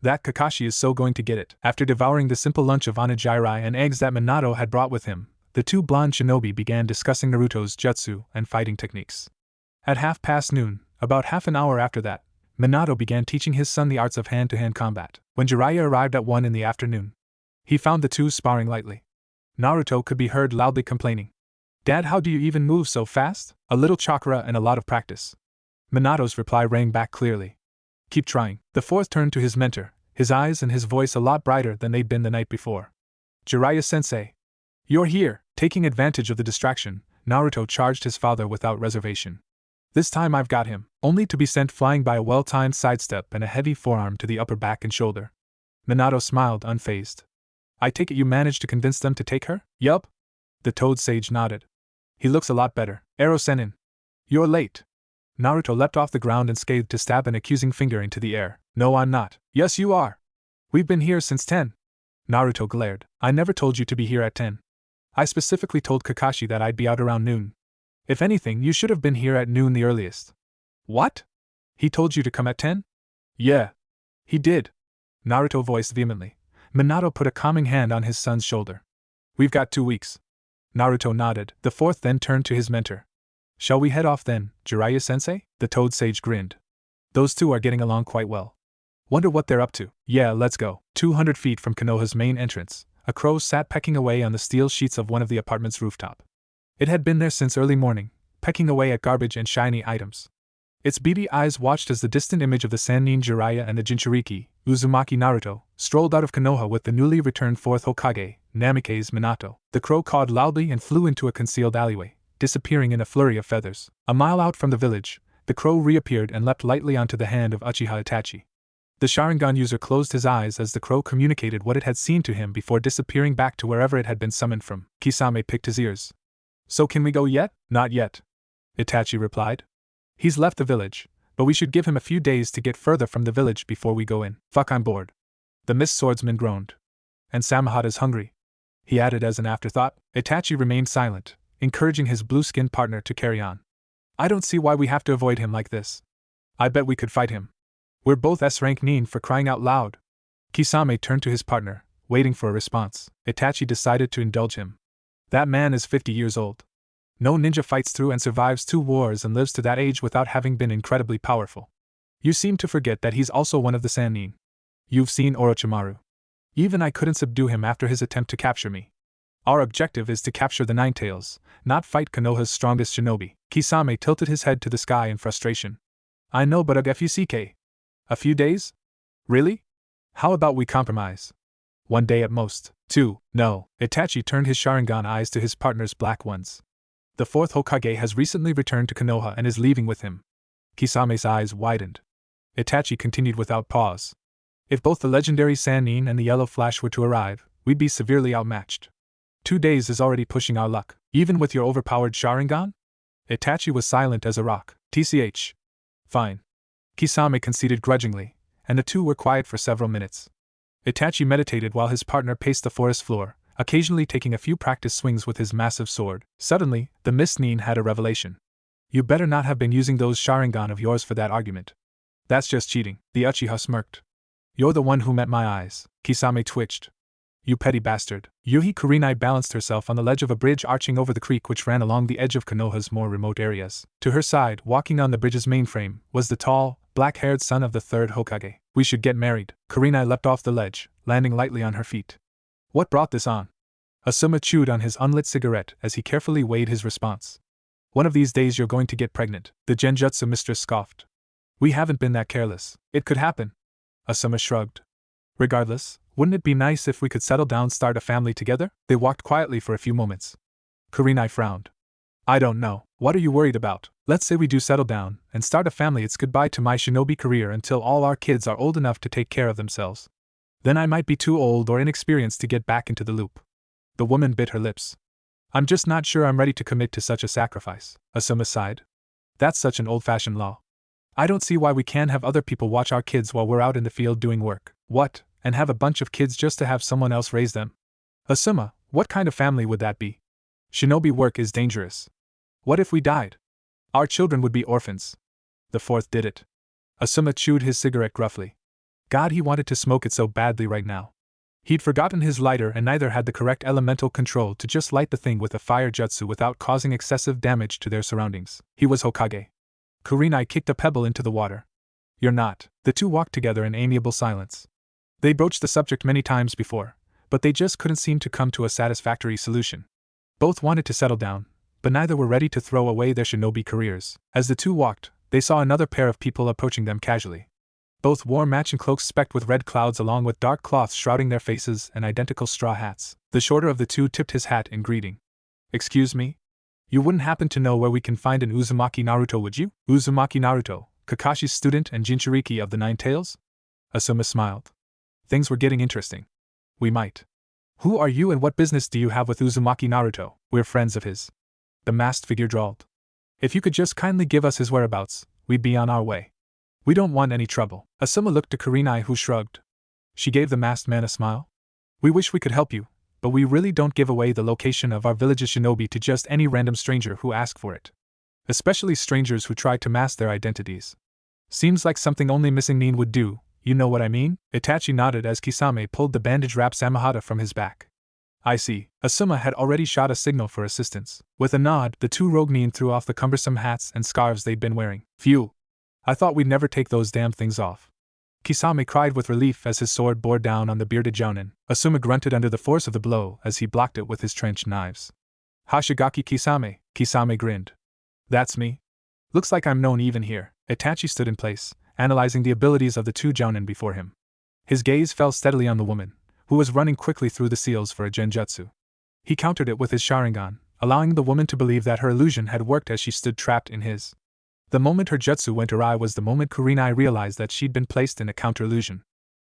That Kakashi is so going to get it. After devouring the simple lunch of onigiri and eggs that Minato had brought with him, the 2 blonde shinobi began discussing Naruto's jutsu and fighting techniques. At noon, about half an hour after that, Minato began teaching his son the arts of hand-to-hand combat. When Jiraiya arrived at 1 in the afternoon, he found the 2 sparring lightly. Naruto could be heard loudly complaining. "Dad, how do you even move so fast?" "A little chakra and a lot of practice." Minato's reply rang back clearly. "Keep trying." The fourth turned to his mentor, his eyes and his voice a lot brighter than they'd been the night before. "Jiraiya-sensei. You're here." Taking advantage of the distraction, Naruto charged his father without reservation. "This time I've got him," only to be sent flying by a well-timed sidestep and a heavy forearm to the upper back and shoulder. Minato smiled, unfazed. I take it you managed to convince them to take her? Yup. The Toad Sage nodded. He looks a lot better. Ero Sennin. You're late. Naruto leapt off the ground and scathed to stab an accusing finger into the air. No, I'm not. Yes, you are. We've been here since 10. Naruto glared. I never told you to be here at 10. I specifically told Kakashi that I'd be out around noon. If anything, you should have been here at noon the earliest. What? He told you to come at 10? Yeah. He did. Naruto voiced vehemently. Minato put a calming hand on his son's shoulder. We've got 2 weeks. Naruto nodded. The fourth then turned to his mentor. Shall we head off then, Jiraiya-sensei? The Toad Sage grinned. Those two are getting along quite well. Wonder what they're up to. Yeah, let's go. 200 feet from Konoha's main entrance, a crow sat pecking away on the steel sheets of one of the apartment's rooftop. It had been there since early morning, pecking away at garbage and shiny items. Its beady eyes watched as the distant image of the Sannin Jiraiya and the Jinchuriki, Uzumaki Naruto, strolled out of Konoha with the newly returned fourth Hokage, Namikaze Minato. The crow cawed loudly and flew into a concealed alleyway, disappearing in a flurry of feathers. A mile out from the village, the crow reappeared and leapt lightly onto the hand of Uchiha Itachi. The Sharingan user closed his eyes as the crow communicated what it had seen to him before disappearing back to wherever it had been summoned from. Kisame picked his ears. So can we go yet? Not yet. Itachi replied. He's left the village, but we should give him a few days to get further from the village before we go in. Fuck, I'm bored. The Mist Swordsman groaned. And Samahata's hungry. He added as an afterthought. Itachi remained silent, encouraging his blue-skinned partner to carry on. I don't see why we have to avoid him like this. I bet we could fight him. We're both S-rank nin for crying out loud. Kisame turned to his partner, waiting for a response. Itachi decided to indulge him. That man is 50 years old. No ninja fights through and survives 2 wars and lives to that age without having been incredibly powerful. You seem to forget that he's also one of the Sannin. You've seen Orochimaru. Even I couldn't subdue him after his attempt to capture me. Our objective is to capture the Ninetales, not fight Konoha's strongest shinobi. Kisame tilted his head to the sky in frustration. I know, but FUCK. A few days? Really? How about we compromise? 1 day at most. 2. No. Itachi turned his Sharingan eyes to his partner's black ones. The fourth Hokage has recently returned to Konoha and is leaving with him. Kisame's eyes widened. Itachi continued without pause. If both the legendary Sannin and the Yellow Flash were to arrive, we'd be severely outmatched. 2 days is already pushing our luck, even with your overpowered Sharingan? Itachi was silent as a rock. TCH. Fine. Kisame conceded grudgingly, and the two were quiet for several minutes. Itachi meditated while his partner paced the forest floor, occasionally taking a few practice swings with his massive sword. Suddenly, the Mist Nin had a revelation. You better not have been using those Sharingan of yours for that argument. That's just cheating. The Uchiha smirked. You're the one who met my eyes. Kisame twitched. You petty bastard. Yuhi Kurenai balanced herself on the ledge of a bridge arching over the creek which ran along the edge of Konoha's more remote areas. To her side, walking on the bridge's mainframe, was the tall, black-haired son of the third Hokage. We should get married. Kurenai leapt off the ledge, landing lightly on her feet. What brought this on? Asuma chewed on his unlit cigarette as he carefully weighed his response. One of these days you're going to get pregnant, the Genjutsu mistress scoffed. We haven't been that careless. It could happen. Asuma shrugged. Regardless, wouldn't it be nice if we could settle down, start a family together? They walked quietly for a few moments. Kurenai frowned. I don't know. What are you worried about? Let's say we do settle down and start a family. It's goodbye to my shinobi career until all our kids are old enough to take care of themselves. Then I might be too old or inexperienced to get back into the loop. The woman bit her lips. I'm just not sure I'm ready to commit to such a sacrifice, Asuma sighed. That's such an old-fashioned law. I don't see why we can't have other people watch our kids while we're out in the field doing work. What, and have a bunch of kids just to have someone else raise them? Asuma, what kind of family would that be? Shinobi work is dangerous. What if we died? Our children would be orphans. The fourth did it. Asuma chewed his cigarette gruffly. God, he wanted to smoke it so badly right now. He'd forgotten his lighter and neither had the correct elemental control to just light the thing with a fire jutsu without causing excessive damage to their surroundings. He was Hokage. Kurenai kicked a pebble into the water. You're not. The two walked together in amiable silence. They broached the subject many times before, but they just couldn't seem to come to a satisfactory solution. Both wanted to settle down, but neither were ready to throw away their shinobi careers. As the two walked, they saw another pair of people approaching them casually. Both wore matching cloaks specked with red clouds along with dark cloths shrouding their faces and identical straw hats. The shorter of the two tipped his hat in greeting. Excuse me? You wouldn't happen to know where we can find an Uzumaki Naruto, would you? Uzumaki Naruto, Kakashi's student and Jinchuriki of the Nine Tails? Asuma smiled. Things were getting interesting. We might. Who are you and what business do you have with Uzumaki Naruto? We're friends of his. The masked figure drawled. If you could just kindly give us his whereabouts, we'd be on our way. We don't want any trouble. Asuma looked to Kurenai, who shrugged. She gave the masked man a smile. We wish we could help you, but we really don't give away the location of our village's shinobi to just any random stranger who asks for it. Especially strangers who try to mask their identities. Seems like something only missing Nin would do, you know what I mean? Itachi nodded as Kisame pulled the bandage-wrapped Samehada from his back. I see. Asuma had already shot a signal for assistance. With a nod, the two rogue Nin threw off the cumbersome hats and scarves they'd been wearing. Phew! I thought we'd never take those damn things off. Kisame cried with relief as his sword bore down on the bearded jounin. Asuma grunted under the force of the blow as he blocked it with his trenched knives. Hashigaki Kisame, Kisame grinned. That's me. Looks like I'm known even here. Itachi stood in place, analyzing the abilities of the two jounin before him. His gaze fell steadily on the woman, who was running quickly through the seals for a genjutsu. He countered it with his Sharingan, allowing the woman to believe that her illusion had worked as she stood trapped in his. The moment her jutsu went awry was the moment Kurenai realized that she'd been placed in a counter-illusion.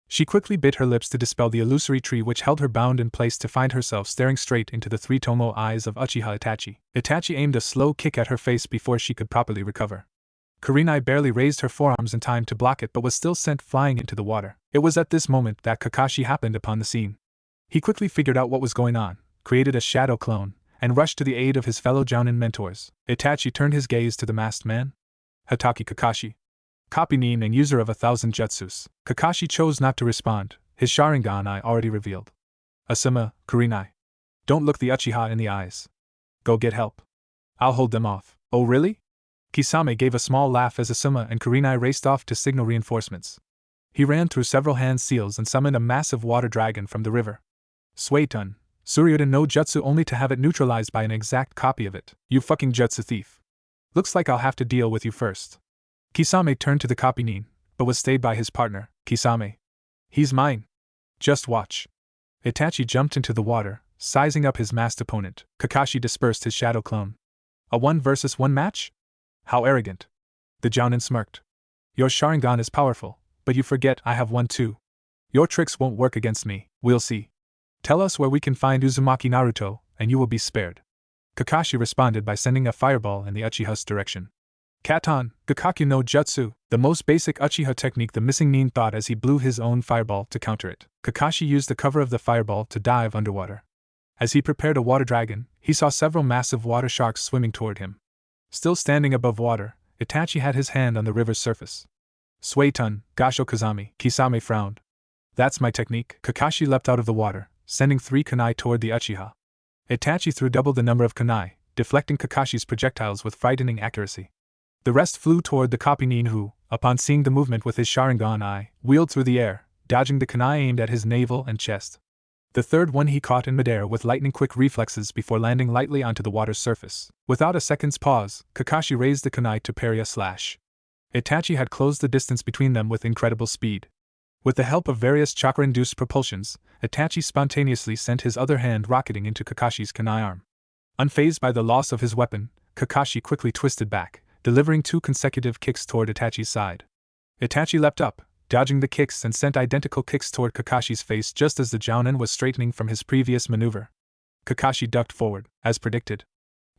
She quickly bit her lips to dispel the illusory tree which held her bound in place to find herself staring straight into the three tomo eyes of Uchiha Itachi. Itachi aimed a slow kick at her face before she could properly recover. Kurenai barely raised her forearms in time to block it but was still sent flying into the water. It was at this moment that Kakashi happened upon the scene. He quickly figured out what was going on, created a shadow clone, and rushed to the aid of his fellow jounin mentors. Itachi turned his gaze to the masked man. Hatake Kakashi. Copy Nin and user of 1,000 jutsus. Kakashi chose not to respond, his Sharingan eye already revealed. Asuma, Kurenai. Don't look the Uchiha in the eyes. Go get help. I'll hold them off. Oh really? Kisame gave a small laugh as Asuma and Kurenai raced off to signal reinforcements. He ran through several hand seals and summoned a massive water dragon from the river. Suetun, Suryuda no jutsu only to have it neutralized by an exact copy of it. You fucking jutsu thief. Looks like I'll have to deal with you first. Kisame turned to the copy Nin, but was stayed by his partner, Kisame. He's mine. Just watch. Itachi jumped into the water, sizing up his masked opponent. Kakashi dispersed his shadow clone. A 1 versus 1 match? How arrogant. The jounin smirked. Your Sharingan is powerful, but you forget I have one too. Your tricks won't work against me, we'll see. Tell us where we can find Uzumaki Naruto, and you will be spared. Kakashi responded by sending a fireball in the Uchiha's direction. Katon, Gakakyu no Jutsu, the most basic Uchiha technique, the missing Nin thought as he blew his own fireball to counter it. Kakashi used the cover of the fireball to dive underwater. As he prepared a water dragon, he saw several massive water sharks swimming toward him. Still standing above water, Itachi had his hand on the river's surface. Suetun, Gasho Kazami, Kisame frowned. That's my technique. Kakashi leapt out of the water, sending 3 kunai toward the Uchiha. Itachi threw double the number of kunai, deflecting Kakashi's projectiles with frightening accuracy. The rest flew toward the copy Nin who, upon seeing the movement with his Sharingan eye, wheeled through the air, dodging the kunai aimed at his navel and chest. The third one he caught in midair with lightning-quick reflexes before landing lightly onto the water's surface. Without a second's pause, Kakashi raised the kunai to parry a slash. Itachi had closed the distance between them with incredible speed. With the help of various chakra-induced propulsions, Itachi spontaneously sent his other hand rocketing into Kakashi's kunai arm. Unfazed by the loss of his weapon, Kakashi quickly twisted back, delivering 2 consecutive kicks toward Itachi's side. Itachi leapt up, dodging the kicks and sent identical kicks toward Kakashi's face just as the jounin was straightening from his previous maneuver. Kakashi ducked forward, as predicted.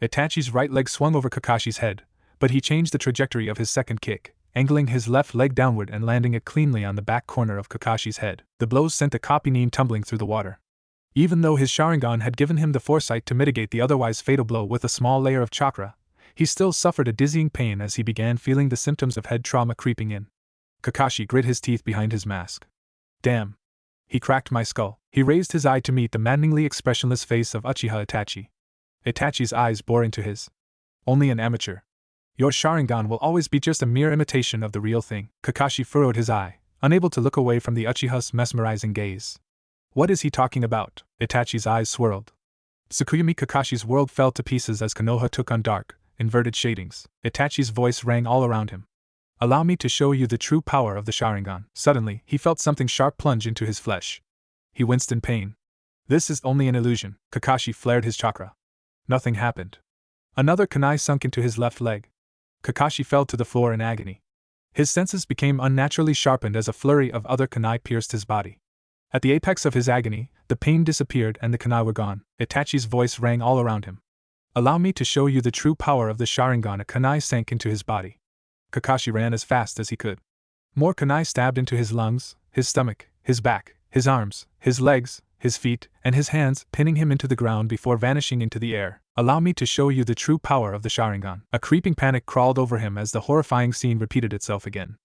Itachi's right leg swung over Kakashi's head, but he changed the trajectory of his second kick, angling his left leg downward and landing it cleanly on the back corner of Kakashi's head. The blows sent the copy Nin tumbling through the water. Even though his Sharingan had given him the foresight to mitigate the otherwise fatal blow with a small layer of chakra, he still suffered a dizzying pain as he began feeling the symptoms of head trauma creeping in. Kakashi grit his teeth behind his mask. Damn. He cracked my skull. He raised his eye to meet the maddeningly expressionless face of Uchiha Itachi. Itachi's eyes bore into his. Only an amateur. Your Sharingan will always be just a mere imitation of the real thing. Kakashi furrowed his eye, unable to look away from the Uchiha's mesmerizing gaze. What is he talking about? Itachi's eyes swirled. Tsukuyumi Kakashi's world fell to pieces as Konoha took on dark, inverted shadings. Itachi's voice rang all around him. Allow me to show you the true power of the Sharingan. Suddenly, he felt something sharp plunge into his flesh. He winced in pain. This is only an illusion. Kakashi flared his chakra. Nothing happened. Another kunai sunk into his left leg. Kakashi fell to the floor in agony. His senses became unnaturally sharpened as a flurry of other kunai pierced his body. At the apex of his agony, the pain disappeared and the kunai were gone. Itachi's voice rang all around him. Allow me to show you the true power of the Sharingan. A kunai sank into his body. Kakashi ran as fast as he could. More kunai stabbed into his lungs, his stomach, his back, his arms, his legs, his feet, and his hands, pinning him into the ground before vanishing into the air. Allow me to show you the true power of the Sharingan. A creeping panic crawled over him as the horrifying scene repeated itself again.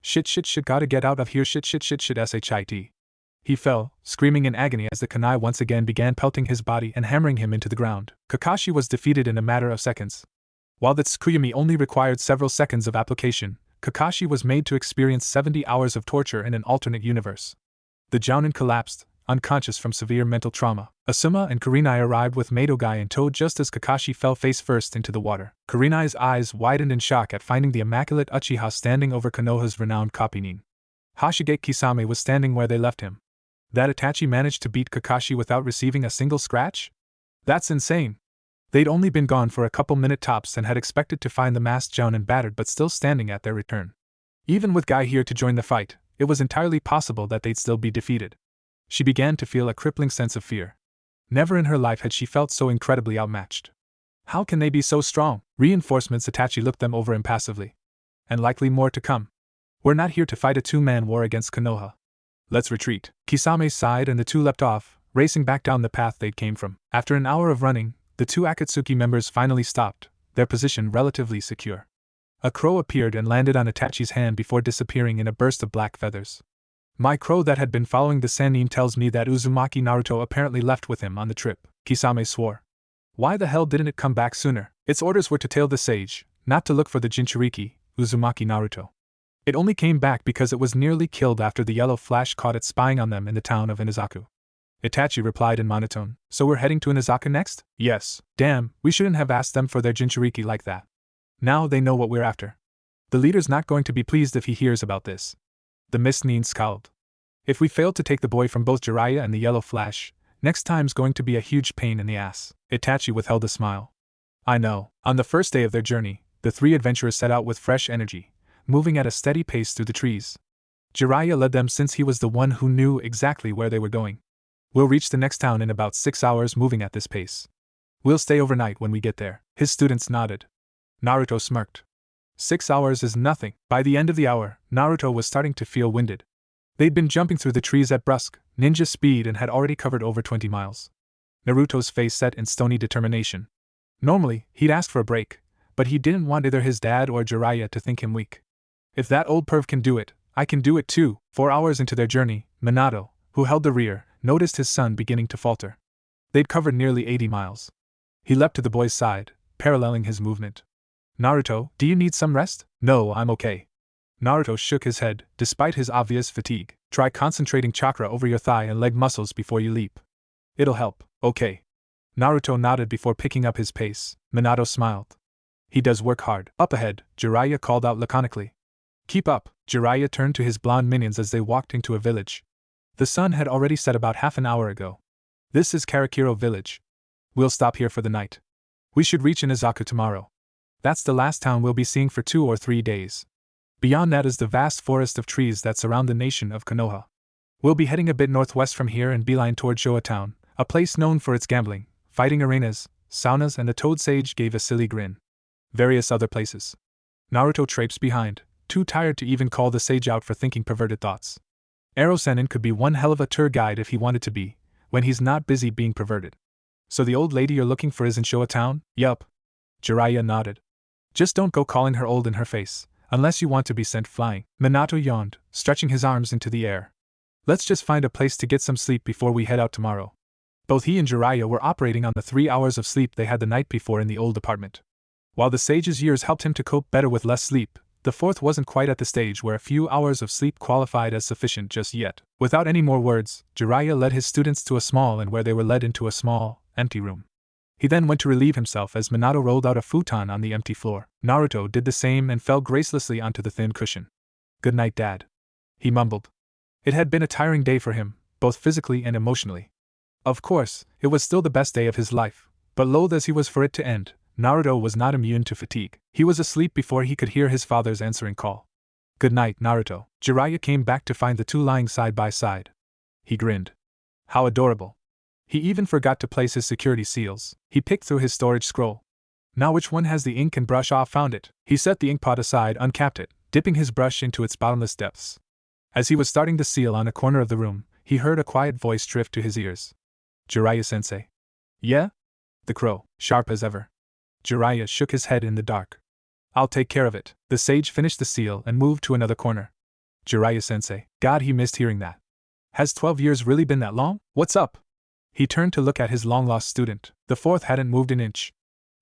Shit, gotta get out of here, shit, shit. He fell, screaming in agony as the kunai once again began pelting his body and hammering him into the ground. Kakashi was defeated in a matter of seconds. While the Tsukuyami only required several seconds of application, Kakashi was made to experience 70 hours of torture in an alternate universe. The Jounin collapsed, unconscious from severe mental trauma. Asuma and Kurenai arrived with Madogai in tow just as Kakashi fell face first into the water. Kurenai's eyes widened in shock at finding the immaculate Uchiha standing over Konoha's renowned copy Nin. Hashigate Kisame was standing where they left him. That Itachi managed to beat Kakashi without receiving a single scratch? That's insane. They'd only been gone for a couple minute tops and had expected to find the masked Jounin battered but still standing at their return. Even with Guy here to join the fight, it was entirely possible that they'd still be defeated. She began to feel a crippling sense of fear. Never in her life had she felt so incredibly outmatched. How can they be so strong? Reinforcements. Itachi looked them over impassively. And likely more to come. We're not here to fight a two-man war against Konoha. Let's retreat. Kisame sighed and the two leapt off, racing back down the path they'd came from. After an hour of running, the two Akatsuki members finally stopped, their position relatively secure. A crow appeared and landed on Itachi's hand before disappearing in a burst of black feathers. My crow that had been following the Sannin tells me that Uzumaki Naruto apparently left with him on the trip, Kisame swore. Why the hell didn't it come back sooner? Its orders were to tail the sage, not to look for the Jinchuriki, Uzumaki Naruto. It only came back because it was nearly killed after the yellow flash caught it spying on them in the town of Inazaku. Itachi replied in monotone. So we're heading to Inazaku next? Yes. Damn, we shouldn't have asked them for their Jinchuriki like that. Now they know what we're after. The leader's not going to be pleased if he hears about this. The Mist Nin scowled. If we fail to take the boy from both Jiraiya and the Yellow Flash, next time's going to be a huge pain in the ass. Itachi withheld a smile. I know. On the first day of their journey, the three adventurers set out with fresh energy, moving at a steady pace through the trees. Jiraiya led them since he was the one who knew exactly where they were going. We'll reach the next town in about 6 hours moving at this pace. We'll stay overnight when we get there. His students nodded. Naruto smirked. 6 hours is nothing. By the end of the hour, Naruto was starting to feel winded. They'd been jumping through the trees at brusque, ninja speed and had already covered over 20 miles. Naruto's face set in stony determination. Normally, he'd ask for a break, but he didn't want either his dad or Jiraiya to think him weak. If that old perv can do it, I can do it too. 4 hours into their journey, Minato, who held the rear, noticed his son beginning to falter. They'd covered nearly 80 miles. He leapt to the boy's side, paralleling his movement. Naruto, do you need some rest? No, I'm okay. Naruto shook his head, despite his obvious fatigue. Try concentrating chakra over your thigh and leg muscles before you leap. It'll help. Okay. Naruto nodded before picking up his pace. Minato smiled. He does work hard. Up ahead, Jiraiya called out laconically. Keep up. Jiraiya turned to his blonde minions as they walked into a village. The sun had already set about half an hour ago. This is Karakiro village. We'll stop here for the night. We should reach Inazaku tomorrow. That's the last town we'll be seeing for 2 or 3 days. Beyond that is the vast forest of trees that surround the nation of Konoha. We'll be heading a bit northwest from here and beeline toward Showa Town, a place known for its gambling, fighting arenas, saunas, and the Toad Sage gave a silly grin. Various other places. Naruto traipsed behind, too tired to even call the sage out for thinking perverted thoughts. Ero Sennin could be one hell of a tour guide if he wanted to be, when he's not busy being perverted. So the old lady you're looking for is in Showa Town? Yup. Jiraiya nodded. Just don't go calling her old in her face, unless you want to be sent flying. Minato yawned, stretching his arms into the air. Let's just find a place to get some sleep before we head out tomorrow. Both he and Jiraiya were operating on the 3 hours of sleep they had the night before in the old apartment. While the sage's years helped him to cope better with less sleep, the fourth wasn't quite at the stage where a few hours of sleep qualified as sufficient just yet. Without any more words, Jiraiya led his students to a small and where they were led into a small, empty room. He then went to relieve himself as Minato rolled out a futon on the empty floor. Naruto did the same and fell gracelessly onto the thin cushion. Good night, Dad. He mumbled. It had been a tiring day for him, both physically and emotionally. Of course, it was still the best day of his life, but loath as he was for it to end, Naruto was not immune to fatigue. He was asleep before he could hear his father's answering call. Good night, Naruto. Jiraiya came back to find the two lying side by side. He grinned. How adorable. He even forgot to place his security seals. He picked through his storage scroll. Now which one has the ink and brush off? Found it. He set the ink pot aside, uncapped it, dipping his brush into its bottomless depths. As he was starting to seal on a corner of the room, he heard a quiet voice drift to his ears. Jiraiya-sensei. Yeah? The crow, sharp as ever. Jiraiya shook his head in the dark. I'll take care of it. The sage finished the seal and moved to another corner. Jiraiya-sensei. God, he missed hearing that. Has 12 years really been that long? What's up? He turned to look at his long-lost student. The fourth hadn't moved an inch.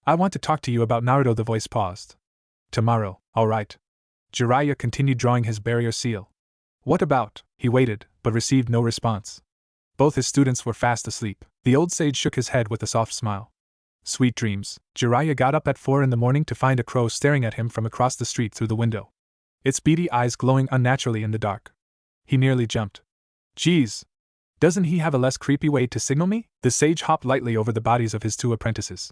I want to talk to you about Naruto. The voice paused. Tomorrow, all right. Jiraiya continued drawing his barrier seal. What about? He waited, but received no response. Both his students were fast asleep. The old sage shook his head with a soft smile. Sweet dreams. Jiraiya got up at 4 a.m. to find a crow staring at him from across the street through the window. Its beady eyes glowing unnaturally in the dark. He nearly jumped. Geez. Doesn't he have a less creepy way to signal me? The sage hopped lightly over the bodies of his 2 apprentices.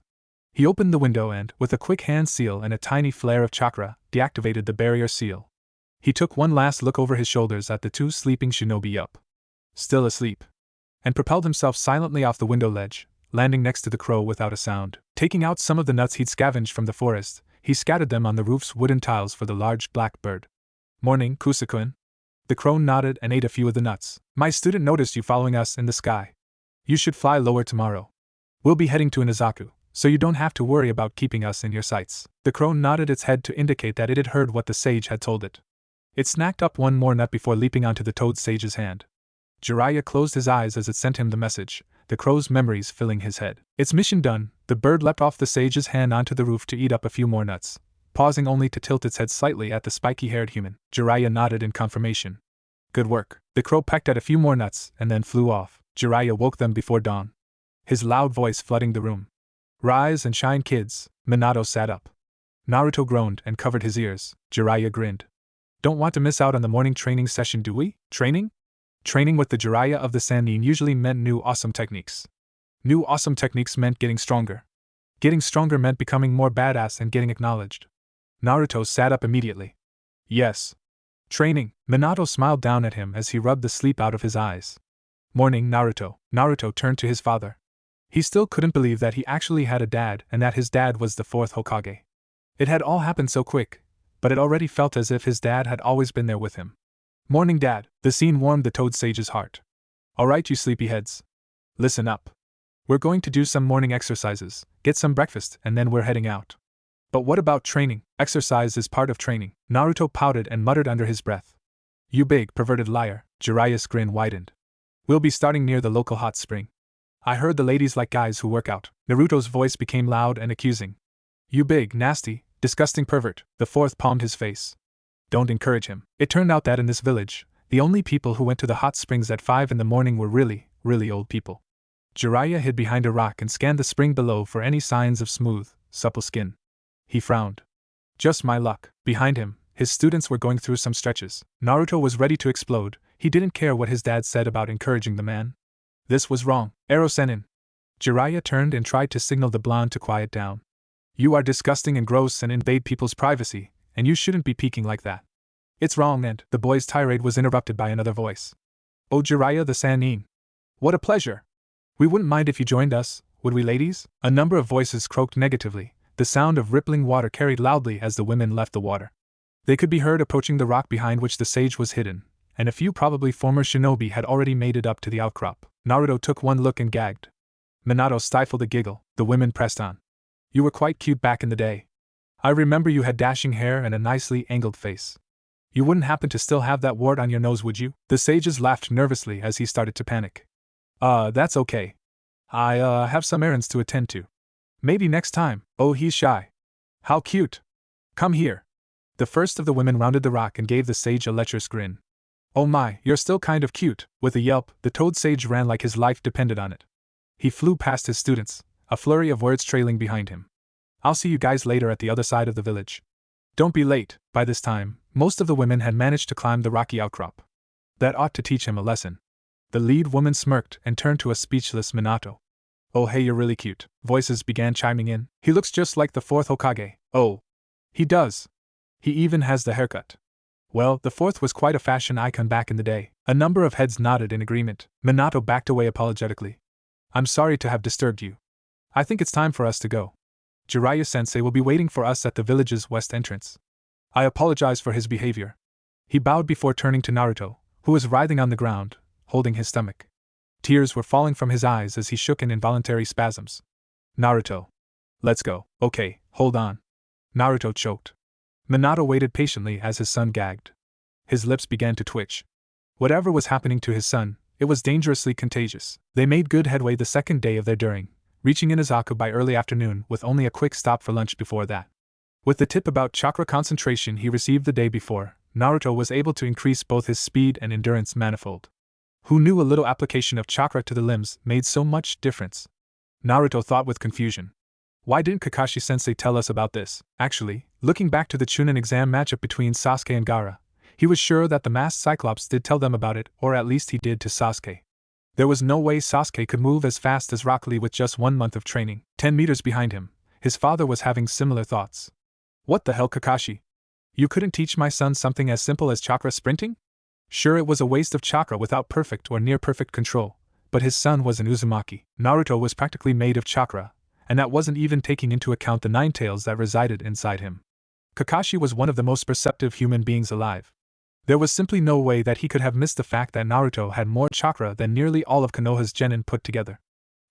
He opened the window and, with a quick hand seal and a tiny flare of chakra, deactivated the barrier seal. He took one last look over his shoulders at the 2 sleeping shinobi up, still asleep, and propelled himself silently off the window ledge, landing next to the crow without a sound. Taking out some of the nuts he'd scavenged from the forest, he scattered them on the roof's wooden tiles for the large black bird. Morning, Kusakun. The crow nodded and ate a few of the nuts. My student noticed you following us in the sky. You should fly lower tomorrow. We'll be heading to Inazaku, so you don't have to worry about keeping us in your sights. The crow nodded its head to indicate that it had heard what the sage had told it. It snacked up one more nut before leaping onto the toad sage's hand. Jiraiya closed his eyes as it sent him the message, the crow's memories filling his head. Its mission done, the bird leapt off the sage's hand onto the roof to eat up a few more nuts, pausing only to tilt its head slightly at the spiky-haired human. Jiraiya nodded in confirmation. Good work. The crow pecked at a few more nuts and then flew off. Jiraiya woke them before dawn, his loud voice flooding the room. Rise and shine, kids. Minato sat up. Naruto groaned and covered his ears. Jiraiya grinned. Don't want to miss out on the morning training session, do we? Training? Training with the Jiraiya of the Sannin usually meant new awesome techniques. New awesome techniques meant getting stronger. Getting stronger meant becoming more badass and getting acknowledged. Naruto sat up immediately. Yes. Training. Minato smiled down at him as he rubbed the sleep out of his eyes. Morning, Naruto. Naruto turned to his father. He still couldn't believe that he actually had a dad and that his dad was the 4th Hokage. It had all happened so quick, but it already felt as if his dad had always been there with him. Morning, Dad. The scene warmed the toad sage's heart. Alright, you sleepyheads. Listen up. We're going to do some morning exercises, get some breakfast, and then we're heading out. But what about training? Exercise is part of training. Naruto pouted and muttered under his breath. You big, perverted liar. Jiraiya's grin widened. We'll be starting near the local hot spring. I heard the ladies like guys who work out. Naruto's voice became loud and accusing. You big, nasty, disgusting pervert. The 4th palmed his face. Don't encourage him. It turned out that in this village, the only people who went to the hot springs at 5 a.m. were really, really old people. Jiraiya hid behind a rock and scanned the spring below for any signs of smooth, supple skin. He frowned. Just my luck. Behind him, his students were going through some stretches. Naruto was ready to explode. He didn't care what his dad said about encouraging the man. This was wrong. Ero Sennin. Jiraiya turned and tried to signal the blonde to quiet down. You are disgusting and gross and invade people's privacy, and you shouldn't be peeking like that. It's wrong, and the boy's tirade was interrupted by another voice. Oh, Jiraiya the Sannin. What a pleasure. We wouldn't mind if you joined us, would we, ladies? A number of voices croaked negatively. The sound of rippling water carried loudly as the women left the water. They could be heard approaching the rock behind which the sage was hidden, and a few probably former shinobi had already made it up to the outcrop. Naruto took one look and gagged. Minato stifled a giggle. The women pressed on. You were quite cute back in the day. I remember you had dashing hair and a nicely angled face. You wouldn't happen to still have that wart on your nose, would you? The sages laughed nervously as he started to panic. That's okay. I have some errands to attend to. Maybe next time. Oh, he's shy. How cute. Come here. The first of the women rounded the rock and gave the sage a lecherous grin. Oh my, you're still kind of cute. With a yelp, the toad sage ran like his life depended on it. He flew past his students, a flurry of words trailing behind him. I'll see you guys later at the other side of the village. Don't be late. By this time, most of the women had managed to climb the rocky outcrop. That ought to teach him a lesson. The lead woman smirked and turned to a speechless Minato. Oh hey, you're really cute. Voices began chiming in. He looks just like the 4th Hokage. Oh. He does. He even has the haircut. Well, the 4th was quite a fashion icon back in the day. A number of heads nodded in agreement. Minato backed away apologetically. I'm sorry to have disturbed you. I think it's time for us to go. Jiraiya-sensei will be waiting for us at the village's west entrance. I apologize for his behavior. He bowed before turning to Naruto, who was writhing on the ground, holding his stomach. Tears were falling from his eyes as he shook in involuntary spasms. Naruto. Let's go. Okay, hold on. Naruto choked. Minato waited patiently as his son gagged. His lips began to twitch. Whatever was happening to his son, it was dangerously contagious. They made good headway the second day of their daring, reaching Inazaku by early afternoon with only a quick stop for lunch before that. With the tip about chakra concentration he received the day before, Naruto was able to increase both his speed and endurance manifold. Who knew a little application of chakra to the limbs made so much difference? Naruto thought with confusion. Why didn't Kakashi-sensei tell us about this? Actually, looking back to the Chunin exam matchup between Sasuke and Gaara, he was sure that the masked Cyclops did tell them about it, or at least he did to Sasuke. There was no way Sasuke could move as fast as Rock Lee with just 1 month of training. 10 meters behind him, his father was having similar thoughts. What the hell, Kakashi? You couldn't teach my son something as simple as chakra sprinting? Sure, it was a waste of chakra without perfect or near-perfect control, but his son was an Uzumaki. Naruto was practically made of chakra, and that wasn't even taking into account the 9 tails that resided inside him. Kakashi was one of the most perceptive human beings alive. There was simply no way that he could have missed the fact that Naruto had more chakra than nearly all of Konoha's genin put together.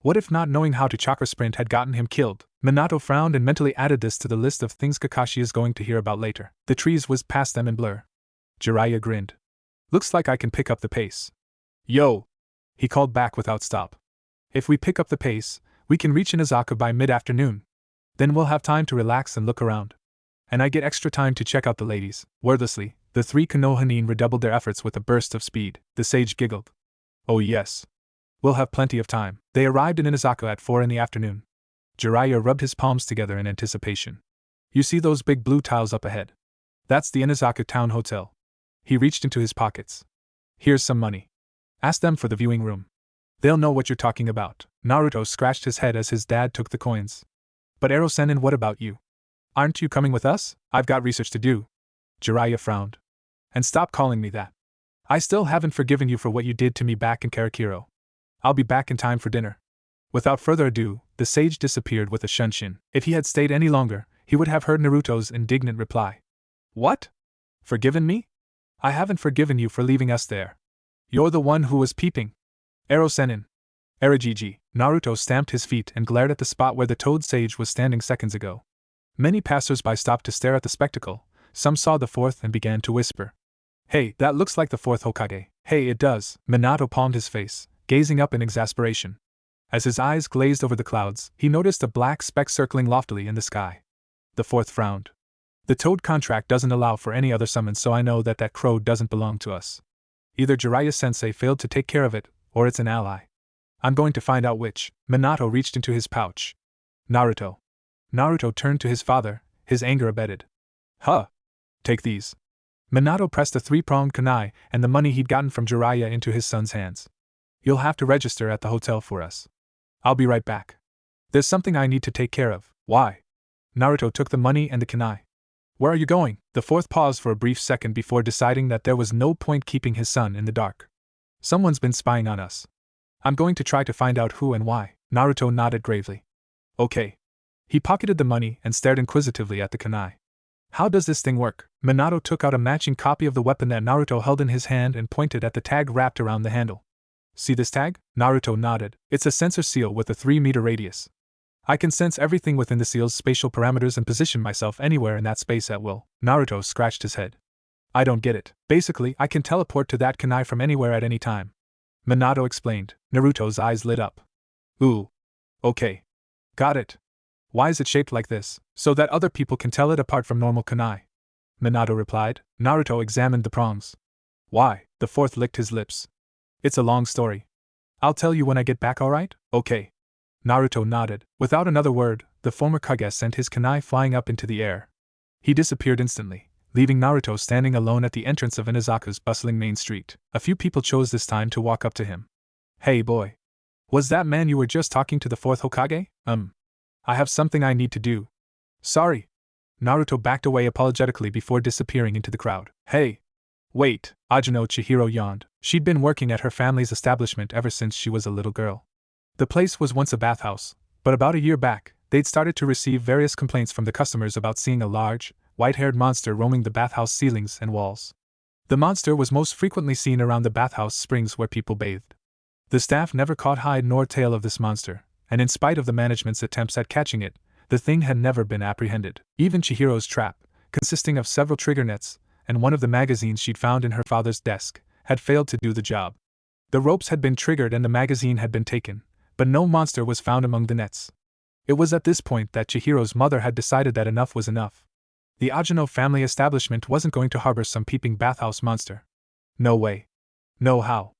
What if not knowing how to chakra sprint had gotten him killed? Minato frowned and mentally added this to the list of things Kakashi is going to hear about later. The trees whizzed past them in blur. Jiraiya grinned. Looks like I can pick up the pace. Yo! He called back without stop. If we pick up the pace, we can reach Inazaku by mid-afternoon. Then we'll have time to relax and look around. And I get extra time to check out the ladies. Wordlessly, the 3 Konohanin redoubled their efforts with a burst of speed. The sage giggled. Oh yes. We'll have plenty of time. They arrived in Inazaku at 4 in the afternoon. Jiraiya rubbed his palms together in anticipation. You see those big blue tiles up ahead? That's the Inazaku Town Hotel. He reached into his pockets. Here's some money. Ask them for the viewing room. They'll know what you're talking about. Naruto scratched his head as his dad took the coins. But Ero-sen, what about you? Aren't you coming with us? I've got research to do. Jiraiya frowned. And stop calling me that. I still haven't forgiven you for what you did to me back in Karakiro. I'll be back in time for dinner. Without further ado, the sage disappeared with a shunshin. If he had stayed any longer, he would have heard Naruto's indignant reply. What? Forgiven me? I haven't forgiven you for leaving us there. You're the one who was peeping. Ero-sen. Erajiji. Naruto stamped his feet and glared at the spot where the toad sage was standing seconds ago. Many passers-by stopped to stare at the spectacle. Some saw the 4th and began to whisper. Hey, that looks like the 4th Hokage. Hey, it does. Minato palmed his face, gazing up in exasperation. As his eyes glazed over the clouds, he noticed a black speck circling loftily in the sky. The 4th frowned. The toad contract doesn't allow for any other summons, so I know that that crow doesn't belong to us. Either Jiraiya-sensei failed to take care of it, or it's an ally. I'm going to find out which. Minato reached into his pouch. Naruto. Naruto turned to his father, his anger abated. Huh. Take these. Minato pressed a 3-pronged kunai and the money he'd gotten from Jiraiya into his son's hands. You'll have to register at the hotel for us. I'll be right back. There's something I need to take care of. Why? Naruto took the money and the kunai. Where are you going? The 4th paused for a brief second before deciding that there was no point keeping his son in the dark. Someone's been spying on us. I'm going to try to find out who and why. Naruto nodded gravely. Okay. He pocketed the money and stared inquisitively at the kunai. How does this thing work? Minato took out a matching copy of the weapon that Naruto held in his hand and pointed at the tag wrapped around the handle. See this tag? Naruto nodded. It's a sensor seal with a 3-meter radius. I can sense everything within the seal's spatial parameters and position myself anywhere in that space at will. Naruto scratched his head. I don't get it. Basically, I can teleport to that kunai from anywhere at any time. Minato explained. Naruto's eyes lit up. Ooh. Okay. Got it. Why is it shaped like this? So that other people can tell it apart from normal kunai. Minato replied. Naruto examined the prongs. Why? The 4th licked his lips. It's a long story. I'll tell you when I get back, alright? Okay. Naruto nodded. Without another word, the former Kage sent his kunai flying up into the air. He disappeared instantly, leaving Naruto standing alone at the entrance of Inazaku's bustling main street. A few people chose this time to walk up to him. Hey boy. Was that man you were just talking to the 4th Hokage? I have something I need to do. Sorry. Naruto backed away apologetically before disappearing into the crowd. Hey. Wait. Ajino Chihiro yawned. She'd been working at her family's establishment ever since she was a little girl. The place was once a bathhouse, but about a year back, they'd started to receive various complaints from the customers about seeing a large, white-haired monster roaming the bathhouse ceilings and walls. The monster was most frequently seen around the bathhouse springs where people bathed. The staff never caught hide nor tail of this monster, and in spite of the management's attempts at catching it, the thing had never been apprehended. Even Chihiro's trap, consisting of several trigger nets, and one of the magazines she'd found in her father's desk, had failed to do the job. The ropes had been triggered and the magazine had been taken, but no monster was found among the nets. It was at this point that Chihiro's mother had decided that enough was enough. The Ajino family establishment wasn't going to harbor some peeping bathhouse monster. No way. No how.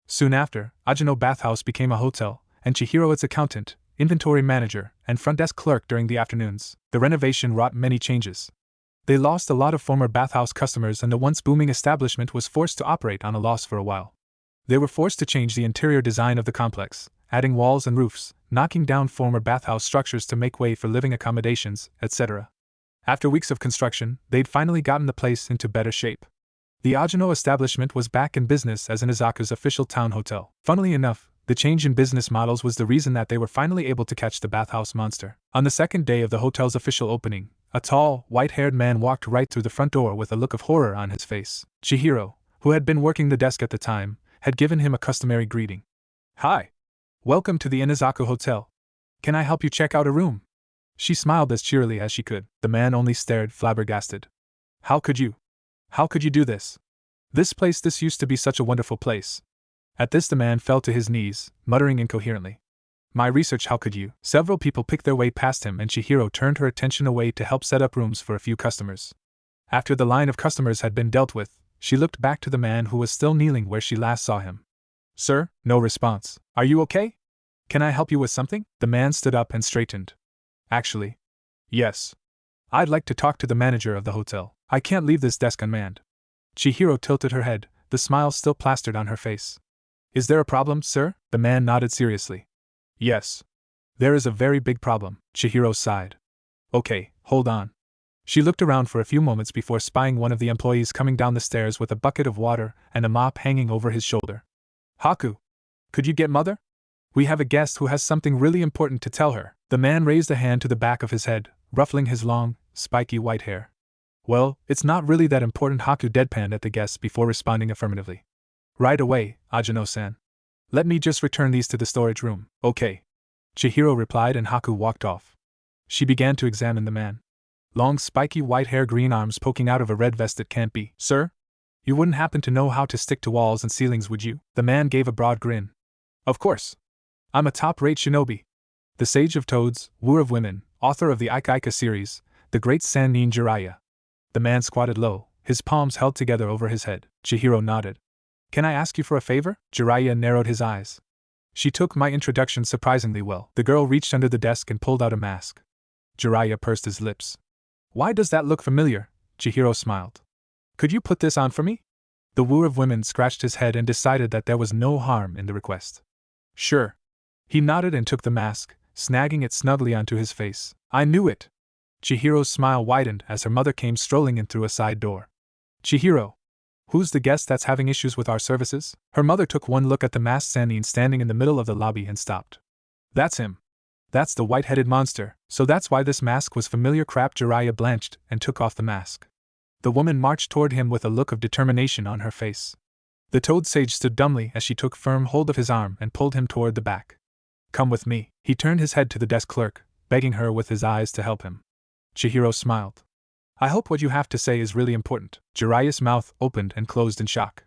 Soon after, Ajino Bathhouse became a hotel, and Chihiro its accountant, inventory manager, and front desk clerk during the afternoons. The renovation wrought many changes. They lost a lot of former bathhouse customers and the once booming establishment was forced to operate on a loss for a while. They were forced to change the interior design of the complex, adding walls and roofs, knocking down former bathhouse structures to make way for living accommodations, etc. After weeks of construction, they'd finally gotten the place into better shape. The Ajino establishment was back in business as Inazaku's official town hotel. Funnily enough, the change in business models was the reason that they were finally able to catch the bathhouse monster. On the second day of the hotel's official opening, a tall, white-haired man walked right through the front door with a look of horror on his face. Chihiro, who had been working the desk at the time, had given him a customary greeting. "Hi. Welcome to the Inazaku Hotel. Can I help you check out a room?" She smiled as cheerily as she could. The man only stared, flabbergasted. How could you do this? This used to be such a wonderful place." At this the man fell to his knees, muttering incoherently. "My research, how could you?" Several people picked their way past him and Chihiro turned her attention away to help set up rooms for a few customers. After the line of customers had been dealt with, she looked back to the man who was still kneeling where she last saw him. "Sir?" No response. "Are you okay? Can I help you with something?" The man stood up and straightened. "Actually, yes. I'd like to talk to the manager of the hotel. I can't leave this desk unmanned." Chihiro tilted her head, the smile still plastered on her face. "Is there a problem, sir?" The man nodded seriously. "Yes. There is a very big problem." Chihiro sighed. "Okay, hold on." She looked around for a few moments before spying one of the employees coming down the stairs with a bucket of water and a mop hanging over his shoulder. "Haku, could you get Mother? We have a guest who has something really important to tell her." The man raised a hand to the back of his head, ruffling his long, spiky white hair. "Well, it's not really that important." Haku deadpanned at the guest before responding affirmatively. "Right away, Ajino-san. Let me just return these to the storage room." "Okay." Chihiro replied and Haku walked off. She began to examine the man. Long spiky white hair, green arms poking out of a red vest. "It can't be." "Sir? You wouldn't happen to know how to stick to walls and ceilings, would you?" The man gave a broad grin. "Of course. I'm a top-rate shinobi. The Sage of Toads, Wooer of Women, author of the Ika series, the great Sannin Jiraiya." The man squatted low, his palms held together over his head. Chihiro nodded. "Can I ask you for a favor?" Jiraiya narrowed his eyes. She took my introduction surprisingly well. The girl reached under the desk and pulled out a mask. Jiraiya pursed his lips. "Why does that look familiar?" Chihiro smiled. "Could you put this on for me?" The Wooer of Women scratched his head and decided that there was no harm in the request. "Sure." He nodded and took the mask, snagging it snugly onto his face. "I knew it." Chihiro's smile widened as her mother came strolling in through a side door. "Chihiro, who's the guest that's having issues with our services?" Her mother took one look at the masked Sannin standing in the middle of the lobby and stopped. "That's him. That's the white-headed monster, so that's why this mask was familiar." Crap. Jiraiya blanched and took off the mask. The woman marched toward him with a look of determination on her face. The Toad Sage stood dumbly as she took firm hold of his arm and pulled him toward the back. "Come with me." He turned his head to the desk clerk, begging her with his eyes to help him. Chihiro smiled. "I hope what you have to say is really important." Jiraiya's mouth opened and closed in shock.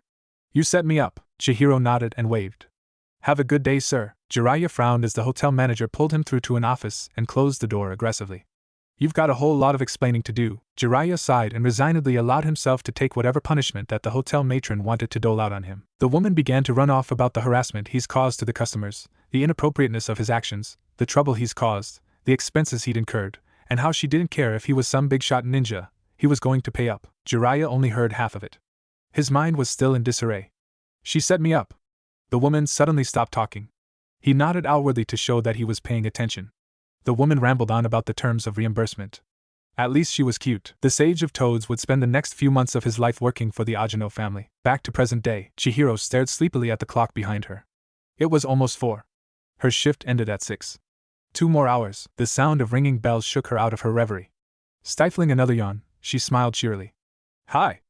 "You set me up." Chihiro nodded and waved. "Have a good day, sir." Jiraiya frowned as the hotel manager pulled him through to an office and closed the door aggressively. "You've got a whole lot of explaining to do." Jiraiya sighed and resignedly allowed himself to take whatever punishment that the hotel matron wanted to dole out on him. The woman began to run off about the harassment he's caused to the customers, the inappropriateness of his actions, the trouble he's caused, the expenses he'd incurred, and how she didn't care if he was some big-shot ninja, he was going to pay up. Jiraiya only heard half of it. His mind was still in disarray. "She set me up." The woman suddenly stopped talking. He nodded outwardly to show that he was paying attention. The woman rambled on about the terms of reimbursement. At least she was cute. The Sage of Toads would spend the next few months of his life working for the Ajino family. Back to present day, Chihiro stared sleepily at the clock behind her. It was almost 4. Her shift ended at 6. 2 more hours. The sound of ringing bells shook her out of her reverie. Stifling another yawn, she smiled cheerily. Hi.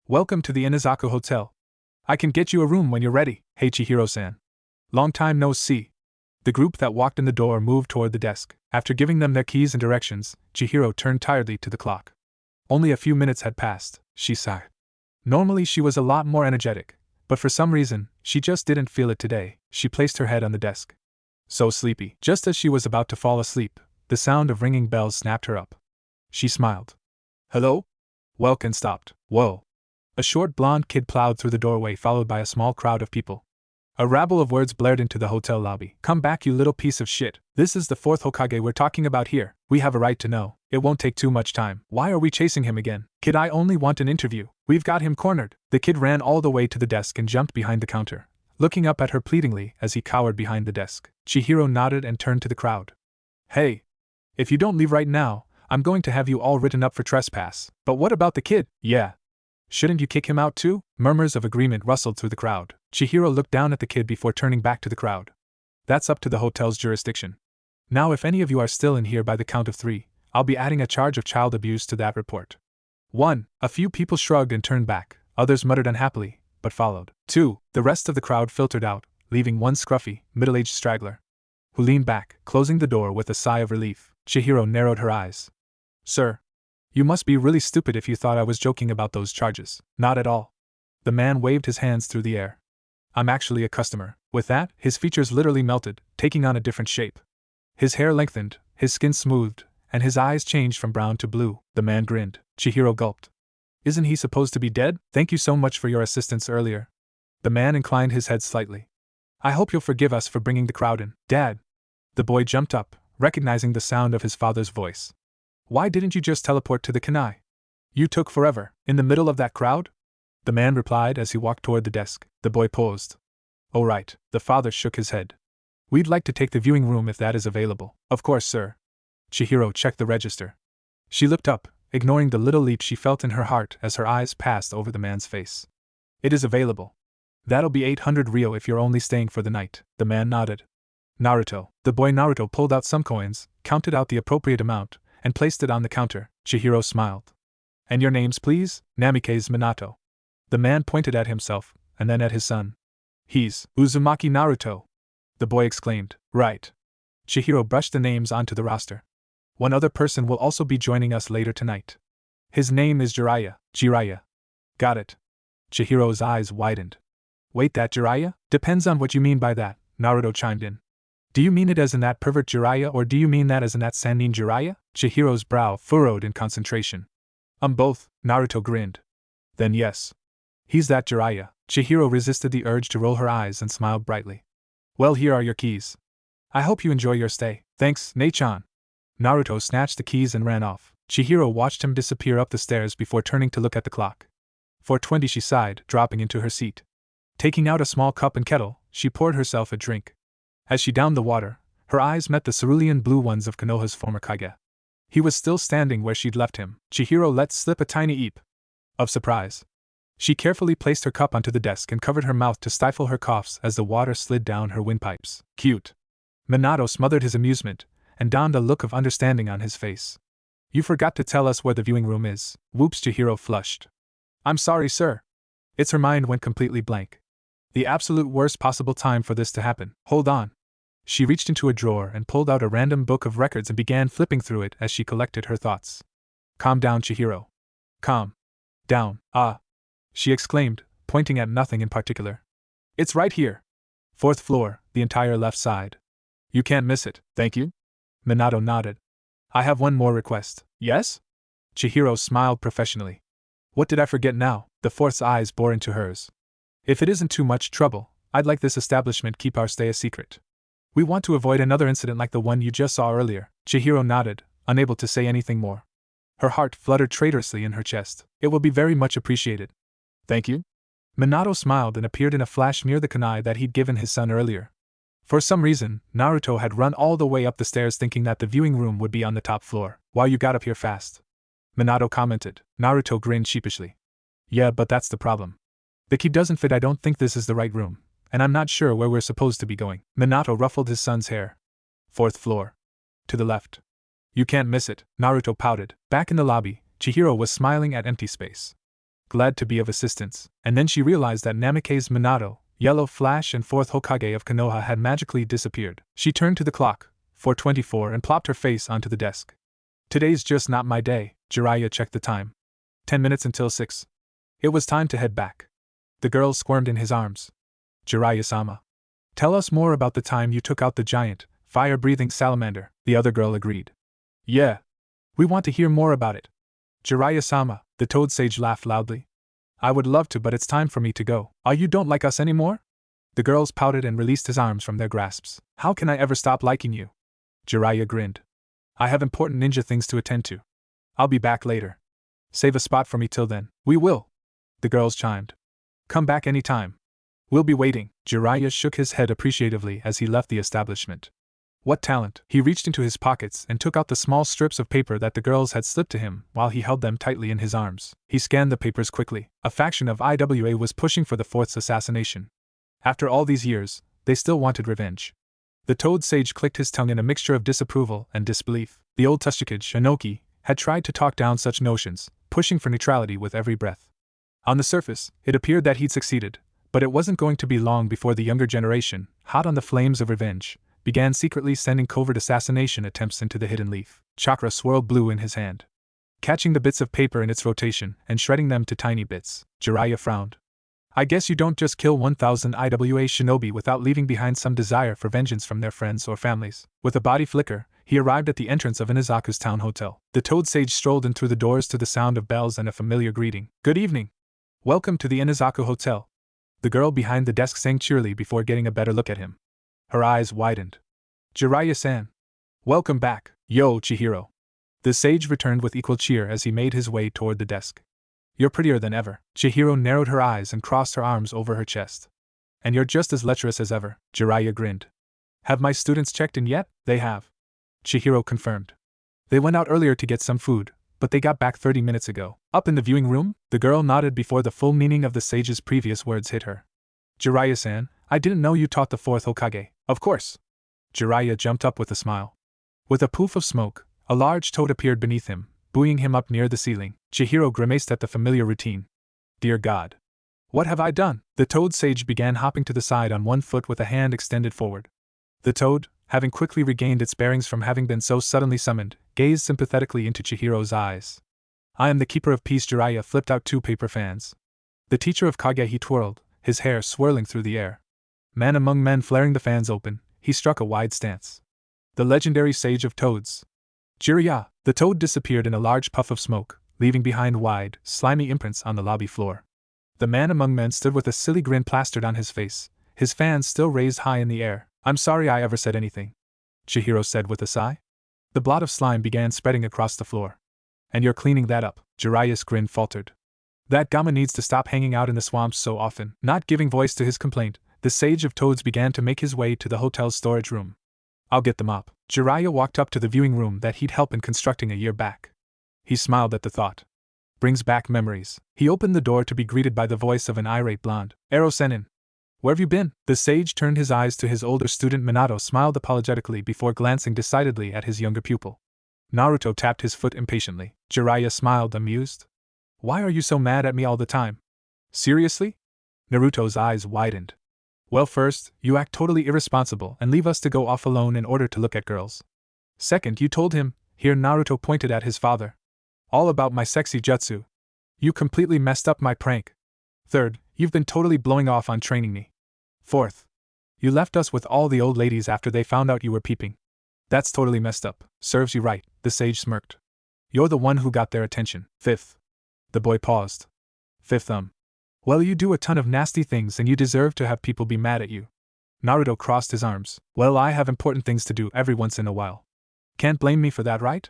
Welcome to the Inazaku Hotel. I can get you a room when you're ready. Hey Chihiro-san. Long time no see. The group that walked in the door moved toward the desk. After giving them their keys and directions, Chihiro turned tiredly to the clock. Only a few minutes had passed, she sighed. Normally she was a lot more energetic, but for some reason, she just didn't feel it today. She placed her head on the desk. So sleepy. Just as she was about to fall asleep, the sound of ringing bells snapped her up. She smiled. Hello? Welkin stopped. Whoa. A short blonde kid plowed through the doorway followed by a small crowd of people. A rabble of words blared into the hotel lobby. Come back, you little piece of shit. This is the 4th Hokage we're talking about here. We have a right to know. It won't take too much time. Why are we chasing him again? Kid, I only want an interview. We've got him cornered. The kid ran all the way to the desk and jumped behind the counter, looking up at her pleadingly as he cowered behind the desk. Chihiro nodded and turned to the crowd. Hey. If you don't leave right now, I'm going to have you all written up for trespass. But what about the kid? Yeah. Shouldn't you kick him out too? Murmurs of agreement rustled through the crowd. Chihiro looked down at the kid before turning back to the crowd. That's up to the hotel's jurisdiction. Now if any of you are still in here by the count of 3, I'll be adding a charge of child abuse to that report. 1. A few people shrugged and turned back, others muttered unhappily, but followed. 2. The rest of the crowd filtered out, leaving one scruffy, middle-aged straggler, who leaned back, closing the door with a sigh of relief. Chihiro narrowed her eyes. Sir. You must be really stupid if you thought I was joking about those charges. Not at all. The man waved his hands through the air. I'm actually a customer. With that, his features literally melted, taking on a different shape. His hair lengthened, his skin smoothed, and his eyes changed from brown to blue. The man grinned. Chihiro gulped. Isn't he supposed to be dead? Thank you so much for your assistance earlier. The man inclined his head slightly. I hope you'll forgive us for bringing the crowd in. Dad. The boy jumped up, recognizing the sound of his father's voice. Why didn't you just teleport to the kanai? You took forever. In the middle of that crowd? The man replied as he walked toward the desk. The boy paused. Oh right, the father shook his head. We'd like to take the viewing room if that is available. Of course, sir. Chihiro checked the register. She looked up, ignoring the little leap she felt in her heart as her eyes passed over the man's face. It is available. That'll be 800 ryo if you're only staying for the night. The man nodded. Naruto. The boy Naruto pulled out some coins, counted out the appropriate amount, and placed it on the counter. Chihiro smiled. And your names, please? Namikaze Minato. The man pointed at himself, and then at his son. He's Uzumaki Naruto. The boy exclaimed. Right. Chihiro brushed the names onto the roster. One other person will also be joining us later tonight. His name is Jiraiya. Got it. Chihiro's eyes widened. Wait, that Jiraiya? Depends on what you mean by that, Naruto chimed in. Do you mean it as in that pervert Jiraiya or do you mean that as in that Sannin Jiraiya? Chihiro's brow furrowed in concentration. Both, Naruto grinned. Then yes. He's that Jiraiya. Chihiro resisted the urge to roll her eyes and smiled brightly. Well, here are your keys. I hope you enjoy your stay. Thanks, Nei-chan. Naruto snatched the keys and ran off. Chihiro watched him disappear up the stairs before turning to look at the clock. 4:20, she sighed, dropping into her seat. Taking out a small cup and kettle, she poured herself a drink. As she downed the water, her eyes met the cerulean blue ones of Konoha's former Kage. He was still standing where she'd left him. Chihiro let slip a tiny eep of surprise. She carefully placed her cup onto the desk and covered her mouth to stifle her coughs as the water slid down her windpipes. Cute. Minato smothered his amusement and donned a look of understanding on his face. You forgot to tell us where the viewing room is. Whoops, Chihiro flushed. I'm sorry, sir. Her mind went completely blank. The absolute worst possible time for this to happen. Hold on. She reached into a drawer and pulled out a random book of records and began flipping through it as she collected her thoughts. Calm down, Chihiro. Calm down. She exclaimed, pointing at nothing in particular. It's right here. 4th floor, the entire left side. You can't miss it, thank you? Minato nodded. I have one more request. Yes? Chihiro smiled professionally. What did I forget now? The 4th's eyes bore into hers. If it isn't too much trouble, I'd like this establishment keep our stay a secret. We want to avoid another incident like the one you just saw earlier. Chihiro nodded, unable to say anything more. Her heart fluttered traitorously in her chest. It will be very much appreciated. Thank you? Minato smiled and appeared in a flash near the kunai that he'd given his son earlier. For some reason, Naruto had run all the way up the stairs thinking that the viewing room would be on the top floor. Wow, you got up here fast. Minato commented. Naruto grinned sheepishly. Yeah, but that's the problem. The key doesn't fit. I don't think this is the right room, and I'm not sure where we're supposed to be going. Minato ruffled his son's hair. 4th floor. To the left. You can't miss it, Naruto pouted. Back in the lobby, Chihiro was smiling at empty space. Glad to be of assistance. And then she realized that Namikaze Minato, Yellow Flash and 4th Hokage of Konoha had magically disappeared. She turned to the clock, 4:24, and plopped her face onto the desk. Today's just not my day. Jiraiya checked the time. 10 minutes until 6. It was time to head back. The girl squirmed in his arms. Jiraiya-sama. Tell us more about the time you took out the giant, fire-breathing salamander, the other girl agreed. Yeah. We want to hear more about it. Jiraiya-sama, the toad sage laughed loudly. I would love to, but it's time for me to go. You don't like us anymore? The girls pouted and released his arms from their grasps. How can I ever stop liking you? Jiraiya grinned. I have important ninja things to attend to. I'll be back later. Save a spot for me till then. We will. The girls chimed. Come back any time. We'll be waiting. Jiraiya shook his head appreciatively as he left the establishment. What talent! He reached into his pockets and took out the small strips of paper that the girls had slipped to him while he held them tightly in his arms. He scanned the papers quickly. A faction of IWA was pushing for the 4th's assassination. After all these years, they still wanted revenge. The toad sage clicked his tongue in a mixture of disapproval and disbelief. The old Tsuchikage Shinoki had tried to talk down such notions, pushing for neutrality with every breath. On the surface, it appeared that he'd succeeded, but it wasn't going to be long before the younger generation, hot on the flames of revenge, began secretly sending covert assassination attempts into the hidden leaf. Chakra swirled blue in his hand, catching the bits of paper in its rotation and shredding them to tiny bits. Jiraiya frowned. I guess you don't just kill 1,000 IWA shinobi without leaving behind some desire for vengeance from their friends or families. With a body flicker, he arrived at the entrance of Inazaku's town hotel. The toad sage strolled in through the doors to the sound of bells and a familiar greeting. Good evening. Welcome to the Inazaku Hotel. The girl behind the desk sang cheerily before getting a better look at him. Her eyes widened. Jiraiya-san. Welcome back. Yo, Chihiro. The sage returned with equal cheer as he made his way toward the desk. You're prettier than ever. Chihiro narrowed her eyes and crossed her arms over her chest. And you're just as lecherous as ever. Jiraiya grinned. Have my students checked in yet? They have. Chihiro confirmed. They went out earlier to get some food, but they got back 30 minutes ago. Up in the viewing room? The girl nodded before the full meaning of the sage's previous words hit her. Jiraiya-san, I didn't know you taught the 4th Hokage. Of course. Jiraiya jumped up with a smile. With a poof of smoke, a large toad appeared beneath him, buoying him up near the ceiling. Chihiro grimaced at the familiar routine. Dear God. What have I done? The toad sage began hopping to the side on one foot with a hand extended forward. The toad, having quickly regained its bearings from having been so suddenly summoned, gazed sympathetically into Chihiro's eyes. I am the keeper of peace. Jiraiya flipped out 2 paper fans. The teacher of Kage, he twirled, his hair swirling through the air. Man among men, flaring the fans open, he struck a wide stance. The legendary sage of toads. Jiraiya. The toad disappeared in a large puff of smoke, leaving behind wide, slimy imprints on the lobby floor. The man among men stood with a silly grin plastered on his face, his fans still raised high in the air. I'm sorry I ever said anything, Chihiro said with a sigh. The blot of slime began spreading across the floor. And you're cleaning that up, Jiraiya's grin faltered. That Gamma needs to stop hanging out in the swamps so often. Not giving voice to his complaint, the sage of toads began to make his way to the hotel's storage room. I'll get them up. Jiraiya walked up to the viewing room that he'd helped in constructing a year back. He smiled at the thought. Brings back memories. He opened the door to be greeted by the voice of an irate blonde. Ero-senin. Where have you been? The sage turned his eyes to his older student. Minato smiled apologetically before glancing decidedly at his younger pupil. Naruto tapped his foot impatiently. Jiraiya smiled, amused. Why are you so mad at me all the time? Seriously? Naruto's eyes widened. Well, first, you act totally irresponsible and leave us to go off alone in order to look at girls. Second, you told him, here Naruto pointed at his father, all about my sexy jutsu. You completely messed up my prank. Third, you've been totally blowing off on training me. Fourth, you left us with all the old ladies after they found out you were peeping. That's totally messed up. Serves you right, the sage smirked. You're the one who got their attention. Fifth. The boy paused. Fifth, Well, you do a ton of nasty things and you deserve to have people be mad at you. Naruto crossed his arms. Well, I have important things to do every once in a while. Can't blame me for that, right?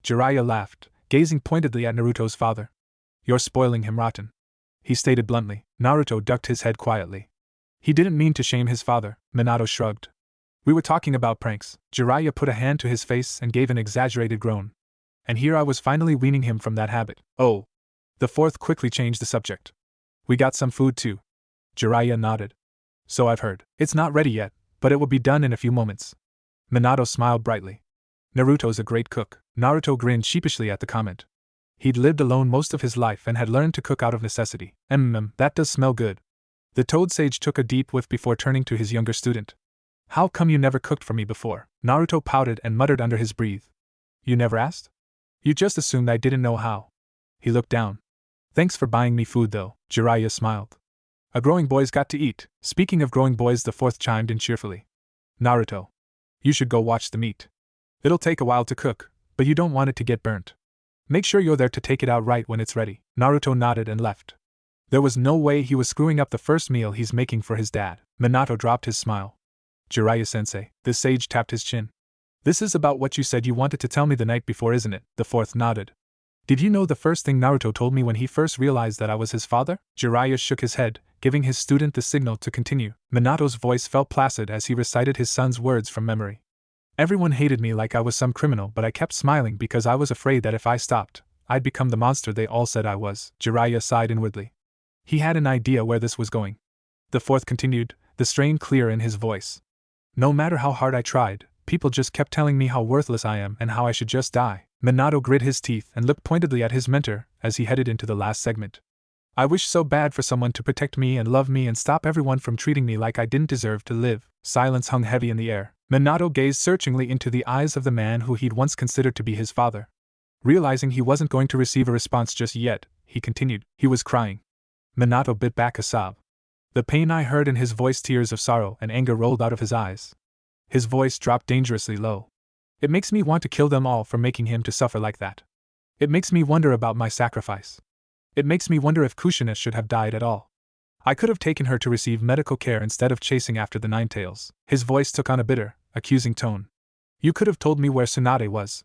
Jiraiya laughed, gazing pointedly at Naruto's father. You're spoiling him rotten, he stated bluntly. Naruto ducked his head quietly. He didn't mean to shame his father. Minato shrugged. We were talking about pranks. Jiraiya put a hand to his face and gave an exaggerated groan. And here I was finally weaning him from that habit. Oh. The fourth quickly changed the subject. We got some food too. Jiraiya nodded. So I've heard. It's not ready yet, but it will be done in a few moments. Minato smiled brightly. Naruto's a great cook. Naruto grinned sheepishly at the comment. He'd lived alone most of his life and had learned to cook out of necessity. That does smell good. The Toad Sage took a deep whiff before turning to his younger student. How come you never cooked for me before? Naruto pouted and muttered under his breath. You never asked? You just assumed I didn't know how. He looked down. Thanks for buying me food though, Jiraiya smiled. A growing boy's got to eat. Speaking of growing boys, the fourth chimed in cheerfully. Naruto. You should go watch the meat. It'll take a while to cook, but you don't want it to get burnt. Make sure you're there to take it out right when it's ready. Naruto nodded and left. There was no way he was screwing up the first meal he's making for his dad. Minato dropped his smile. Jiraiya-sensei, the sage tapped his chin. This is about what you said you wanted to tell me the night before, isn't it? The fourth nodded. Did you know the first thing Naruto told me when he first realized that I was his father? Jiraiya shook his head, giving his student the signal to continue. Minato's voice fell placid as he recited his son's words from memory. Everyone hated me like I was some criminal, but I kept smiling because I was afraid that if I stopped, I'd become the monster they all said I was. Jiraiya sighed inwardly. He had an idea where this was going. The fourth continued, the strain clear in his voice. No matter how hard I tried, people just kept telling me how worthless I am and how I should just die. Minato grit his teeth and looked pointedly at his mentor as he headed into the last segment. I wish so bad for someone to protect me and love me and stop everyone from treating me like I didn't deserve to live. Silence hung heavy in the air. Minato gazed searchingly into the eyes of the man who he'd once considered to be his father. Realizing he wasn't going to receive a response just yet, he continued. He was crying. Minato bit back a sob. The pain I heard in his voice, tears of sorrow and anger rolled out of his eyes. His voice dropped dangerously low. It makes me want to kill them all for making him to suffer like that. It makes me wonder about my sacrifice. It makes me wonder if Kushina should have died at all. I could have taken her to receive medical care instead of chasing after the Ninetales. His voice took on a bitter, accusing tone. You could have told me where Tsunade was.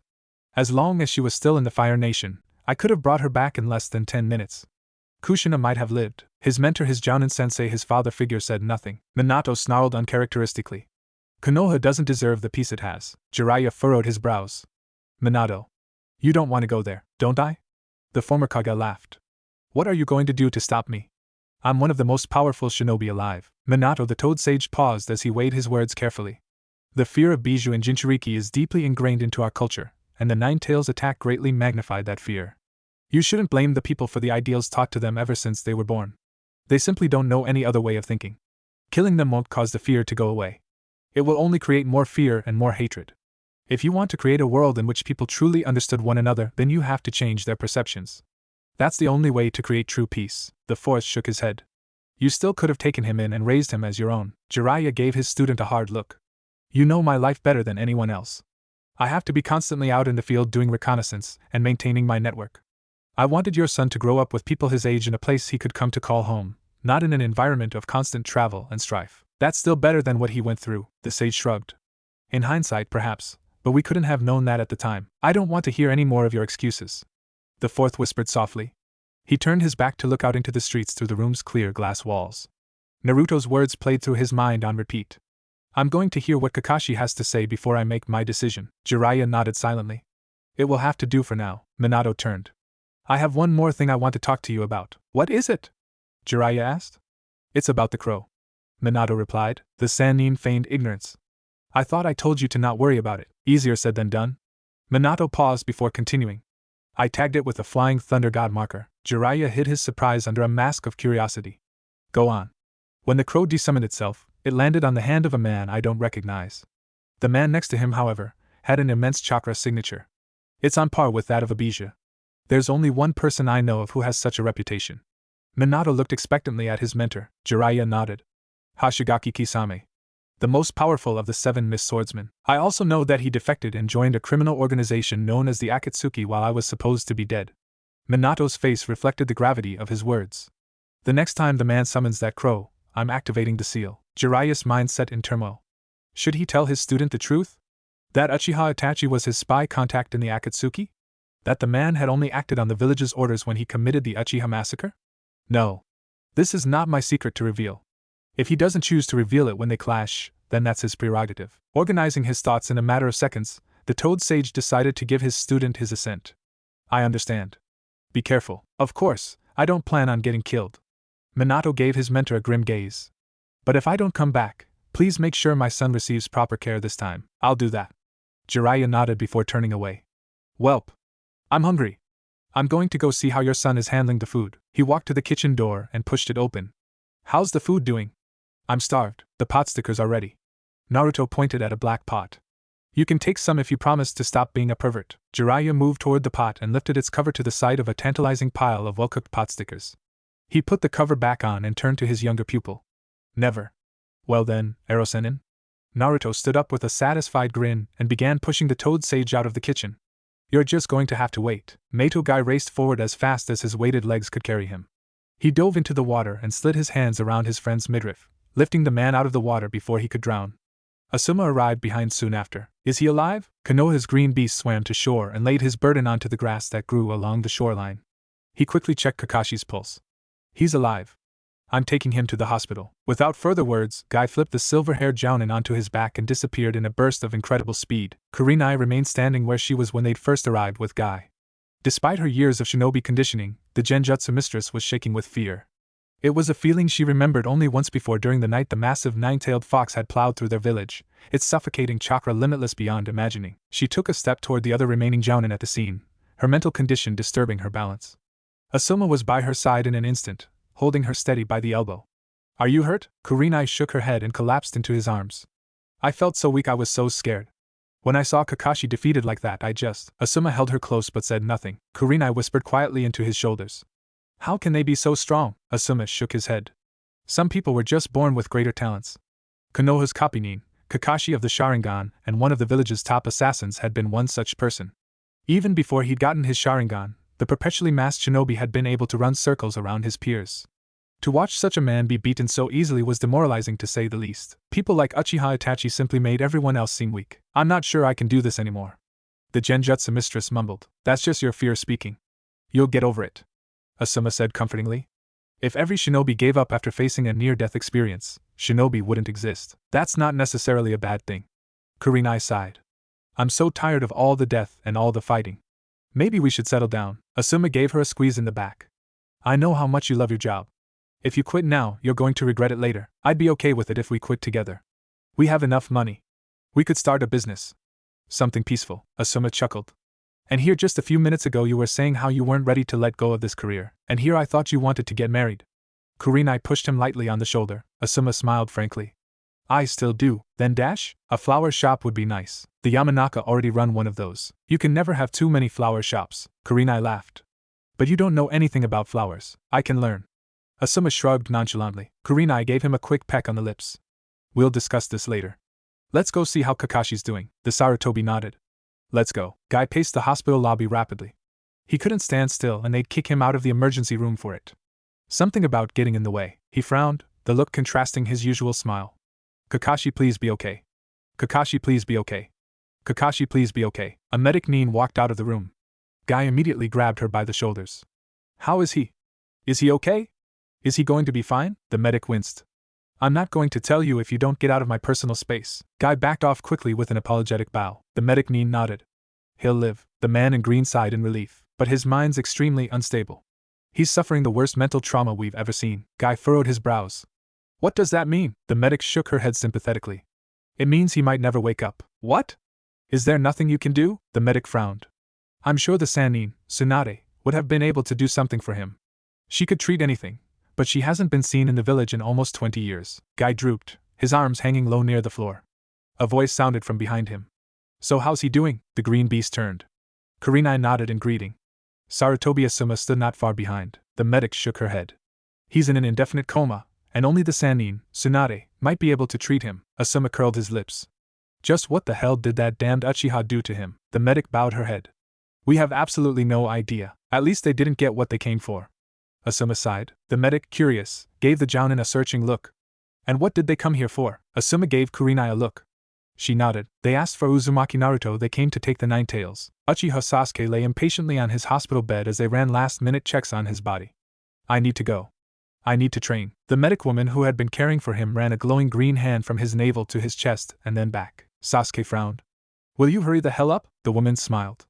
As long as she was still in the Fire Nation, I could have brought her back in less than 10 minutes. Kushina might have lived. His mentor, his Jounin-sensei, his father figure said nothing. Minato snarled uncharacteristically. Konoha doesn't deserve the peace it has. Jiraiya furrowed his brows. Minato. You don't want to go there, don't I? The former Kage laughed. What are you going to do to stop me? I'm one of the most powerful shinobi alive. Minato the Toad Sage paused as he weighed his words carefully. The fear of Bijou and Jinchuriki is deeply ingrained into our culture, and the Ninetales' attack greatly magnified that fear. You shouldn't blame the people for the ideals taught to them ever since they were born. They simply don't know any other way of thinking. Killing them won't cause the fear to go away. It will only create more fear and more hatred. If you want to create a world in which people truly understood one another, then you have to change their perceptions. That's the only way to create true peace. The fourth shook his head. You still could have taken him in and raised him as your own. Jiraiya gave his student a hard look. You know my life better than anyone else. I have to be constantly out in the field doing reconnaissance and maintaining my network. I wanted your son to grow up with people his age in a place he could come to call home, not in an environment of constant travel and strife. That's still better than what he went through, the sage shrugged. In hindsight, perhaps, but we couldn't have known that at the time. I don't want to hear any more of your excuses. The fourth whispered softly. He turned his back to look out into the streets through the room's clear glass walls. Naruto's words played through his mind on repeat. I'm going to hear what Kakashi has to say before I make my decision. Jiraiya nodded silently. It will have to do for now. Minato turned. I have one more thing I want to talk to you about. What is it? Jiraiya asked. It's about the crow. Minato replied. The Sannin feigned ignorance. I thought I told you to not worry about it. Easier said than done. Minato paused before continuing. I tagged it with a flying thunder god marker. Jiraiya hid his surprise under a mask of curiosity. Go on. When the crow desummoned itself, it landed on the hand of a man I don't recognize. The man next to him, however, had an immense chakra signature. It's on par with that of a Bijou. There's only one person I know of who has such a reputation. Minato looked expectantly at his mentor. Jiraiya nodded. Hashigaki Kisame. The most powerful of the 7 Mist Swordsmen. I also know that he defected and joined a criminal organization known as the Akatsuki while I was supposed to be dead. Minato's face reflected the gravity of his words. The next time the man summons that crow, I'm activating the seal. Jiraiya's mind set in turmoil. Should he tell his student the truth? That Uchiha Itachi was his spy contact in the Akatsuki? That the man had only acted on the village's orders when he committed the Uchiha massacre? No. This is not my secret to reveal. If he doesn't choose to reveal it when they clash, then that's his prerogative. Organizing his thoughts in a matter of seconds, the Toad Sage decided to give his student his assent. I understand. Be careful. Of course, I don't plan on getting killed. Minato gave his mentor a grim gaze. But if I don't come back, please make sure my son receives proper care this time. I'll do that. Jiraiya nodded before turning away. Welp. I'm hungry. I'm going to go see how your son is handling the food. He walked to the kitchen door and pushed it open. How's the food doing? I'm starved. The pot stickers are ready. Naruto pointed at a black pot. You can take some if you promise to stop being a pervert. Jiraiya moved toward the pot and lifted its cover to the sight of a tantalizing pile of well-cooked pot stickers. He put the cover back on and turned to his younger pupil. Never. Well then, Erosenin? Naruto stood up with a satisfied grin and began pushing the Toad Sage out of the kitchen. You're just going to have to wait. Mato Guy raced forward as fast as his weighted legs could carry him. He dove into the water and slid his hands around his friend's midriff, lifting the man out of the water before he could drown. Asuma arrived behind soon after. Is he alive? Konoha's green beast swam to shore and laid his burden onto the grass that grew along the shoreline. He quickly checked Kakashi's pulse. He's alive. I'm taking him to the hospital. Without further words, Guy flipped the silver-haired Jounin onto his back and disappeared in a burst of incredible speed. Kurenai remained standing where she was when they'd first arrived with Guy. Despite her years of shinobi conditioning, the Genjutsu mistress was shaking with fear. It was a feeling she remembered only once before during the night the massive nine-tailed fox had plowed through their village, its suffocating chakra limitless beyond imagining. She took a step toward the other remaining Jounin at the scene, her mental condition disturbing her balance. Asuma was by her side in an instant, holding her steady by the elbow. Are you hurt? Kurenai shook her head and collapsed into his arms. I felt so weak I was so scared. When I saw Kakashi defeated like that Asuma held her close but said nothing. Kurenai whispered quietly into his shoulders. How can they be so strong? Asuma shook his head. Some people were just born with greater talents. Konoha's Kapinin, Kakashi of the Sharingan, and one of the village's top assassins had been one such person. Even before he'd gotten his Sharingan, the perpetually masked shinobi had been able to run circles around his peers. To watch such a man be beaten so easily was demoralizing to say the least. People like Uchiha Itachi simply made everyone else seem weak. I'm not sure I can do this anymore. The Genjutsu mistress mumbled. That's just your fear speaking. You'll get over it, Asuma said comfortingly. If every shinobi gave up after facing a near-death experience, shinobi wouldn't exist. That's not necessarily a bad thing. Kurenai sighed. I'm so tired of all the death and all the fighting. Maybe we should settle down. Asuma gave her a squeeze in the back. I know how much you love your job. If you quit now, you're going to regret it later. I'd be okay with it if we quit together. We have enough money. We could start a business. Something peaceful, Asuma chuckled. And here just a few minutes ago you were saying how you weren't ready to let go of this career, and here I thought you wanted to get married. Kurenai pushed him lightly on the shoulder. Asuma smiled frankly. I still do. Then dash? A flower shop would be nice. The Yamanaka already run one of those. You can never have too many flower shops. Kurenai laughed. But you don't know anything about flowers. I can learn. Asuma shrugged nonchalantly. Kurenai gave him a quick peck on the lips. We'll discuss this later. Let's go see how Kakashi's doing. The Sarutobi nodded. Let's go. Guy paced the hospital lobby rapidly. He couldn't stand still and they'd kick him out of the emergency room for it. Something about getting in the way. He frowned, the look contrasting his usual smile. Kakashi, please be okay. Kakashi, please be okay. Kakashi, please be okay. A medic Nin walked out of the room. Guy immediately grabbed her by the shoulders. How is he? Is he okay? Is he going to be fine? The medic winced. I'm not going to tell you if you don't get out of my personal space. Guy backed off quickly with an apologetic bow. The medic Nin nodded. He'll live. The man in green sighed in relief, but his mind's extremely unstable. He's suffering the worst mental trauma we've ever seen. Guy furrowed his brows. What does that mean? The medic shook her head sympathetically. It means he might never wake up. What? Is there nothing you can do? The medic frowned. I'm sure the Sannin, Tsunade, would have been able to do something for him. She could treat anything, but she hasn't been seen in the village in almost 20 years. Guy drooped, his arms hanging low near the floor. A voice sounded from behind him. So how's he doing? The green beast turned. Kurenai nodded in greeting. Sarutobi Asuma stood not far behind. The medic shook her head. He's in an indefinite coma, and only the Sannin, Tsunade, might be able to treat him. Asuma curled his lips. Just what the hell did that damned Uchiha do to him? The medic bowed her head. We have absolutely no idea. At least they didn't get what they came for. Asuma sighed. The medic, curious, gave the Jounin a searching look. And what did they come here for? Asuma gave Kurenai a look. She nodded. They asked for Uzumaki Naruto. They came to take the Nine Tails. Uchiha Sasuke lay impatiently on his hospital bed as they ran last-minute checks on his body. I need to go. I need to train. The medic woman who had been caring for him ran a glowing green hand from his navel to his chest and then back. Sasuke frowned. Will you hurry the hell up? The woman smiled.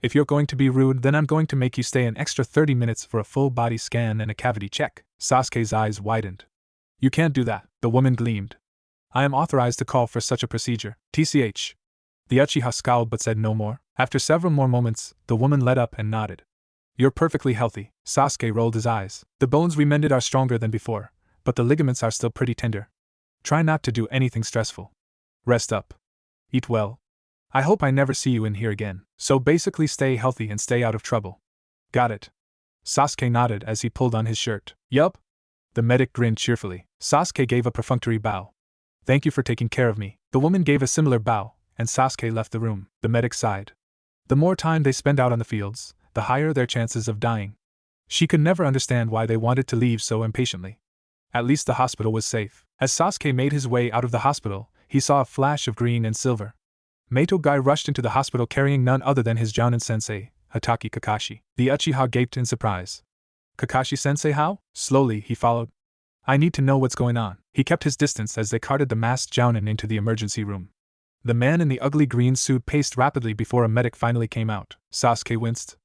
If you're going to be rude, then I'm going to make you stay an extra 30 minutes for a full body scan and a cavity check. Sasuke's eyes widened. You can't do that, the woman gleamed. I am authorized to call for such a procedure. TCH. The Uchiha scowled but said no more. After several more moments, the woman let up and nodded. You're perfectly healthy. Sasuke rolled his eyes. The bones we mended are stronger than before, but the ligaments are still pretty tender. Try not to do anything stressful. Rest up. Eat well. I hope I never see you in here again. So basically stay healthy and stay out of trouble. Got it. Sasuke nodded as he pulled on his shirt. Yup. The medic grinned cheerfully. Sasuke gave a perfunctory bow. Thank you for taking care of me. The woman gave a similar bow, and Sasuke left the room. The medic sighed. The more time they spend out on the fields, the higher their chances of dying. She could never understand why they wanted to leave so impatiently. At least the hospital was safe. As Sasuke made his way out of the hospital, he saw a flash of green and silver. Gai rushed into the hospital carrying none other than his Jounin-sensei, Hatake Kakashi. The Uchiha gaped in surprise. Kakashi-sensei how? Slowly he followed. I need to know what's going on. He kept his distance as they carted the masked Jounin into the emergency room. The man in the ugly green suit paced rapidly before a medic finally came out. Sasuke winced.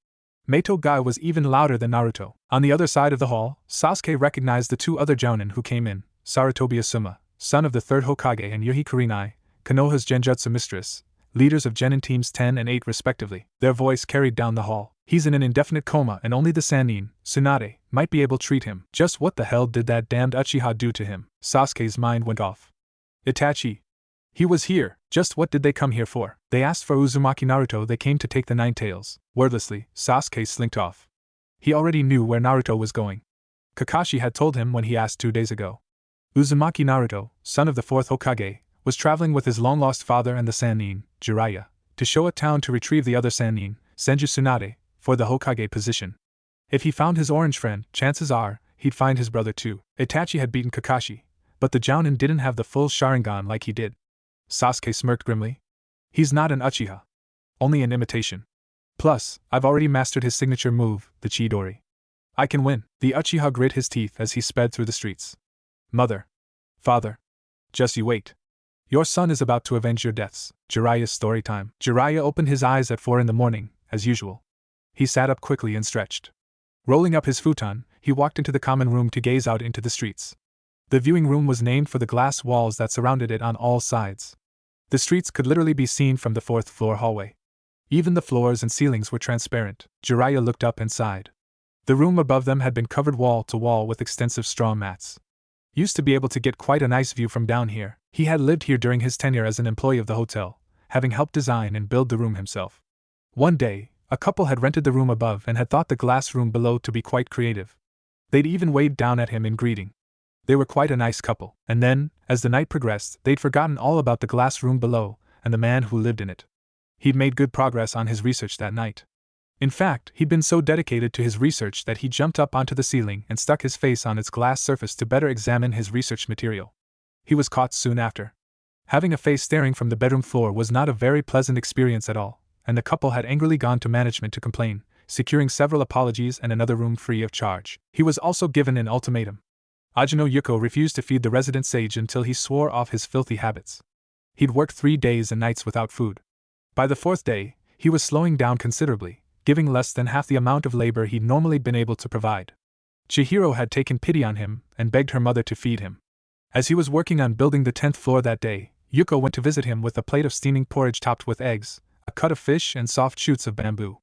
Gai was even louder than Naruto. On the other side of the hall, Sasuke recognized the two other Jounin who came in, Sarutobi Asuma, son of the third Hokage, and Yuhi Kurenai, Konoha's Genjutsu mistress, leaders of Genin teams 10 and 8 respectively. Their voice carried down the hall. He's in an indefinite coma and only the Sannin, Tsunade, might be able to treat him. Just what the hell did that damned Uchiha do to him? Sasuke's mind went off. Itachi. He was here. Just what did they come here for? They asked for Uzumaki Naruto. They came to take the Nine Tails. Wordlessly, Sasuke slinked off. He already knew where Naruto was going. Kakashi had told him when he asked 2 days ago. Uzumaki Naruto, son of the fourth Hokage, was traveling with his long-lost father and the Sannin, Jiraiya, to Showa town to retrieve the other Sannin, Senju Tsunade, for the Hokage position. If he found his orange friend, chances are, he'd find his brother too. Itachi had beaten Kakashi, but the Jounin didn't have the full Sharingan like he did. Sasuke smirked grimly. He's not an Uchiha. Only an imitation. Plus, I've already mastered his signature move, the Chidori. I can win. The Uchiha grit his teeth as he sped through the streets. Mother. Father. Just you wait. Your son is about to avenge your deaths. Jiraiya's story time. Jiraiya opened his eyes at 4 a.m, as usual. He sat up quickly and stretched. Rolling up his futon, he walked into the common room to gaze out into the streets. The viewing room was named for the glass walls that surrounded it on all sides. The streets could literally be seen from the 4th floor hallway. Even the floors and ceilings were transparent. Jiraiya looked up and sighed. The room above them had been covered wall to wall with extensive straw mats. Used to be able to get quite a nice view from down here. He had lived here during his tenure as an employee of the hotel, having helped design and build the room himself. One day, a couple had rented the room above and had thought the glass room below to be quite creative. They'd even waved down at him in greeting. They were quite a nice couple, and then, as the night progressed, they'd forgotten all about the glass room below and the man who lived in it. He'd made good progress on his research that night. In fact, he'd been so dedicated to his research that he jumped up onto the ceiling and stuck his face on its glass surface to better examine his research material. He was caught soon after. Having a face staring from the bedroom floor was not a very pleasant experience at all, and the couple had angrily gone to management to complain, securing several apologies and another room free of charge. He was also given an ultimatum. Ajino Yuko refused to feed the resident sage until he swore off his filthy habits. He'd worked 3 days and nights without food. By the 4th day, he was slowing down considerably, giving less than half the amount of labor he'd normally been able to provide. Chihiro had taken pity on him and begged her mother to feed him. As he was working on building the 10th floor that day, Yuko went to visit him with a plate of steaming porridge topped with eggs, a cut of fish and soft shoots of bamboo.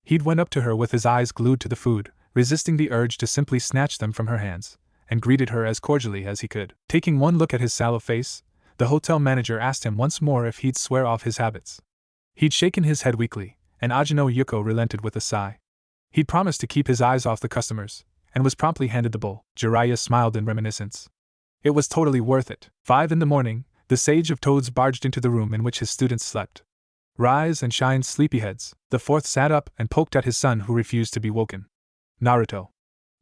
He'd went up to her with his eyes glued to the food, resisting the urge to simply snatch them from her hands, and greeted her as cordially as he could. Taking one look at his sallow face, the hotel manager asked him once more if he'd swear off his habits. He'd shaken his head weakly, and Ajino Yuko relented with a sigh. He'd promised to keep his eyes off the customers, and was promptly handed the bowl. Jiraiya smiled in reminiscence. It was totally worth it. 5 a.m, the Sage of Toads barged into the room in which his students slept. Rise and shine, sleepyheads. The 4th sat up and poked at his son who refused to be woken. Naruto.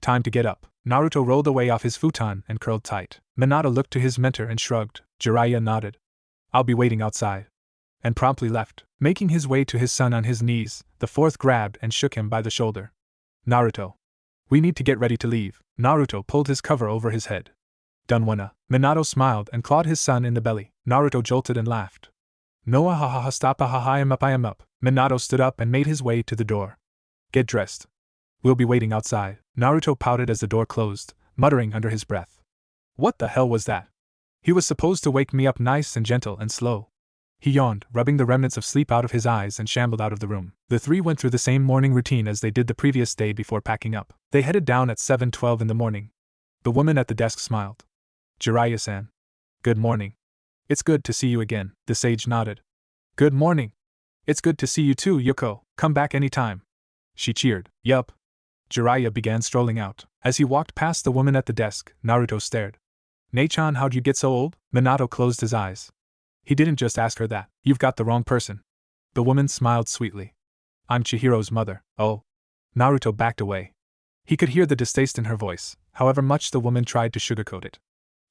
Time to get up. Naruto rolled away off his futon and curled tight. Minato looked to his mentor and shrugged. Jiraiya nodded. I'll be waiting outside. And promptly left. Making his way to his son on his knees, the 4th grabbed and shook him by the shoulder. Naruto. We need to get ready to leave. Naruto pulled his cover over his head. Dunwana. Minato smiled and clawed his son in the belly. Naruto jolted and laughed. No ha ha ha stop ha ha I am up. Minato stood up and made his way to the door. Get dressed. We'll be waiting outside. Naruto pouted as the door closed, muttering under his breath. What the hell was that? He was supposed to wake me up nice and gentle and slow. He yawned, rubbing the remnants of sleep out of his eyes, and shambled out of the room. The three went through the same morning routine as they did the previous day before packing up. They headed down at 7:12 in the morning. The woman at the desk smiled. Jiraiya-san. Good morning. It's good to see you again. The sage nodded. Good morning. It's good to see you too, Yuko. Come back anytime. She cheered. Yup. Jiraiya began strolling out. As he walked past the woman at the desk, Naruto stared. Nei-chan, how'd you get so old? Minato closed his eyes. He didn't just ask her that. You've got the wrong person. The woman smiled sweetly. I'm Chihiro's mother. Oh. Naruto backed away. He could hear the distaste in her voice, however much the woman tried to sugarcoat it.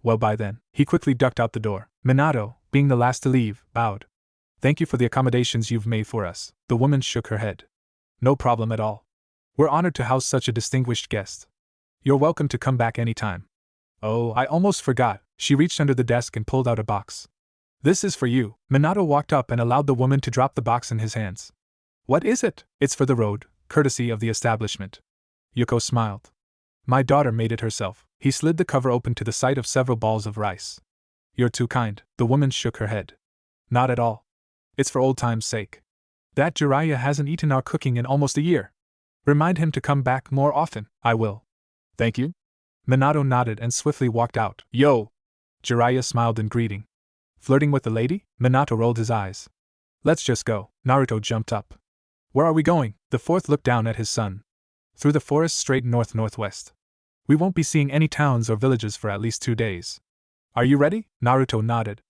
Well, by then, he quickly ducked out the door. Minato, being the last to leave, bowed. Thank you for the accommodations you've made for us. The woman shook her head. No problem at all. We're honored to house such a distinguished guest. You're welcome to come back anytime. Oh, I almost forgot. She reached under the desk and pulled out a box. This is for you. Minato walked up and allowed the woman to drop the box in his hands. What is it? It's for the road, courtesy of the establishment. Yuko smiled. My daughter made it herself. He slid the cover open to the sight of several balls of rice. You're too kind. The woman shook her head. Not at all. It's for old time's sake. That Jiraiya hasn't eaten our cooking in almost a year. Remind him to come back more often. I will. Thank you. Minato nodded and swiftly walked out. Yo! Jiraiya smiled in greeting. Flirting with the lady? Minato rolled his eyes. Let's just go. Naruto jumped up. Where are we going? The fourth looked down at his son. Through the forest straight north-northwest. We won't be seeing any towns or villages for at least 2 days. Are you ready? Naruto nodded.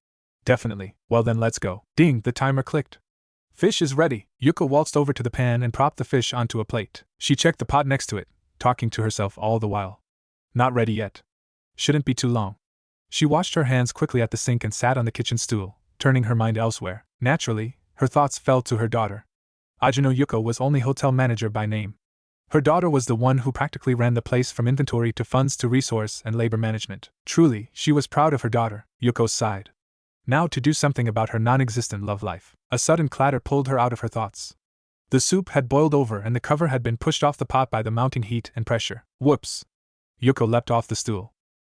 Definitely. Well then let's go. Ding, the timer clicked. Fish is ready. Yuko waltzed over to the pan and propped the fish onto a plate. She checked the pot next to it, talking to herself all the while. Not ready yet. Shouldn't be too long. She washed her hands quickly at the sink and sat on the kitchen stool, turning her mind elsewhere. Naturally, her thoughts fell to her daughter. Ajino Yuko was only hotel manager by name. Her daughter was the one who practically ran the place from inventory to funds to resource and labor management. Truly, she was proud of her daughter. Yuko sighed. Now to do something about her non-existent love life. A sudden clatter pulled her out of her thoughts. The soup had boiled over and the cover had been pushed off the pot by the mounting heat and pressure. Whoops! Yuko leapt off the stool.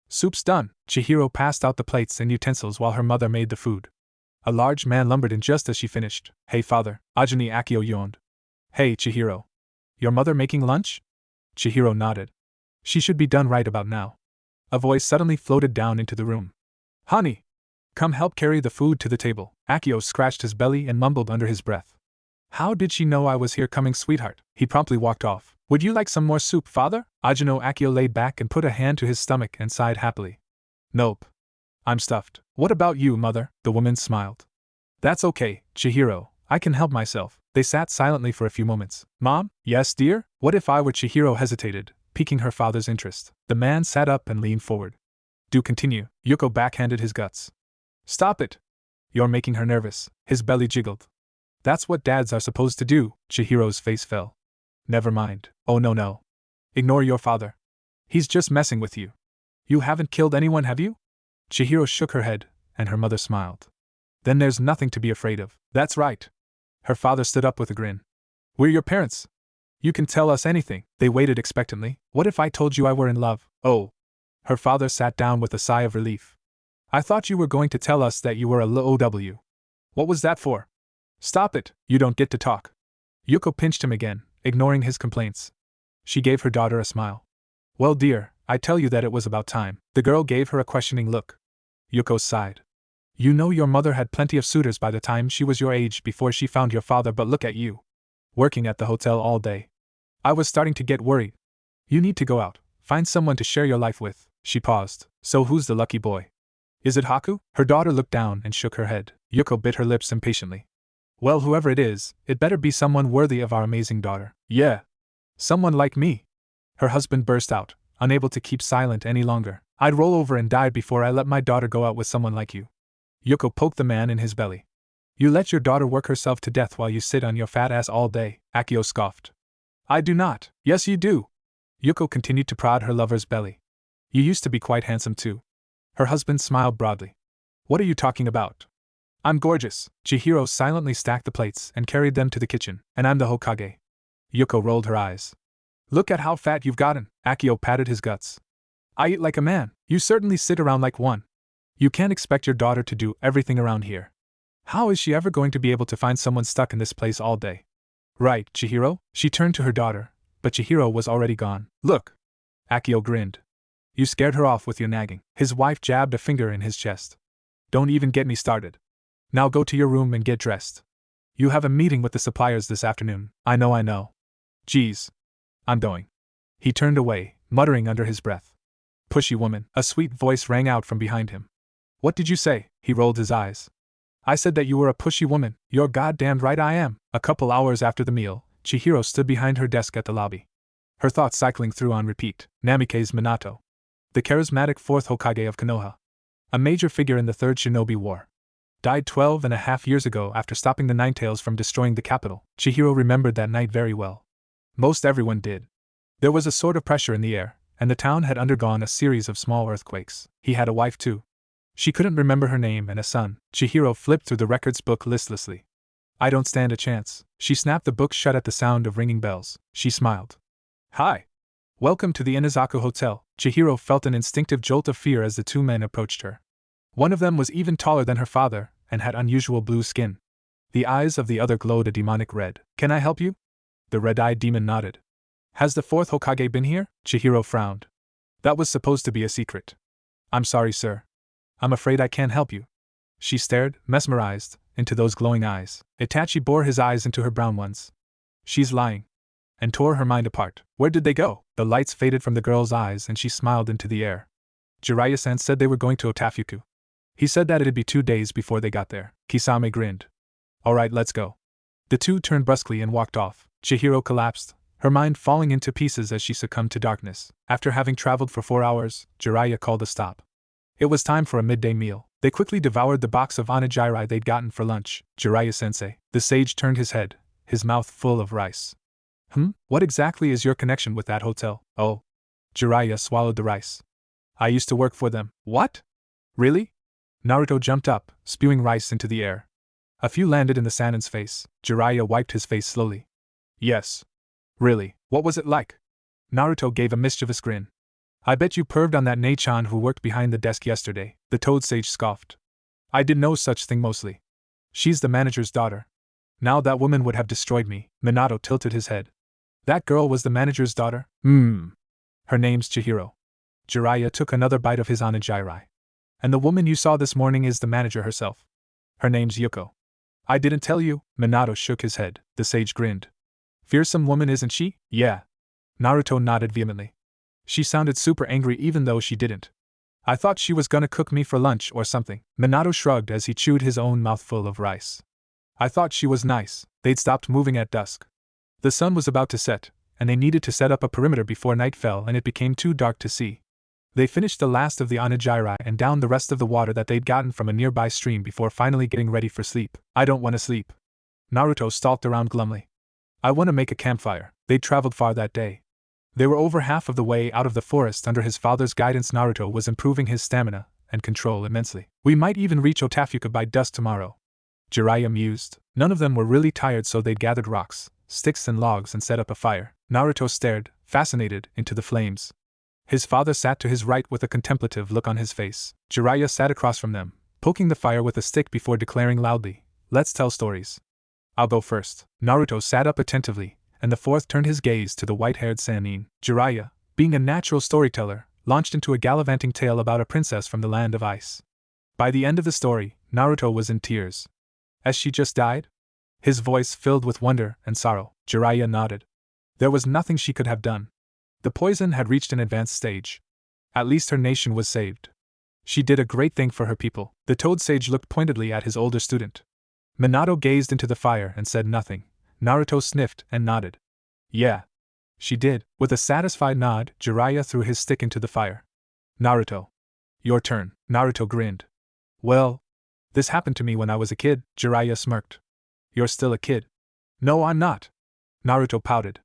Soup's done. Chihiro passed out the plates and utensils while her mother made the food. A large man lumbered in just as she finished. Hey father, Ajini Akio yawned. Hey Chihiro. Your mother making lunch? Chihiro nodded. She should be done right about now. A voice suddenly floated down into the room. Honey! Come help carry the food to the table. Akio scratched his belly and mumbled under his breath. How did she know I was here coming, sweetheart? He promptly walked off. Would you like some more soup, father? Ajino Akio laid back and put a hand to his stomach and sighed happily. Nope. I'm stuffed. What about you, mother? The woman smiled. That's okay, Chihiro. I can help myself. They sat silently for a few moments. Mom? Yes, dear? What if I were? Chihiro hesitated, piquing her father's interest. The man sat up and leaned forward. Do continue. Yuko backhanded his guts. Stop it. You're making her nervous. His belly jiggled. That's what dads are supposed to do. Chihiro's face fell. Never mind. Oh no. Ignore your father. He's just messing with you. You haven't killed anyone, have you? Chihiro shook her head, and her mother smiled. Then there's nothing to be afraid of. That's right. Her father stood up with a grin. We're your parents. You can tell us anything. They waited expectantly. What if I told you I were in love? Oh. Her father sat down with a sigh of relief. I thought you were going to tell us that you were a LOW. What was that for? Stop it, you don't get to talk. Yuko pinched him again, ignoring his complaints. She gave her daughter a smile. Well, dear, I tell you that it was about time. The girl gave her a questioning look. Yuko sighed. You know your mother had plenty of suitors by the time she was your age before she found your father, but look at you. Working at the hotel all day. I was starting to get worried. You need to go out, find someone to share your life with. She paused. So who's the lucky boy? Is it Haku? Her daughter looked down and shook her head. Yuko bit her lips impatiently. Well, whoever it is, it better be someone worthy of our amazing daughter. Yeah. Someone like me. Her husband burst out, unable to keep silent any longer. I'd roll over and die before I let my daughter go out with someone like you. Yuko poked the man in his belly. You let your daughter work herself to death while you sit on your fat ass all day, Akio scoffed. I do not. Yes, you do. Yuko continued to prod her lover's belly. You used to be quite handsome too. Her husband smiled broadly. What are you talking about? I'm gorgeous. Chihiro silently stacked the plates and carried them to the kitchen. And I'm the Hokage. Yuko rolled her eyes. Look at how fat you've gotten. Akio patted his guts. I eat like a man. You certainly sit around like one. You can't expect your daughter to do everything around here. How is she ever going to be able to find someone stuck in this place all day? Right, Chihiro? She turned to her daughter, but Chihiro was already gone. Look! Akio grinned. You scared her off with your nagging. His wife jabbed a finger in his chest. Don't even get me started. Now go to your room and get dressed. You have a meeting with the suppliers this afternoon. I know. Geez. I'm going. He turned away, muttering under his breath. Pushy woman. A sweet voice rang out from behind him. What did you say? He rolled his eyes. I said that you were a pushy woman. You're goddamned right I am. A couple hours after the meal, Chihiro stood behind her desk at the lobby. Her thoughts cycling through on repeat. Namikaze Minato. The charismatic 4th Hokage of Konoha. A major figure in the 3rd Shinobi War. Died 12.5 years ago after stopping the Ninetales from destroying the capital. Chihiro remembered that night very well. Most everyone did. There was a sort of pressure in the air, and the town had undergone a series of small earthquakes. He had a wife too. She couldn't remember her name and a son. Chihiro flipped through the records book listlessly. I don't stand a chance. She snapped the book shut at the sound of ringing bells. She smiled. Hi. Welcome to the Inazaku Hotel. Chihiro felt an instinctive jolt of fear as the two men approached her. One of them was even taller than her father, and had unusual blue skin. The eyes of the other glowed a demonic red. Can I help you? The red-eyed demon nodded. Has the 4th Hokage been here? Chihiro frowned. That was supposed to be a secret. I'm sorry, sir. I'm afraid I can't help you. She stared, mesmerized, into those glowing eyes. Itachi bore his eyes into her brown ones. She's lying. And tore her mind apart. Where did they go? The lights faded from the girl's eyes and she smiled into the air. Jiraiya-san said they were going to Otafuku. He said that it'd be 2 days before they got there. Kisame grinned. Alright, let's go. The two turned brusquely and walked off. Chihiro collapsed, her mind falling into pieces as she succumbed to darkness. After having traveled for 4 hours, Jiraiya called a stop. It was time for a midday meal. They quickly devoured the box of onigiri they'd gotten for lunch. Jiraiya-sensei. The sage turned his head, his mouth full of rice. What exactly is your connection with that hotel? Oh. Jiraiya swallowed the rice. I used to work for them. What? Really? Naruto jumped up, spewing rice into the air. A few landed in the Sanin's face. Jiraiya wiped his face slowly. Yes. Really, what was it like? Naruto gave a mischievous grin. I bet you perved on that Nei-chan who worked behind the desk yesterday, the Toad Sage scoffed. I did no such thing mostly. She's the manager's daughter. Now that woman would have destroyed me. Minato tilted his head. That girl was the manager's daughter? Her name's Chihiro. Jiraiya took another bite of his onigiri. And the woman you saw this morning is the manager herself. Her name's Yuko. I didn't tell you? Minato shook his head. The sage grinned. Fearsome woman, isn't she? Yeah. Naruto nodded vehemently. She sounded super angry even though she didn't. I thought she was gonna cook me for lunch or something. Minato shrugged as he chewed his own mouthful of rice. I thought she was nice. They'd stopped moving at dusk. The sun was about to set, and they needed to set up a perimeter before night fell and it became too dark to see. They finished the last of the onigiri and downed the rest of the water that they'd gotten from a nearby stream before finally getting ready for sleep. I don't want to sleep. Naruto stalked around glumly. I want to make a campfire. They'd traveled far that day. They were over half of the way out of the forest under his father's guidance. Naruto was improving his stamina and control immensely. We might even reach Otafuku by dusk tomorrow. Jiraiya mused. None of them were really tired, so they'd gathered rocks, sticks and logs and set up a fire. Naruto stared, fascinated, into the flames. His father sat to his right with a contemplative look on his face. Jiraiya sat across from them, poking the fire with a stick before declaring loudly, "Let's tell stories." I'll go first. Naruto sat up attentively, and the fourth turned his gaze to the white-haired Sannin. Jiraiya, being a natural storyteller, launched into a gallivanting tale about a princess from the land of ice. By the end of the story, Naruto was in tears. As she just died? His voice filled with wonder and sorrow. Jiraiya nodded. There was nothing she could have done. The poison had reached an advanced stage. At least her nation was saved. She did a great thing for her people. The Toad Sage looked pointedly at his older student. Minato gazed into the fire and said nothing. Naruto sniffed and nodded. Yeah. She did. With a satisfied nod, Jiraiya threw his stick into the fire. Naruto. Your turn. Naruto grinned. Well, this happened to me when I was a kid. Jiraiya smirked. You're still a kid. No, I'm not. Naruto pouted.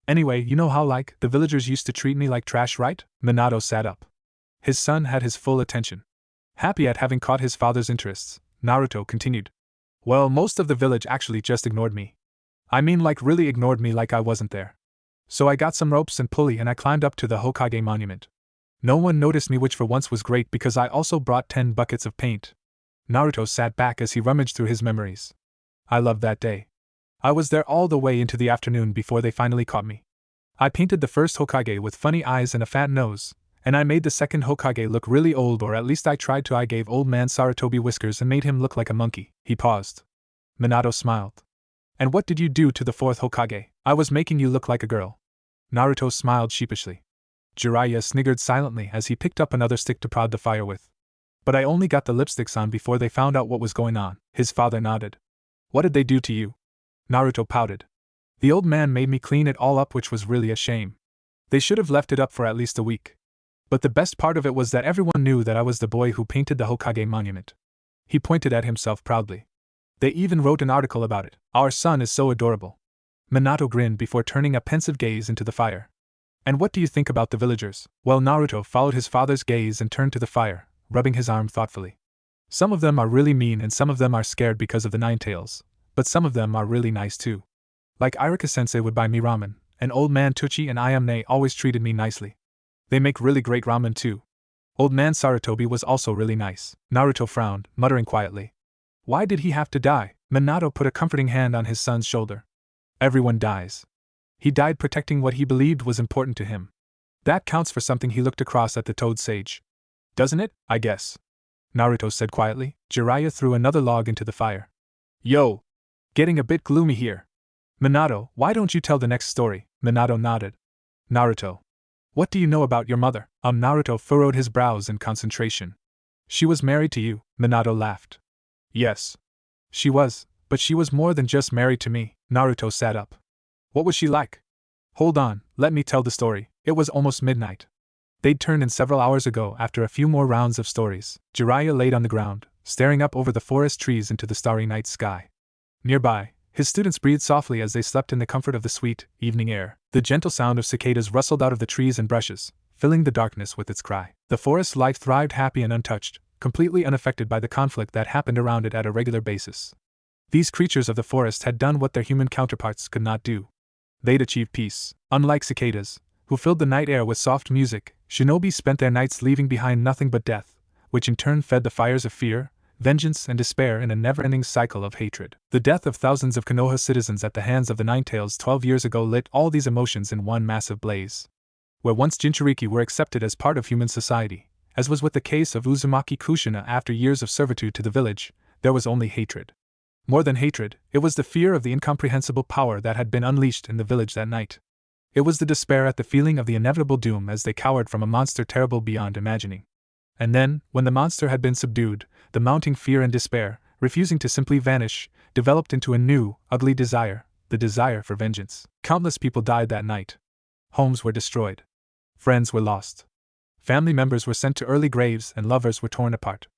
Anyway, you know how the villagers used to treat me like trash, right? Minato sat up. His son had his full attention. Happy at having caught his father's interests, Naruto continued. Well, most of the village actually just ignored me. I mean, like really ignored me like I wasn't there. So I got some ropes and pulley and I climbed up to the Hokage monument. No one noticed me, which for once was great because I also brought 10 buckets of paint. Naruto sat back as he rummaged through his memories. I loved that day. I was there all the way into the afternoon before they finally caught me. I painted the first Hokage with funny eyes and a fat nose, and I made the second Hokage look really old, or at least I tried to. I gave old man Sarutobi whiskers and made him look like a monkey. He paused. Minato smiled. And what did you do to the fourth Hokage? I was making you look like a girl. Naruto smiled sheepishly. Jiraiya sniggered silently as he picked up another stick to prod the fire with. But I only got the lipsticks on before they found out what was going on. His father nodded. What did they do to you? Naruto pouted. The old man made me clean it all up, which was really a shame. They should have left it up for at least a week. But the best part of it was that everyone knew that I was the boy who painted the Hokage monument. He pointed at himself proudly. They even wrote an article about it. Our son is so adorable. Minato grinned before turning a pensive gaze into the fire. And what do you think about the villagers? Well, Naruto followed his father's gaze and turned to the fire, rubbing his arm thoughtfully. Some of them are really mean and some of them are scared because of the Nine Tails, but some of them are really nice too. Like Irika-sensei would buy me ramen, and old man Tucci and Ayame always treated me nicely. They make really great ramen too. Old man Sarutobi was also really nice. Naruto frowned, muttering quietly. Why did he have to die? Minato put a comforting hand on his son's shoulder. Everyone dies. He died protecting what he believed was important to him. That counts for something. He looked across at the Toad Sage. Doesn't it? I guess. Naruto said quietly. Jiraiya threw another log into the fire. Yo! Getting a bit gloomy here. Minato, why don't you tell the next story? Minato nodded. Naruto. What do you know about your mother? Naruto furrowed his brows in concentration. She was married to you, Minato laughed. Yes. She was, but she was more than just married to me. Naruto sat up. What was she like? Hold on, let me tell the story. It was almost midnight. They'd turned in several hours ago after a few more rounds of stories. Jiraiya laid on the ground, staring up over the forest trees into the starry night sky. Nearby, his students breathed softly as they slept in the comfort of the sweet, evening air. The gentle sound of cicadas rustled out of the trees and brushes, filling the darkness with its cry. The forest life thrived happy and untouched, completely unaffected by the conflict that happened around it at a regular basis. These creatures of the forest had done what their human counterparts could not do. They'd achieved peace. Unlike cicadas, who filled the night air with soft music, shinobi spent their nights leaving behind nothing but death, which in turn fed the fires of fear, vengeance, and despair in a never-ending cycle of hatred. The death of thousands of Konoha citizens at the hands of the Ninetales 12 years ago lit all these emotions in one massive blaze. Where once Jinchuriki were accepted as part of human society, as was with the case of Uzumaki Kushina after years of servitude to the village, there was only hatred. More than hatred, it was the fear of the incomprehensible power that had been unleashed in the village that night. It was the despair at the feeling of the inevitable doom as they cowered from a monster terrible beyond imagining. And then, when the monster had been subdued, the mounting fear and despair, refusing to simply vanish, developed into a new, ugly desire, the desire for vengeance. Countless people died that night. Homes were destroyed. Friends were lost. Family members were sent to early graves and lovers were torn apart.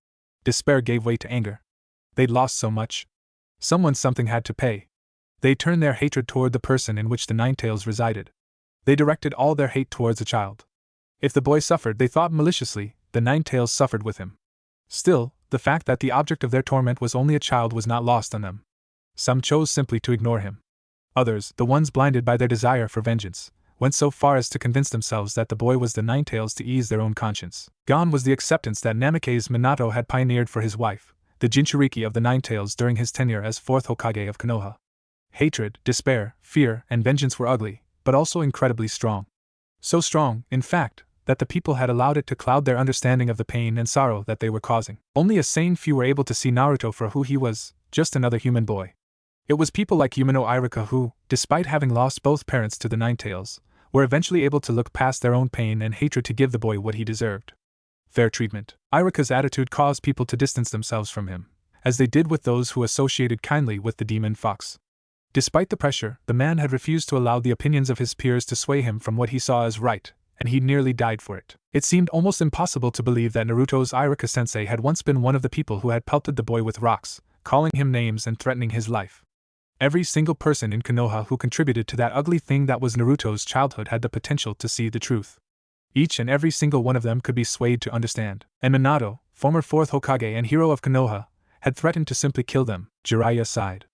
Despair gave way to anger. They'd lost so much. Something had to pay. They turned their hatred toward the person in which the Ninetales resided. They directed all their hate towards a child. If the boy suffered, they thought maliciously, the Ninetales suffered with him. Still, the fact that the object of their torment was only a child was not lost on them. Some chose simply to ignore him. Others, the ones blinded by their desire for vengeance, went so far as to convince themselves that the boy was the Ninetales to ease their own conscience. Gone was the acceptance that Namake's Minato had pioneered for his wife, the Jinchuriki of the Ninetales during his tenure as fourth Hokage of Konoha. Hatred, despair, fear, and vengeance were ugly, but also incredibly strong. So strong, in fact, that the people had allowed it to cloud their understanding of the pain and sorrow that they were causing. Only a sane few were able to see Naruto for who he was, just another human boy. It was people like Umino Irika who, despite having lost both parents to the Ninetales, were eventually able to look past their own pain and hatred to give the boy what he deserved. Fair treatment. Irika's attitude caused people to distance themselves from him, as they did with those who associated kindly with the demon fox. Despite the pressure, the man had refused to allow the opinions of his peers to sway him from what he saw as right, and he nearly died for it. It seemed almost impossible to believe that Naruto's Irika-sensei had once been one of the people who had pelted the boy with rocks, calling him names and threatening his life. Every single person in Konoha who contributed to that ugly thing that was Naruto's childhood had the potential to see the truth. Each and every single one of them could be swayed to understand. And Minato, former fourth Hokage and hero of Konoha, had threatened to simply kill them. Jiraiya sighed.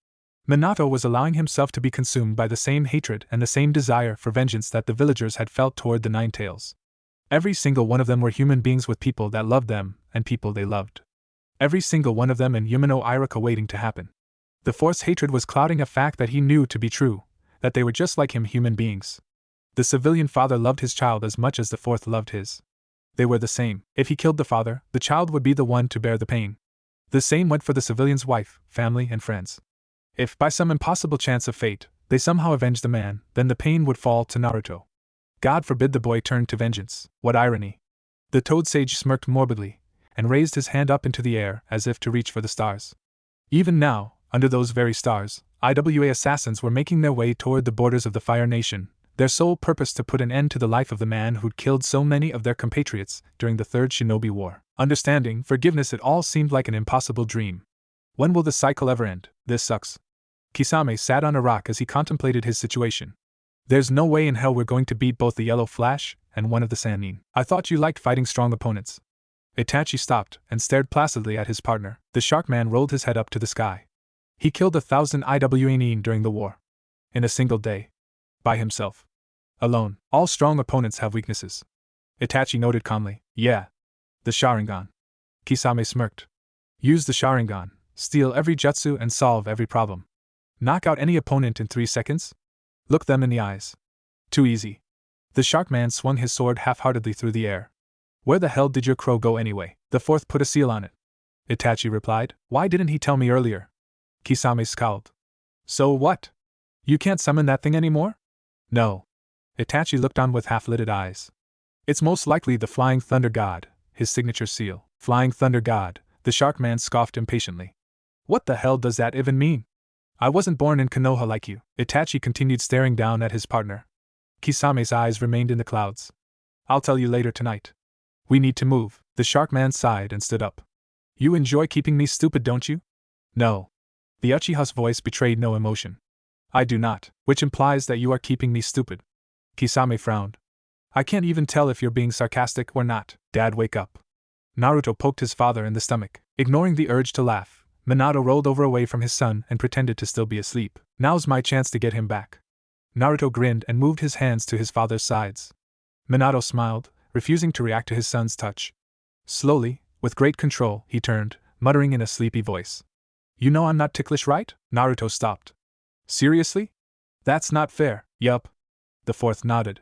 Minato was allowing himself to be consumed by the same hatred and the same desire for vengeance that the villagers had felt toward the Nine Tails. Every single one of them were human beings with people that loved them and people they loved. Every single one of them in Yumino Iraka waiting to happen. The forced hatred was clouding a fact that he knew to be true, that they were just like him, human beings. The civilian father loved his child as much as the fourth loved his. They were the same. If he killed the father, the child would be the one to bear the pain. The same went for the civilian's wife, family, and friends. If, by some impossible chance of fate, they somehow avenged the man, then the pain would fall to Naruto. God forbid the boy turned to vengeance. What irony. The Toad Sage smirked morbidly, and raised his hand up into the air as if to reach for the stars. Even now, under those very stars, IWA assassins were making their way toward the borders of the Fire Nation, their sole purpose to put an end to the life of the man who'd killed so many of their compatriots during the Third Shinobi War. Understanding, forgiveness, it all seemed like an impossible dream. When will the cycle ever end? This sucks. Kisame sat on a rock as he contemplated his situation. There's no way in hell we're going to beat both the Yellow Flash and one of the Sannin. I thought you liked fighting strong opponents. Itachi stopped and stared placidly at his partner. The shark man rolled his head up to the sky. He killed 1,000 IWA during the war. In a single day. By himself. Alone. All strong opponents have weaknesses. Itachi noted calmly. Yeah. The Sharingan. Kisame smirked. Use the Sharingan, steal every jutsu and solve every problem. Knock out any opponent in 3 seconds? Look them in the eyes. Too easy. The shark man swung his sword half-heartedly through the air. Where the hell did your crow go anyway? The fourth put a seal on it. Itachi replied. Why didn't he tell me earlier? Kisame scowled. So what? You can't summon that thing anymore? No. Itachi looked on with half-lidded eyes. It's most likely the Flying Thunder God, his signature seal. Flying Thunder God, the shark man scoffed impatiently. What the hell does that even mean? I wasn't born in Konoha like you. Itachi continued staring down at his partner. Kisame's eyes remained in the clouds. I'll tell you later tonight. We need to move. The shark man sighed and stood up. You enjoy keeping me stupid, don't you? No. The Uchiha's voice betrayed no emotion. I do not, which implies that you are keeping me stupid. Kisame frowned. I can't even tell if you're being sarcastic or not. Dad, wake up. Naruto poked his father in the stomach. Ignoring the urge to laugh, Minato rolled over away from his son and pretended to still be asleep. Now's my chance to get him back. Naruto grinned and moved his hands to his father's sides. Minato smiled, refusing to react to his son's touch. Slowly, with great control, he turned, muttering in a sleepy voice. You know I'm not ticklish, right? Naruto stopped. Seriously? That's not fair. Yup. The fourth nodded.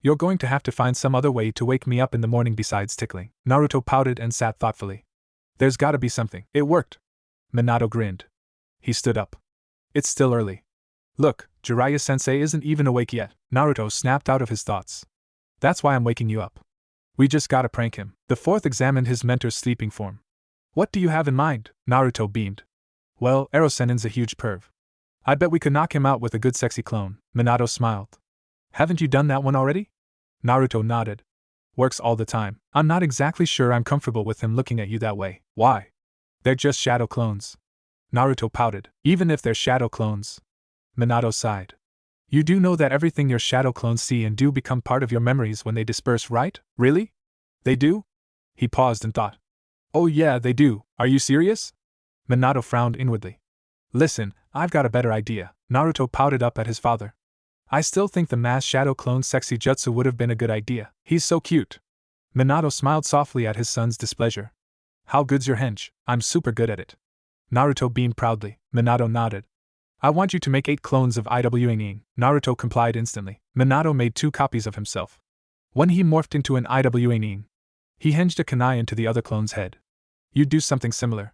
You're going to have to find some other way to wake me up in the morning besides tickling. Naruto pouted and sat thoughtfully. There's gotta be something. It worked. Minato grinned. He stood up. It's still early. Look, Jiraiya-sensei isn't even awake yet. Naruto snapped out of his thoughts. That's why I'm waking you up. We just gotta prank him. The fourth examined his mentor's sleeping form. What do you have in mind? Naruto beamed. Well, Erosenin's a huge perv. I bet we could knock him out with a good sexy clone. Minato smiled. Haven't you done that one already? Naruto nodded. Works all the time. I'm not exactly sure I'm comfortable with him looking at you that way. Why? They're just shadow clones. Naruto pouted. Even if they're shadow clones. Minato sighed. You do know that everything your shadow clones see and do become part of your memories when they disperse, right? Really? They do? He paused and thought. Oh yeah, they do. Are you serious? Minato frowned inwardly. Listen, I've got a better idea. Naruto pouted up at his father. I still think the mass shadow clone sexy jutsu would have been a good idea. He's so cute. Minato smiled softly at his son's displeasure. How good's your hench? I'm super good at it. Naruto beamed proudly. Minato nodded. I want you to make 8 clones of IWA. Naruto complied instantly. Minato made 2 copies of himself. When he morphed into an IWA, he hinged a kunai into the other clone's head. You'd do something similar.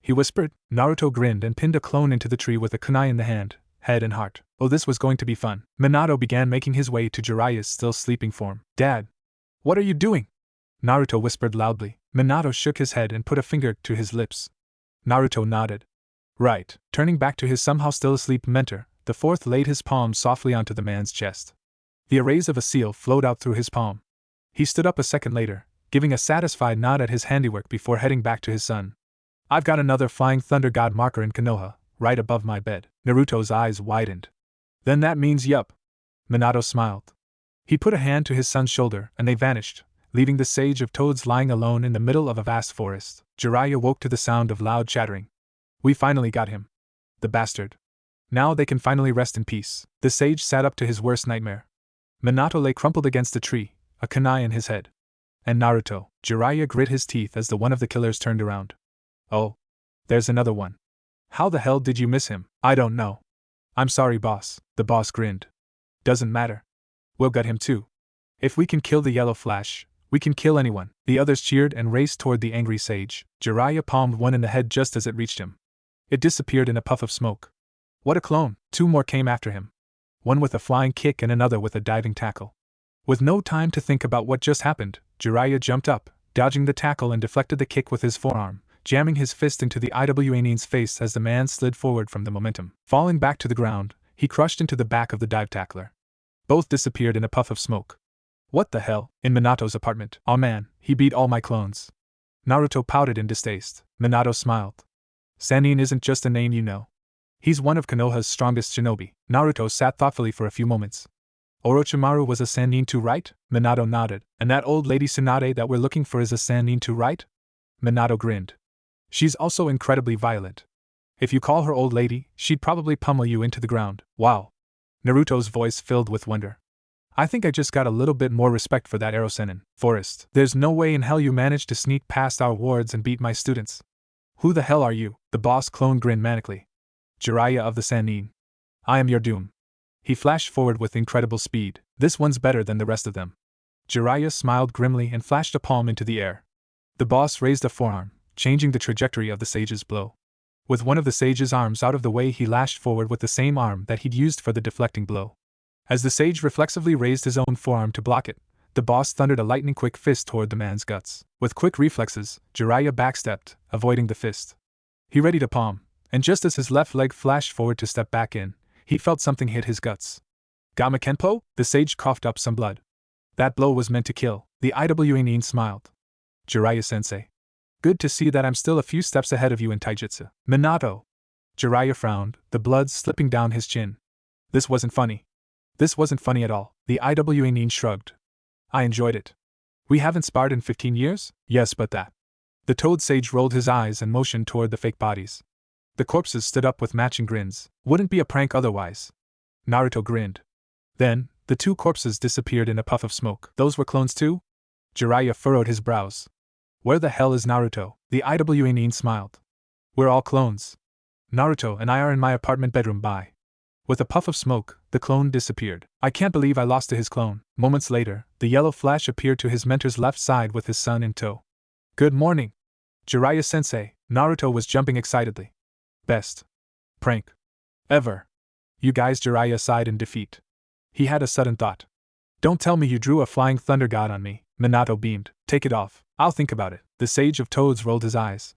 He whispered. Naruto grinned and pinned a clone into the tree with a kunai in the hand, head and heart. Oh, this was going to be fun. Minato began making his way to Jiraiya's still sleeping form. Dad! What are you doing? Naruto whispered loudly. Minato shook his head and put a finger to his lips. Naruto nodded. Right. Turning back to his somehow still asleep mentor, the fourth laid his palm softly onto the man's chest. The rays of a seal flowed out through his palm. He stood up a second later, giving a satisfied nod at his handiwork before heading back to his son. I've got another Flying Thunder God marker in Konoha, right above my bed. Naruto's eyes widened. Then that means yup. Minato smiled. He put a hand to his son's shoulder and they vanished, leaving the sage of toads lying alone in the middle of a vast forest. Jiraiya woke to the sound of loud chattering. We finally got him. The bastard. Now they can finally rest in peace. The sage sat up to his worst nightmare. Minato lay crumpled against a tree, a kunai in his head. And Naruto, Jiraiya grit his teeth as the one of the killers turned around. Oh. There's another one. How the hell did you miss him? I don't know. I'm sorry, boss, the boss grinned. Doesn't matter. We'll get him too. If we can kill the yellow flash, we can kill anyone. The others cheered and raced toward the angry sage. Jiraiya palmed one in the head just as it reached him. It disappeared in a puff of smoke. What a clone! 2 more came after him. One with a flying kick and another with a diving tackle. With no time to think about what just happened, Jiraiya jumped up, dodging the tackle and deflected the kick with his forearm, jamming his fist into the Iwanin's face as the man slid forward from the momentum. Falling back to the ground, he crushed into the back of the dive tackler. Both disappeared in a puff of smoke. What the hell? In Minato's apartment. Aw man, he beat all my clones. Naruto pouted in distaste. Minato smiled. Sannin isn't just a name you know. He's one of Konoha's strongest shinobi. Naruto sat thoughtfully for a few moments. Orochimaru was a Sannin too, right? Minato nodded. And that old lady Tsunade that we're looking for is a Sannin too, right? Minato grinned. She's also incredibly violent. If you call her old lady, she'd probably pummel you into the ground. Wow. Naruto's voice filled with wonder. I think I just got a little bit more respect for that Erosenin. Forest. There's no way in hell you managed to sneak past our wards and beat my students. Who the hell are you? The boss clone grinned manically. Jiraiya of the Sannin. I am your doom. He flashed forward with incredible speed. This one's better than the rest of them. Jiraiya smiled grimly and flashed a palm into the air. The boss raised a forearm, changing the trajectory of the sage's blow. With one of the sage's arms out of the way, he lashed forward with the same arm that he'd used for the deflecting blow. As the sage reflexively raised his own forearm to block it, the boss thundered a lightning-quick fist toward the man's guts. With quick reflexes, Jiraiya backstepped, avoiding the fist. He readied a palm, and just as his left leg flashed forward to step back in, he felt something hit his guts. Gamma Kenpo? The sage coughed up some blood. That blow was meant to kill. The Iwanin smiled. Jiraiya-sensei. Good to see that I'm still a few steps ahead of you in taijutsu. Minato. Jiraiya frowned, the blood slipping down his chin. This wasn't funny. This wasn't funny at all. The Iwanin shrugged. I enjoyed it. We haven't sparred in 15 years? Yes, but that. The toad sage rolled his eyes and motioned toward the fake bodies. The corpses stood up with matching grins. Wouldn't be a prank otherwise. Naruto grinned. Then, the 2 corpses disappeared in a puff of smoke. Those were clones too? Jiraiya furrowed his brows. Where the hell is Naruto? The Iwanin smiled. We're all clones. Naruto and I are in my apartment bedroom. Bye. With a puff of smoke, the clone disappeared. I can't believe I lost to his clone. Moments later, the yellow flash appeared to his mentor's left side with his son in tow. Good morning. Jiraiya-sensei, Naruto was jumping excitedly. Best prank ever. You guys. Jiraiya sighed in defeat. He had a sudden thought. Don't tell me you drew a flying thunder god on me. Minato beamed. Take it off. I'll think about it. The sage of toads rolled his eyes.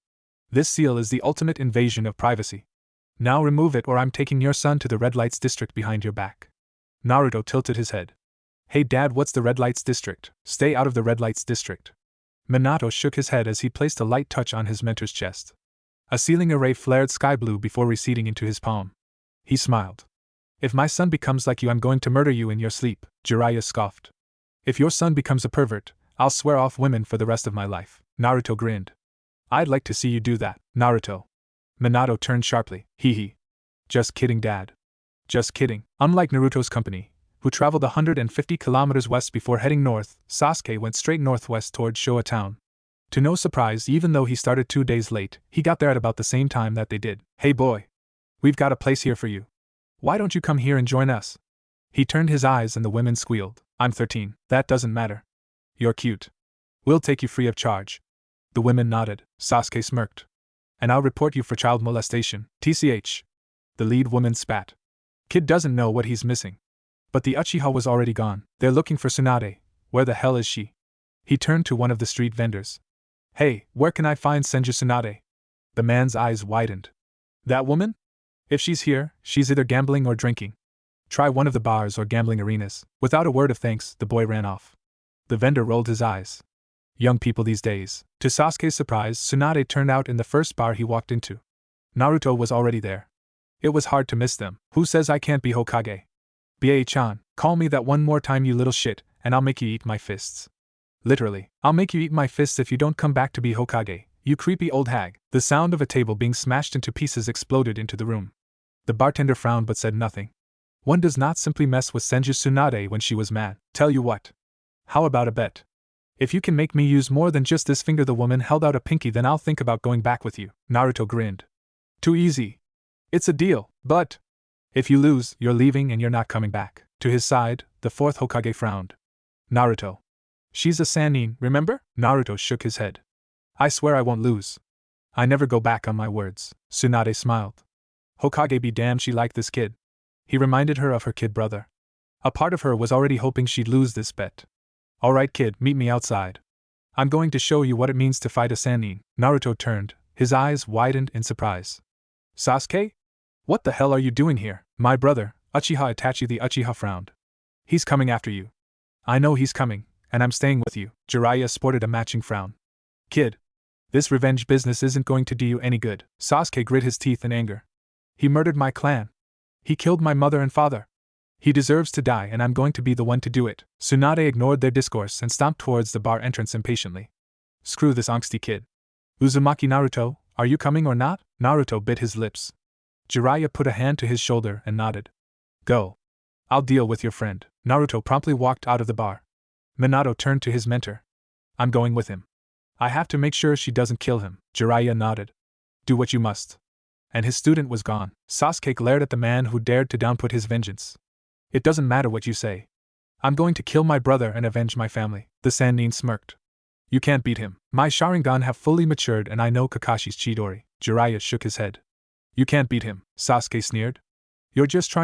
This seal is the ultimate invasion of privacy. Now remove it or I'm taking your son to the red lights district behind your back. Naruto tilted his head. Hey dad, what's the red lights district? Stay out of the red lights district. Minato shook his head as he placed a light touch on his mentor's chest. A ceiling array flared sky blue before receding into his palm. He smiled. If my son becomes like you, I'm going to murder you in your sleep, Jiraiya scoffed. If your son becomes a pervert, I'll swear off women for the rest of my life. Naruto grinned. I'd like to see you do that, Naruto. Minato turned sharply. Hee hee. Just kidding, Dad. Just kidding. Unlike Naruto's company, who traveled 150 kilometers west before heading north, Sasuke went straight northwest toward Showa Town. To no surprise, even though he started 2 days late, he got there at about the same time that they did. Hey boy. We've got a place here for you. Why don't you come here and join us? He turned his eyes and the women squealed. I'm 13. That doesn't matter. You're cute. We'll take you free of charge. The women nodded. Sasuke smirked. And I'll report you for child molestation. TCH. The lead woman spat. Kid doesn't know what he's missing. But the Uchiha was already gone. They're looking for Tsunade. Where the hell is she? He turned to one of the street vendors. Hey, where can I find Senju Tsunade? The man's eyes widened. That woman? If she's here, she's either gambling or drinking. Try one of the bars or gambling arenas. Without a word of thanks, the boy ran off. The vendor rolled his eyes. Young people these days. To Sasuke's surprise, Tsunade turned out in the first bar he walked into. Naruto was already there. It was hard to miss them. Who says I can't be Hokage? Bia-chan, call me that one more time, you little shit, and I'll make you eat my fists. Literally, I'll make you eat my fists if you don't come back to be Hokage. You creepy old hag. The sound of a table being smashed into pieces exploded into the room. The bartender frowned but said nothing. One does not simply mess with Senju Tsunade when she was mad. Tell you what. How about a bet? If you can make me use more than just this finger, the woman held out a pinky, then I'll think about going back with you. Naruto grinned. Too easy. It's a deal, but if you lose, you're leaving and you're not coming back. To his side, the fourth Hokage frowned. Naruto. She's a Sannin, remember? Naruto shook his head. I swear I won't lose. I never go back on my words. Tsunade smiled. Hokage be damned, she liked this kid. He reminded her of her kid brother. A part of her was already hoping she'd lose this bet. Alright kid, meet me outside. I'm going to show you what it means to fight a Sannin. Naruto turned, his eyes widened in surprise. Sasuke? What the hell are you doing here? My brother, Uchiha Itachi the Uchiha frowned. He's coming after you. I know he's coming, and I'm staying with you. Jiraiya sported a matching frown. Kid. This revenge business isn't going to do you any good. Sasuke grit his teeth in anger. He murdered my clan. He killed my mother and father. He deserves to die, and I'm going to be the one to do it. Tsunade ignored their discourse and stomped towards the bar entrance impatiently. Screw this angsty kid. Uzumaki Naruto, are you coming or not? Naruto bit his lips. Jiraiya put a hand to his shoulder and nodded. Go. I'll deal with your friend. Naruto promptly walked out of the bar. Minato turned to his mentor. I'm going with him. I have to make sure she doesn't kill him. Jiraiya nodded. Do what you must. And his student was gone. Sasuke glared at the man who dared to downput his vengeance. It doesn't matter what you say. I'm going to kill my brother and avenge my family. The Sannin smirked. You can't beat him. My Sharingan have fully matured and I know Kakashi's Chidori. Jiraiya shook his head. You can't beat him, Sasuke sneered. You're just trying